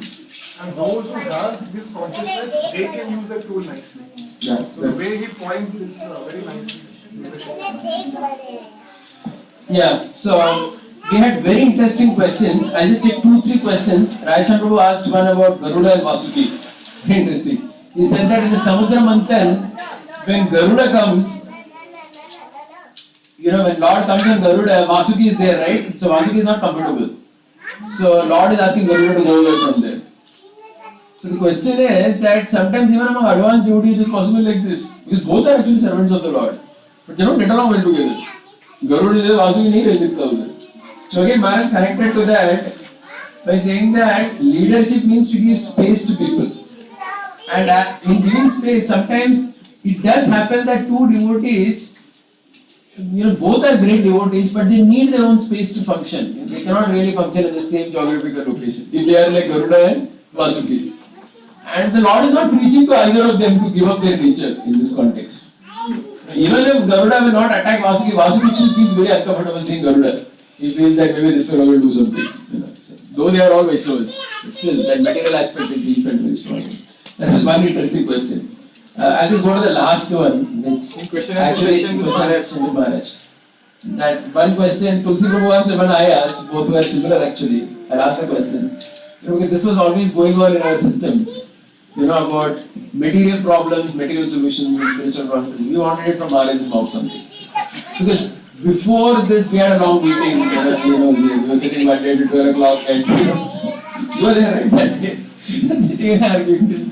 And those who have this consciousness, they can use the tool nicely. Yeah, So the way he points is very nicely. Yeah, so we had very interesting questions. I'll just take 2-3 questions. Rajan Prabhu asked one about Garuda and Vasuki. Very interesting. He said that in the Samudra Manthan, when Garuda comes, when Lord comes on Garuda, Vasuki is there, right? So Vasuki is not comfortable. So Lord is asking Garuda to go away from there. So the question is that sometimes even among advanced devotees it is possible like this. Because both are actually servants of the Lord. But they don't get along well together. Garuda is there, Vasuki nahi reh sakta udhar. So again Maharaj connected to that by saying that leadership means to give space to people. And in giving space, sometimes it does happen that two devotees, both are great devotees, but they need their own space to function. They cannot really function in the same geographical location. If they are like Garuda and Vasuki. And the Lord is not preaching to either of them to give up their nature in this context. Even if Garuda will not attack Vasuki, Vasuki still feels very uncomfortable seeing Garuda. He feels that maybe this fellow will do something. Though they are all Vaishnavas, still that material aspect is being felt very strong. That was one interesting question. I'll just go to the last one, which Question actually session with Maharaj. That one question, Tulsi Prabhu asked and one I asked, both were similar actually. I'll ask the question. This was always going on in our system. About material problems, material solutions, spiritual problems. We wanted it from Maharaj's mouth something. Because before this, we had a long meeting. We were sitting one day till 12 o'clock, and you were there right that day. Sitting and arguing till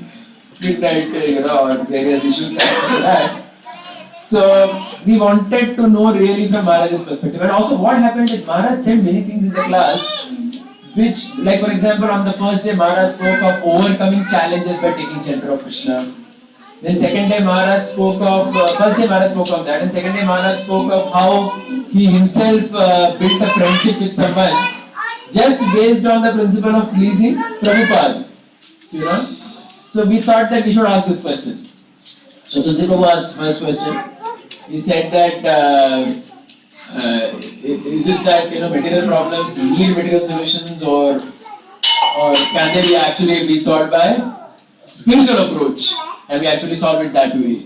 midnight, or various issues connected to that. So we wanted to know really from Maharaj's perspective. And also what happened is Maharaj said many things in the class which, like for example, on the first day Maharaj spoke of overcoming challenges by taking shelter of Krishna. Then second day Maharaj spoke of, first day Maharaj spoke of that, and second day Maharaj spoke of how he himself built a friendship with someone just based on the principle of pleasing Prabhupada. You know? So we thought that we should ask this question. So Tulsi Prabhu asked first question. He said that is it that material problems need material solutions, or can they actually be solved by spiritual approach, and we actually solve it that way?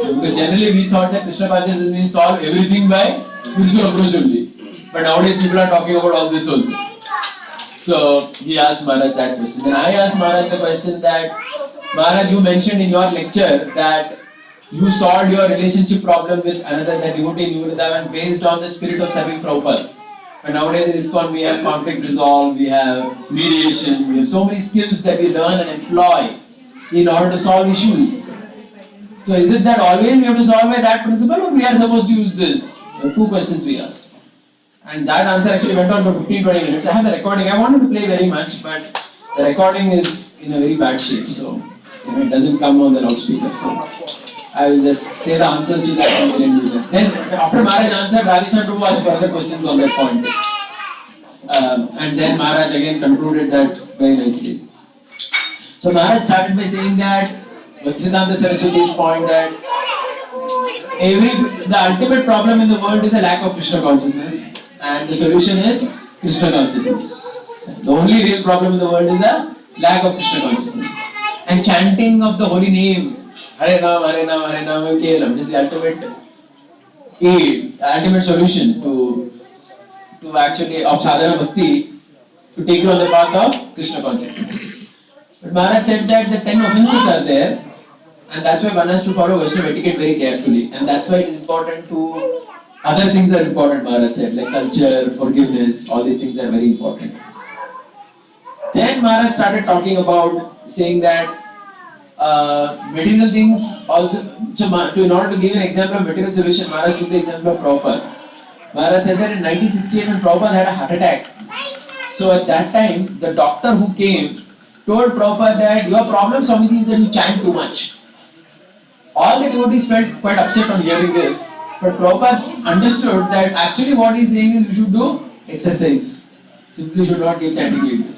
Because generally we thought that Krishna consciousness means solve everything by spiritual approach only. But nowadays people are talking about all this also. So he asked Maharaj that question. Then I asked Maharaj the question that, Maharaj, you mentioned in your lecture that you solved your relationship problem with another devotee in Vrindavan based on the spirit of serving Prabhupada. And nowadays in ISKCON we have conflict resolve, we have mediation, we have so many skills that we learn and employ in order to solve issues. So is it that always we have to solve by that principle, or we are supposed to use this? There are two questions we asked. And that answer actually went on for 15-20 minutes. I have the recording. I wanted to play very much, but the recording is in a very bad shape, so it doesn't come on the loudspeaker. So I will just say the answers to that and then do that. Then after Maharaj answered, Radhishan Prabhu asked further questions on that point. And then Maharaj again concluded that very nicely. So Maharaj started by saying that V.Shrikanth Saraswati's point that the ultimate problem in the world is a lack of Krishna consciousness, and the solution is Krishna consciousness. The only real problem in the world is a lack of Krishna consciousness. And chanting of the holy name, Hare Ram, Hare Ram, Hare Ram, Kevalam, is the ultimate aid, ultimate solution to actually of sadhana bhakti to take you on the path of Krishna consciousness. But Maharaj said that the 10 offenses are there, and that's why one has to follow Vaishnava etiquette very carefully, and that's why it is important to, other things are important, Maharaj said, like culture, forgiveness, all these things are very important. Then Maharaj started talking about, saying that material things also, so in order to give an example of material solution, Maharaj took the example of Prabhupada. Maharaj said that in 1968 when Prabhupada had a heart attack, so at that time the doctor who came told Prabhupada that your problem, Swamiji, is that you chant too much. All the devotees felt quite upset on hearing this, but Prabhupada understood that actually what he is saying is you should do exercise. Simply should not give chanting like.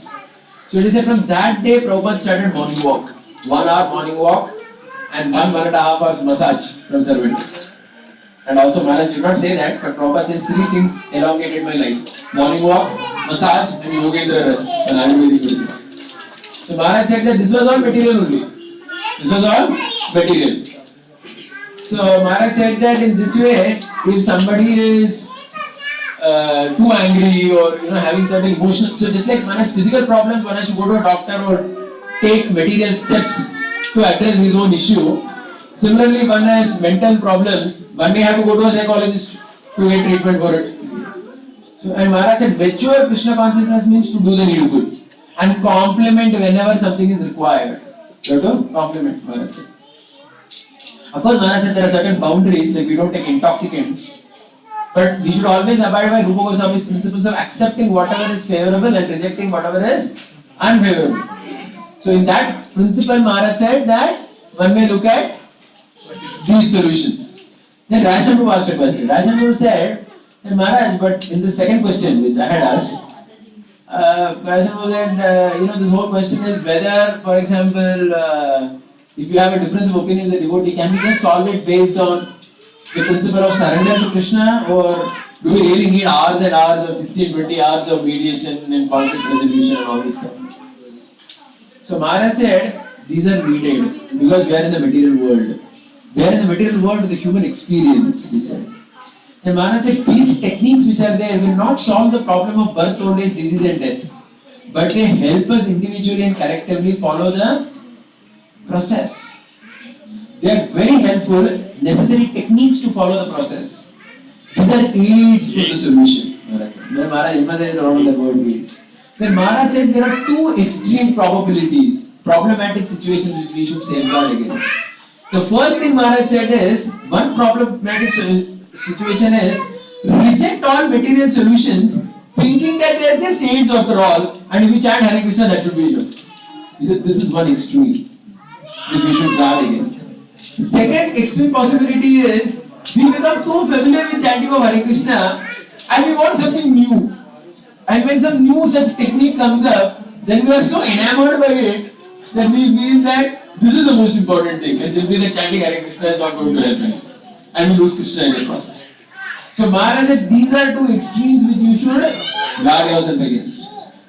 So he said from that day Prabhupada started morning walk. 1 hour morning walk and 1.5 hours massage from servant. And also Maharaj did not say that, but Prabhupada says 3 things elongated my life. Morning walk, massage and Yogendra Ras, an Ayurvedic medicine. So Maharaj said that this was all material only. This was all material. So Maharaj said that in this way, if somebody is too angry or having certain emotional, so just like one has physical problems, one has to go to a doctor or take material steps to address his own issue. Similarly, one has mental problems, one may have to go to a psychologist to get treatment for it. So, and Maharaj said, mature Krishna consciousness means to do the needful and complement whenever something is required. You have to complement, Maharaj said. Of course, Maharaj said there are certain boundaries, like we don't take intoxicants, but we should always abide by Rupa Goswami's principles of accepting whatever is favorable and rejecting whatever is unfavorable. So in that principle, Maharaj said that one may look at these solutions. Then Rajan Prabhu asked a question. Rajan Prabhu said that Maharaj, but in the second question which I had asked, Rajan Prabhu said, this whole question is whether, for example, if you have a difference of opinion with the devotee, can we just solve it based on the principle of surrender to Krishna, or do we really need hours and hours of 16-20 hours of mediation and conflict resolution and all this stuff? So Maharaj said, these are needed because we are in the material world. We are in the material world with the human experience, he said. And Maharaj said, these techniques which are there will not solve the problem of birth, old age, disease and death, but they help us individually and collectively follow the process. They are very helpful, necessary techniques to follow the process. These are aids to the solution. Maharaj said. Then Maharaj emphasized around that word aids. Then Maharaj said there are 2 extreme probabilities, problematic situations which we should safeguard against. The first thing Maharaj said is, one problematic situation is, reject all material solutions thinking that they are just aids after all, and if you chant Hare Krishna, that should be enough. He said, this is one extreme which we should guard against. Second extreme possibility is we become too familiar with chanting of Hare Krishna and we want something new. And when some new such technique comes up, then we are so enamored by it that we feel that this is the most important thing, and simply that chanting Hare Krishna is not going to help me. And we lose Krishna in the process. So Maharaj said these are two extremes which you should guard yourself against.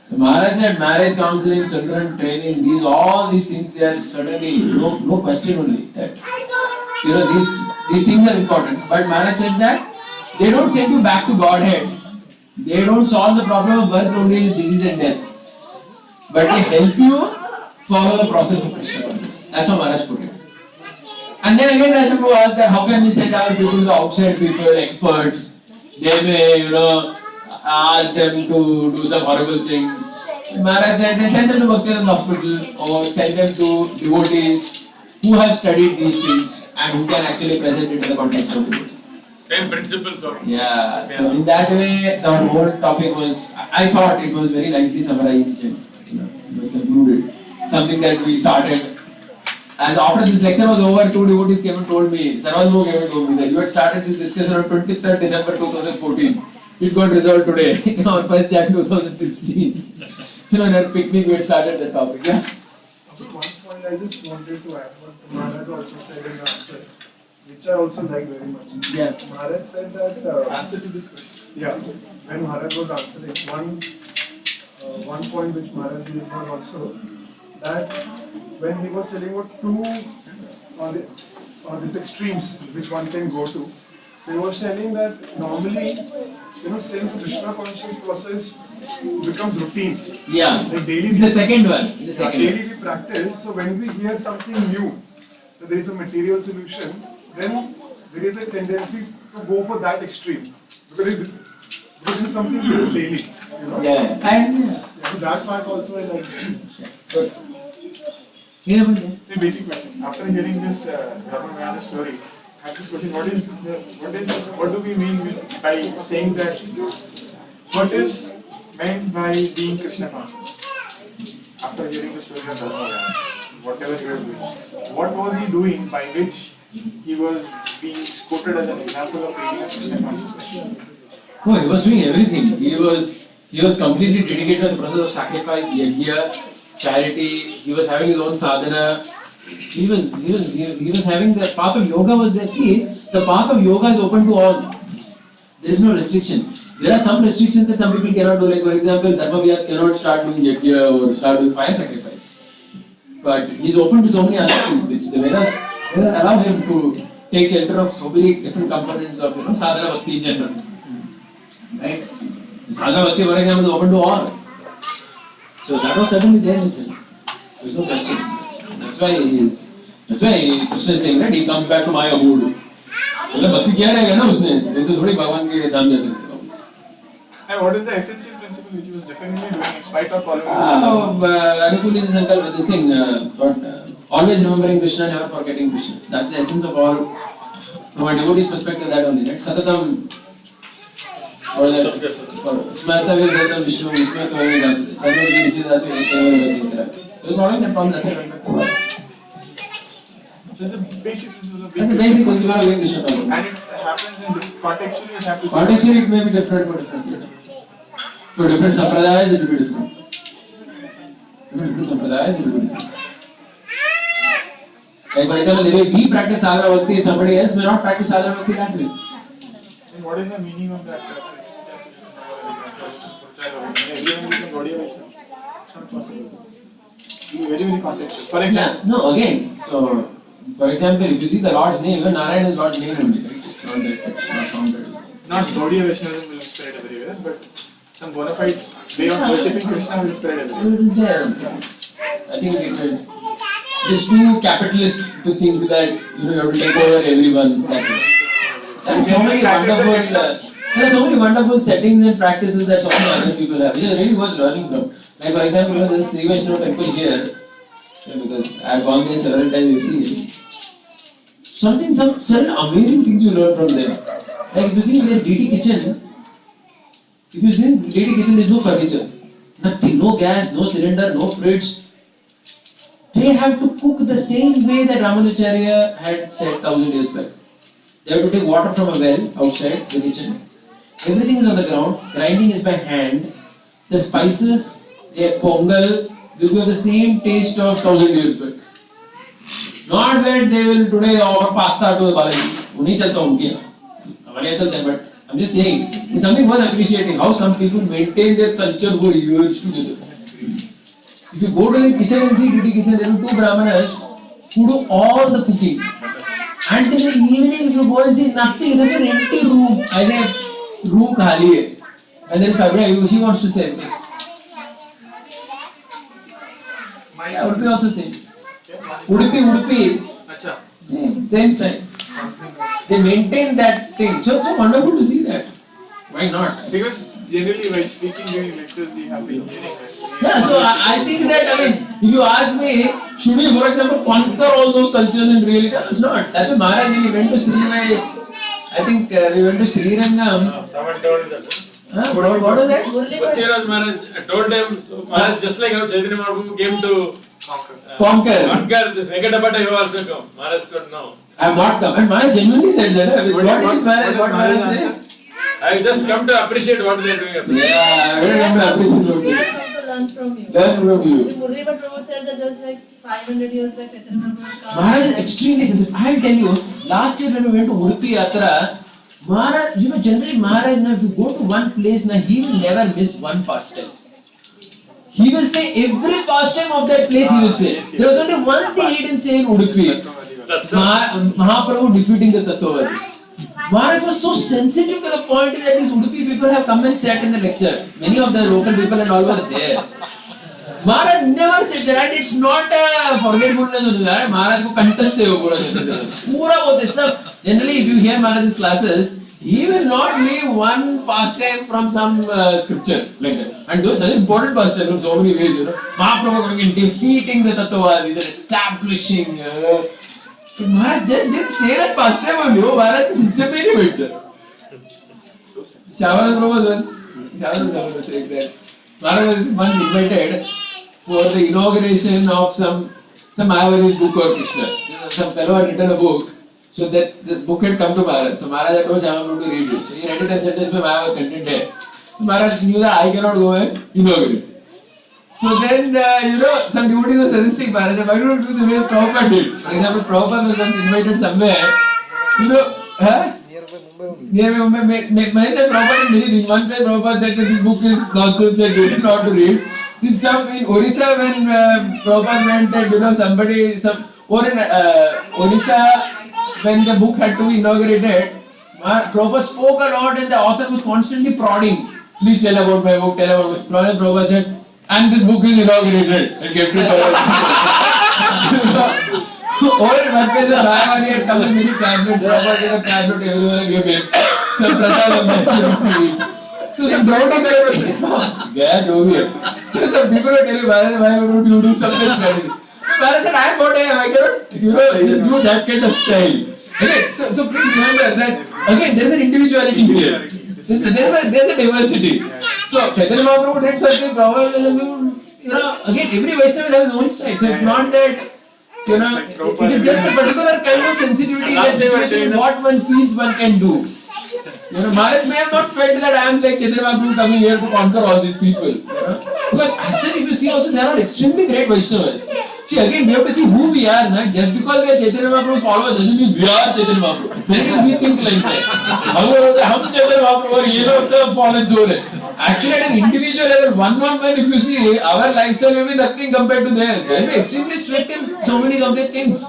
So Maharaj said marriage counseling, children training, all these things, they are certainly no question only that these things are important. But Maharaj said that they don't send you back to Godhead. They don't solve the problem of birth, only disease and death. But they help you follow the process of Krishna consciousness. That's how Maharaj put it. And then again Rajaprabhu asked that how can we send our people to outside people, experts? They may, ask them to do some horrible thing. Maharaj said then send them to Bhaktivedanta hospital or send them to devotees who have studied these things and who can actually present it in the context of devotee. Same principles of. Yeah, so in that way, the whole topic was, I thought it was very nicely summarized and it was concluded. Something that we started, as after this lecture was over, two devotees came and told me, Sarvadmo came and told me that you had started this discussion on 23rd December 2014. It got resolved today, on 1st January 2016. In our picnic we had started the topic, yeah? One point I just wanted to add, what Maharaj also said in the answer, which I also like very much. Yeah. Maharaj said that Answer to this question. yeah, when Maharaj was answering, one point which Maharaj did was also that when he was telling about two these extremes which one can go to, he was telling that normally, since Krishna conscious process becomes routine. Yeah. Like daily The second one. The second daily we practice, so when we hear something new, that there is a material solution, then there is a tendency to go for that extreme. Because it is something we do daily. Yeah. And So that part also I like. but yeah, but yeah. The basic question. After hearing this Dharma story, I have this question: what do we mean by saying that? What is meant by being Krishna conscious? After hearing the story of Dharma, whatever he was doing, what was he doing by which he was being quoted as an example of being a Krishna consciousness? No, he was doing everything. He was completely dedicated to the process of sacrifice, yajna, charity. He was having his own sadhana. He was having the path of yoga was there. See, the path of yoga is open to all. There is no restriction. There are some restrictions that some people cannot do. Like for example, Dharmaviyat cannot start doing yajna or start doing fire sacrifice. But he is open to so many other things which the Vedas allow him to take shelter of so many different components of sadhana bhakti in general. Right? Sadhana bhakti, for example, is open to all. So that was certainly there with him. There is no question. That's why Krishna is saying that he comes back to my abode. मतलब भक्ति क्या रहेगा ना उसमें, ये तो थोड़ी भगवान के धाम जा सकते हैं वापस. And what is the essential principle which he was definitely doing in spite of following? Anukul is this thing. Always remembering Krishna, never forgetting Krishna. That's the essence of all. From a devotee's perspective, that only, right? Satatam. Or that. Smartavir Gautam Vishnu, Vishnu Kavami Gautam. Sarvati Vishnu Vishnu. So it's following that from the same. So it's the basic principle of That's the basic principle of being Krishna conscious. And it happens in contextually, it happens. Contextually, it may be different for different people. For different sampradayas, it will be different. Different sampradayas, it will be different. Like for example, the way we practice sadhana bhakti, somebody else may not practice sadhana bhakti that way. And what is the meaning of that? Everyone becomes Gaudiya Vaishnava. It's not possible. Very, very contextual. For example. No, again, so for example, if you see the Lord's name, even Narayana is Lord's name only, right? It's not that it's not counted. Not Gaudiya Vaishnavism will spread everywhere, but some bona fide way of worshipping Krishna will spread everywhere. It is there. I think it is too capitalist to think that you have to take over everyone. There are so many wonderful settings and practices that so many other people have. It is really worth learning from. Like for example, there is Sri Vaishnava temple here, because I have gone there several times. You see, some certain amazing things you learn from them. Like if you see their DT kitchen, If you see in lady kitchen, there is no furniture, nothing, no gas, no cylinder, no fridge. They have to cook the same way that Ramanujacharya had said 1000 years back. They have to take water from a well outside the kitchen. Everything is on the ground, grinding is by hand. The spices, the pongal will be of the same taste of 1000 years back. Not that they will today offer pasta to the Balaji. Unhi chalta unki यहाँ. हमारे यहाँ चलता है, but I'm just saying it's something worth appreciating how some people maintain their culture for years together. If you go to the kitchen and see DD kitchen, there are two brahmanas who do all the cooking. And in the evening, you go and see nothing. There's an empty room. I say room khali hai. And there is Fabra. She wants to say this. Yeah, Udupi also same. Udupi. Acha. Same style. They maintain that thing. So it's so wonderful to see that. Why not? Because generally while speaking during lectures we have been hearing that. Yeah, so I think that, I mean, if you ask me, should we, for example, conquer all those cultures in reality? No, it's not. That's why Maharaj, we went to I think we went to Srirangam. Someone told that. What was that? Bhattiraj Maharaj told them, so Maharaj, just like how Chaitanya Mahaprabhu came to conquer this Venkatapata, you also come. Maharaj told no. I have not come. And Maharaj genuinely said that. What Maharaj said? I just come to appreciate what they are doing. Yeah, I will come to appreciate what they I are have come to learn from you. Learn from you. Murli Bhat Prabhu said that just like 500 years back, Chaitanya Mahaprabhu come. Maharaj is extremely sensitive. I will tell you, last year when we went to Wada Yatra, Maharaj, generally Maharaj, if you go to one place, he will never miss one pastime. He will say every pastime of that place he will say. There was only one thing he didn't say in Udupi. Mahaprabhu defeating the Tattvavadis. Maharaj was so sensitive to the point that these Udupi people have come and sat in the lecture. Many of the local people and all were there. Maharaj never said that, and it's not a forgetfulness of that. Maharaj को कंठस्थ है वो पूरा बोलते सब. Generally, if you hear Maharaj's classes, he will not leave one pastime from some scripture like that. And those are important pastimes in so many ways, Mahaprabhu coming and defeating the Tattvavadis and establishing. Maharaj didn't say that pastime only. Maharaj system में नहीं बैठता. Shyamala Prabhu was saying that Maharaj was once invited for the inauguration of some Mayavadi's book or Krishna. Some fellow had written a book, so that the book had come to Maharaj. So Maharaj had told Shyamala Prabhu to read it. So he read it and said, "This Mayavad content hai." So Maharaj knew that I cannot go and inaugurate. So then, some devotees were suggesting Maharaj, why don't you do the way Prabhupada did? For example, Prabhupada was once invited somewhere, nearby Mumbai, many times Prabhupada did many things. One place Prabhupada said that this book is nonsense and they did not to read. In Orissa, when Prabhupada went and or in Orissa, when the book had to be inaugurated, Prabhupada spoke a lot and the author was constantly prodding. Please tell about my book, tell about my book. Prabhupada said, and this book is inaugurated and kept it for or in one place, the Mayavadi had come with many tablets, Prabhupada gave a tablet, everyone gave him. Some prasadam. So some devotees yeah, so some people were telling Maharaj, why don't you do some such strategy? Maharaj said, I am what I am, I cannot, just do that kind of style. Okay, so please remember that, again, there is an individuality here. There's a diversity. So Chaitanya Mahaprabhu did something, Prabhupada, again, every Vaishnava has his own style. So it's not that, it is just a particular kind of sensitivity in that situation, what one feels one can do. Maharaj may have not felt that I am like Chaitanya Mahaprabhu coming here to conquer all these people. Because as such, if you see also, there are extremely great Vaishnavas. See, again, we have to see who we are. Just because we are Chaitanya Mahaprabhu followers doesn't mean we are Chaitanya Mahaprabhu. Many times we think like that. हम Chaitanya Mahaprabhu और ये लोग सब fallen soul है. Actually, at an individual level, one-on-one, if you see, our lifestyle will be nothing compared to theirs. They will be extremely strict in so many of their things.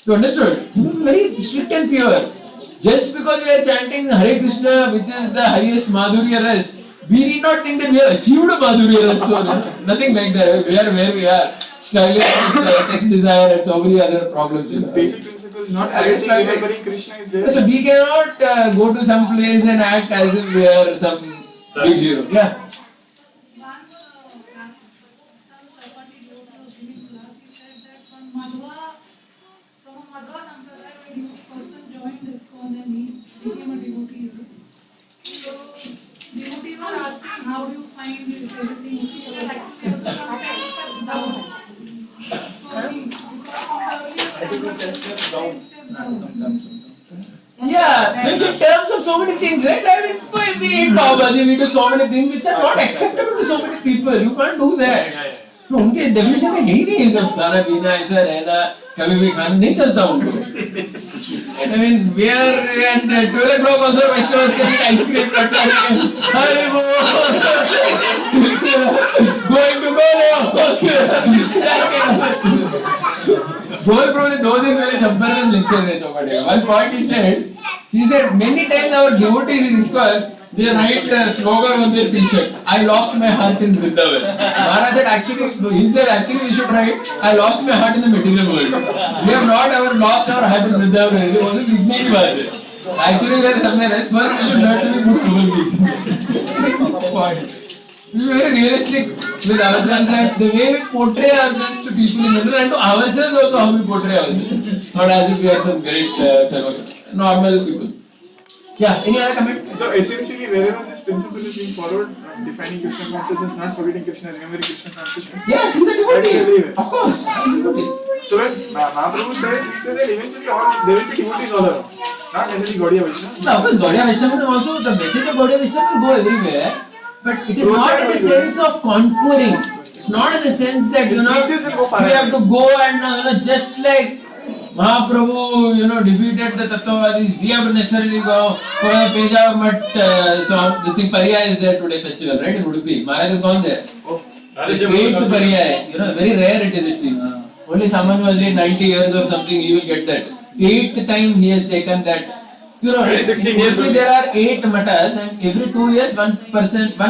You understood? Very strict and pure. Just because we are chanting Hare Krishna, which is the highest Madhurya Ras, we need not think that we have achieved a Madhurya Ras. So, nothing like that. We are where we are. Struggling with sex desire and so many other problems. Basic principle is not remembering Krishna is there. So, we cannot go to some place and act as if we are some big hero. Yeah. Once, some Chapati Yoga was giving class, he said that from a Madhva Sampradaya, when a person joined ISKCON and he became a devotee, so devotees were 10 steps down. Yeah, it's in terms of so many things, right? I mean, we eat pav bhaji, we do so many things which are not acceptable to so many people. You can't do that. तो उनके definition में है ही नहीं ये सब खाना पीना ऐसा रहना कभी भी खाना नहीं चलता उनको. I mean, we are at 12 o'clock also Vaishnavas can eat ice cream, but Hari Bol, going to Goal Pro ने 2 दिन पहले जबरदस्त लेक्चर दिया चौपाटी का. One point he said many times our devotees in ISKCON they write a slogan on their T-shirt. I lost my heart in Vrindavan. Maharaj said actually we should write I lost my heart in the material world. We have not ever lost our heart in Vrindavan. It was a big word. Actually there is somewhere else. First we should learn to be good human beings. Point. We are very realistic with ourselves and the way we portray ourselves to people in general and to ourselves also how we portray ourselves. Not as if we are some great normal people. Yeah, any other comment? So essentially, wherever this principle is being followed, defining Krishna consciousness, not forgetting Krishna, remembering Krishna consciousness. Yes, he's a devotee. Of course. So when Mahaprabhu says, he says that eventually there will be devotees all around, not necessarily Gaudiya Vaishnava. No, of course, Gaudiya Vaishnava also the message of Gaudiya Vaishnava will go everywhere, but it is not in the sense of conquering. It's not in the sense that we have to go and just like Mahaprabhu, defeated the Tattvavadis. We have to necessarily go for a Peja Mat song. This thing Pariya is there today festival, right? In Udupi. Maharaj has gone there. Wait to Pariya. Very rare it is, it seems. Only someone who has lived 90 years or something, he will get that. 8th time he has taken that. 16 years there are 8 matas and every 2 years one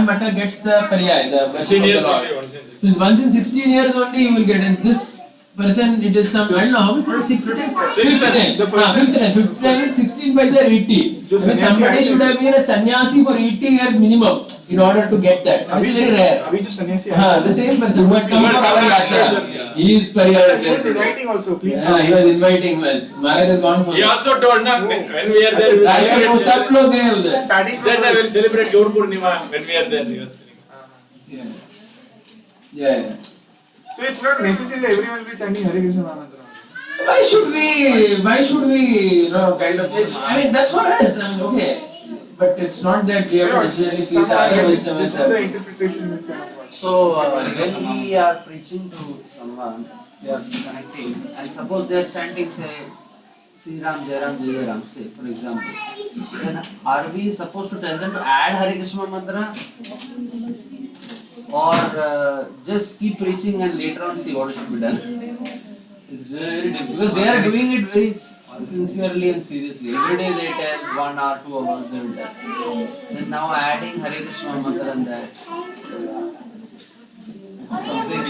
mata gets the Pariya, the worship of the Lord. So once in 16 years only you will get, and this person it is some, I don't know how much, 6th time? 5th time. 5th time is 16 by 80. I mean, somebody should have been a sannyasi for 80 years minimum in order to get that. Which is very rare. The same person who had come for Wada Yatra. He is Pariya. He was inviting also, please. He was inviting us. Maharaj has gone for. He also told when we are there. Starting said I will celebrate Gaur Purnima when we are there. He was telling. Yeah. So it's not necessarily everyone will be chanting Hare Krishna Mantra. Why should we, kind of, I mean, that's for us, okay. But it's not that we have to necessarily please other Vaishnavas. This is the interpretation which I was. So, when we are preaching to someone, they are connecting, and suppose they are chanting, say, Sri Ram, Jai Ram, Jai Ram, say, for example, then are we supposed to tell them to add Hare Krishna Mantra? Or just keep preaching and later on see what should be done? It's very difficult because they are doing it very sincerely and seriously. Every day they tell 1 hour, 2 hours they will tell. Then now adding Hare Krishna Mantra and that. This is something.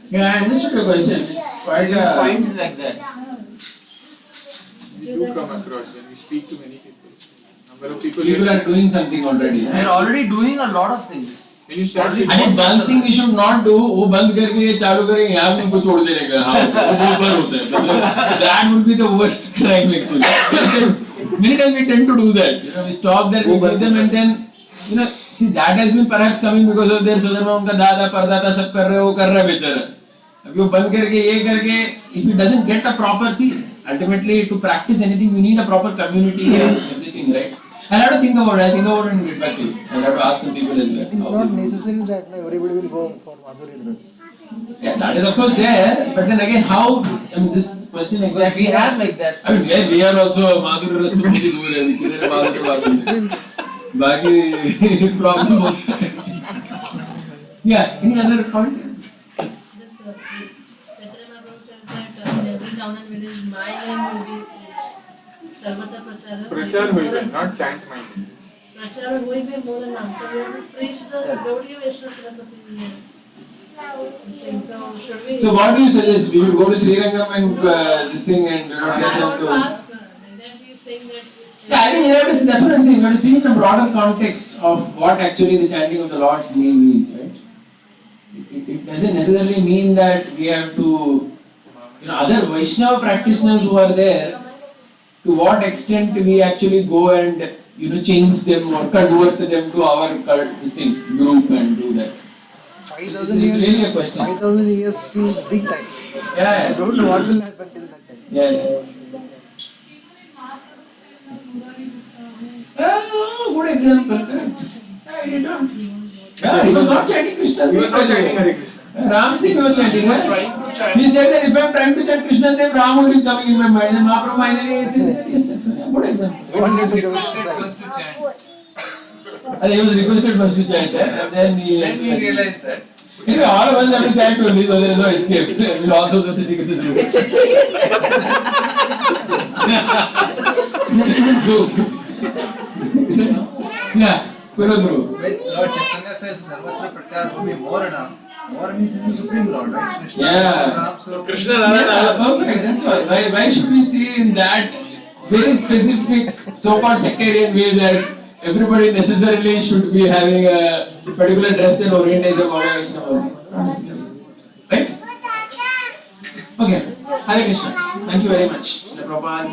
Yeah, I understood your question. It's quite find like that. We do come across when we speak to many people. Number of people. People are doing something already. They are already doing a lot of things. When you start I mean, one thing we should not do, वो बंद करके ये चालू करेंगे यहाँ भी उनको छोड़ देने का, हाँ, वो ऊपर होता है, मतलब that would be the worst crime actually. Many times we tend to do that, we stop there, we give them and then, see that has been perhaps coming because of their सोदरमा उनका दादा परदादा सब कर रहे हो कर रहा है बेचारा, अभी वो बंद करके ये करके, if it doesn't get a proper, see, ultimately to practice anything we need a proper community and everything, right? I'll have to think about it. And get back to you. I'll have to ask some people as well. It's not necessary that everybody will go for Madhuri dress. Yeah, that is of course there. But then again, how? I mean, this question exactly. We have like that. I mean, we are also Madhuri dress to pretty good. We किधर Madhuri बाकी problem होता है. Yeah. Any other point? This Chaitanya Mahaprabhu says that in every town and village, my name will be Sarvatra Prachara. Prachar will not chant my name. Prachara will be more than naam. So we have to preach the Gaudiya Vaishnava philosophy. So should we? So what do you suggest? We should go to Sri Rangam and this thing and get I them want to to. ask. Then he is saying that. Yeah, I mean, you have to, that's what I'm saying. You have to see the broader context of what actually the chanting of the Lord's name means, right? It doesn't necessarily mean that we have to, other Vaishnava practitioners who are there, to what extent we actually go and, change them or convert them to our group and do that. 5,000 years. It's really a question. 5,000 years seems big time. Yeah. I don't know what will happen till that time. Yeah. Good example, correct. Yeah, he don't. Yeah, he was not chanting Krishna. He was not chanting Hare Krishna. Ram's name he was chanting. He was Right? trying to chant. He said that if I am trying to chant Krishna's name, Ram will be coming in my mind. And Mahaprabhu finally said, yes, that's right. Good example. One need to give us Requested insight. first to chant. And he was requested first to chant, and then he. Then we realized that. Anyway, all of us have to chant only, so there is no escape. We'll all those are sitting in this room. So, yeah, follow through. When Lord Chaitanya says Sarvatra Prakar Bhumi Morana, Mora means the Supreme Lord, right? Krishna, Yeah. Ram, so Krishna Yeah, Narayana. perfect. That's why. Why should we see in that very specific so-called sectarian way that everybody necessarily should be having a particular dress and orientation of Wada Yatra? Not necessarily. Right? Okay. Hare Krishna. Thank you very much. Prabhupada.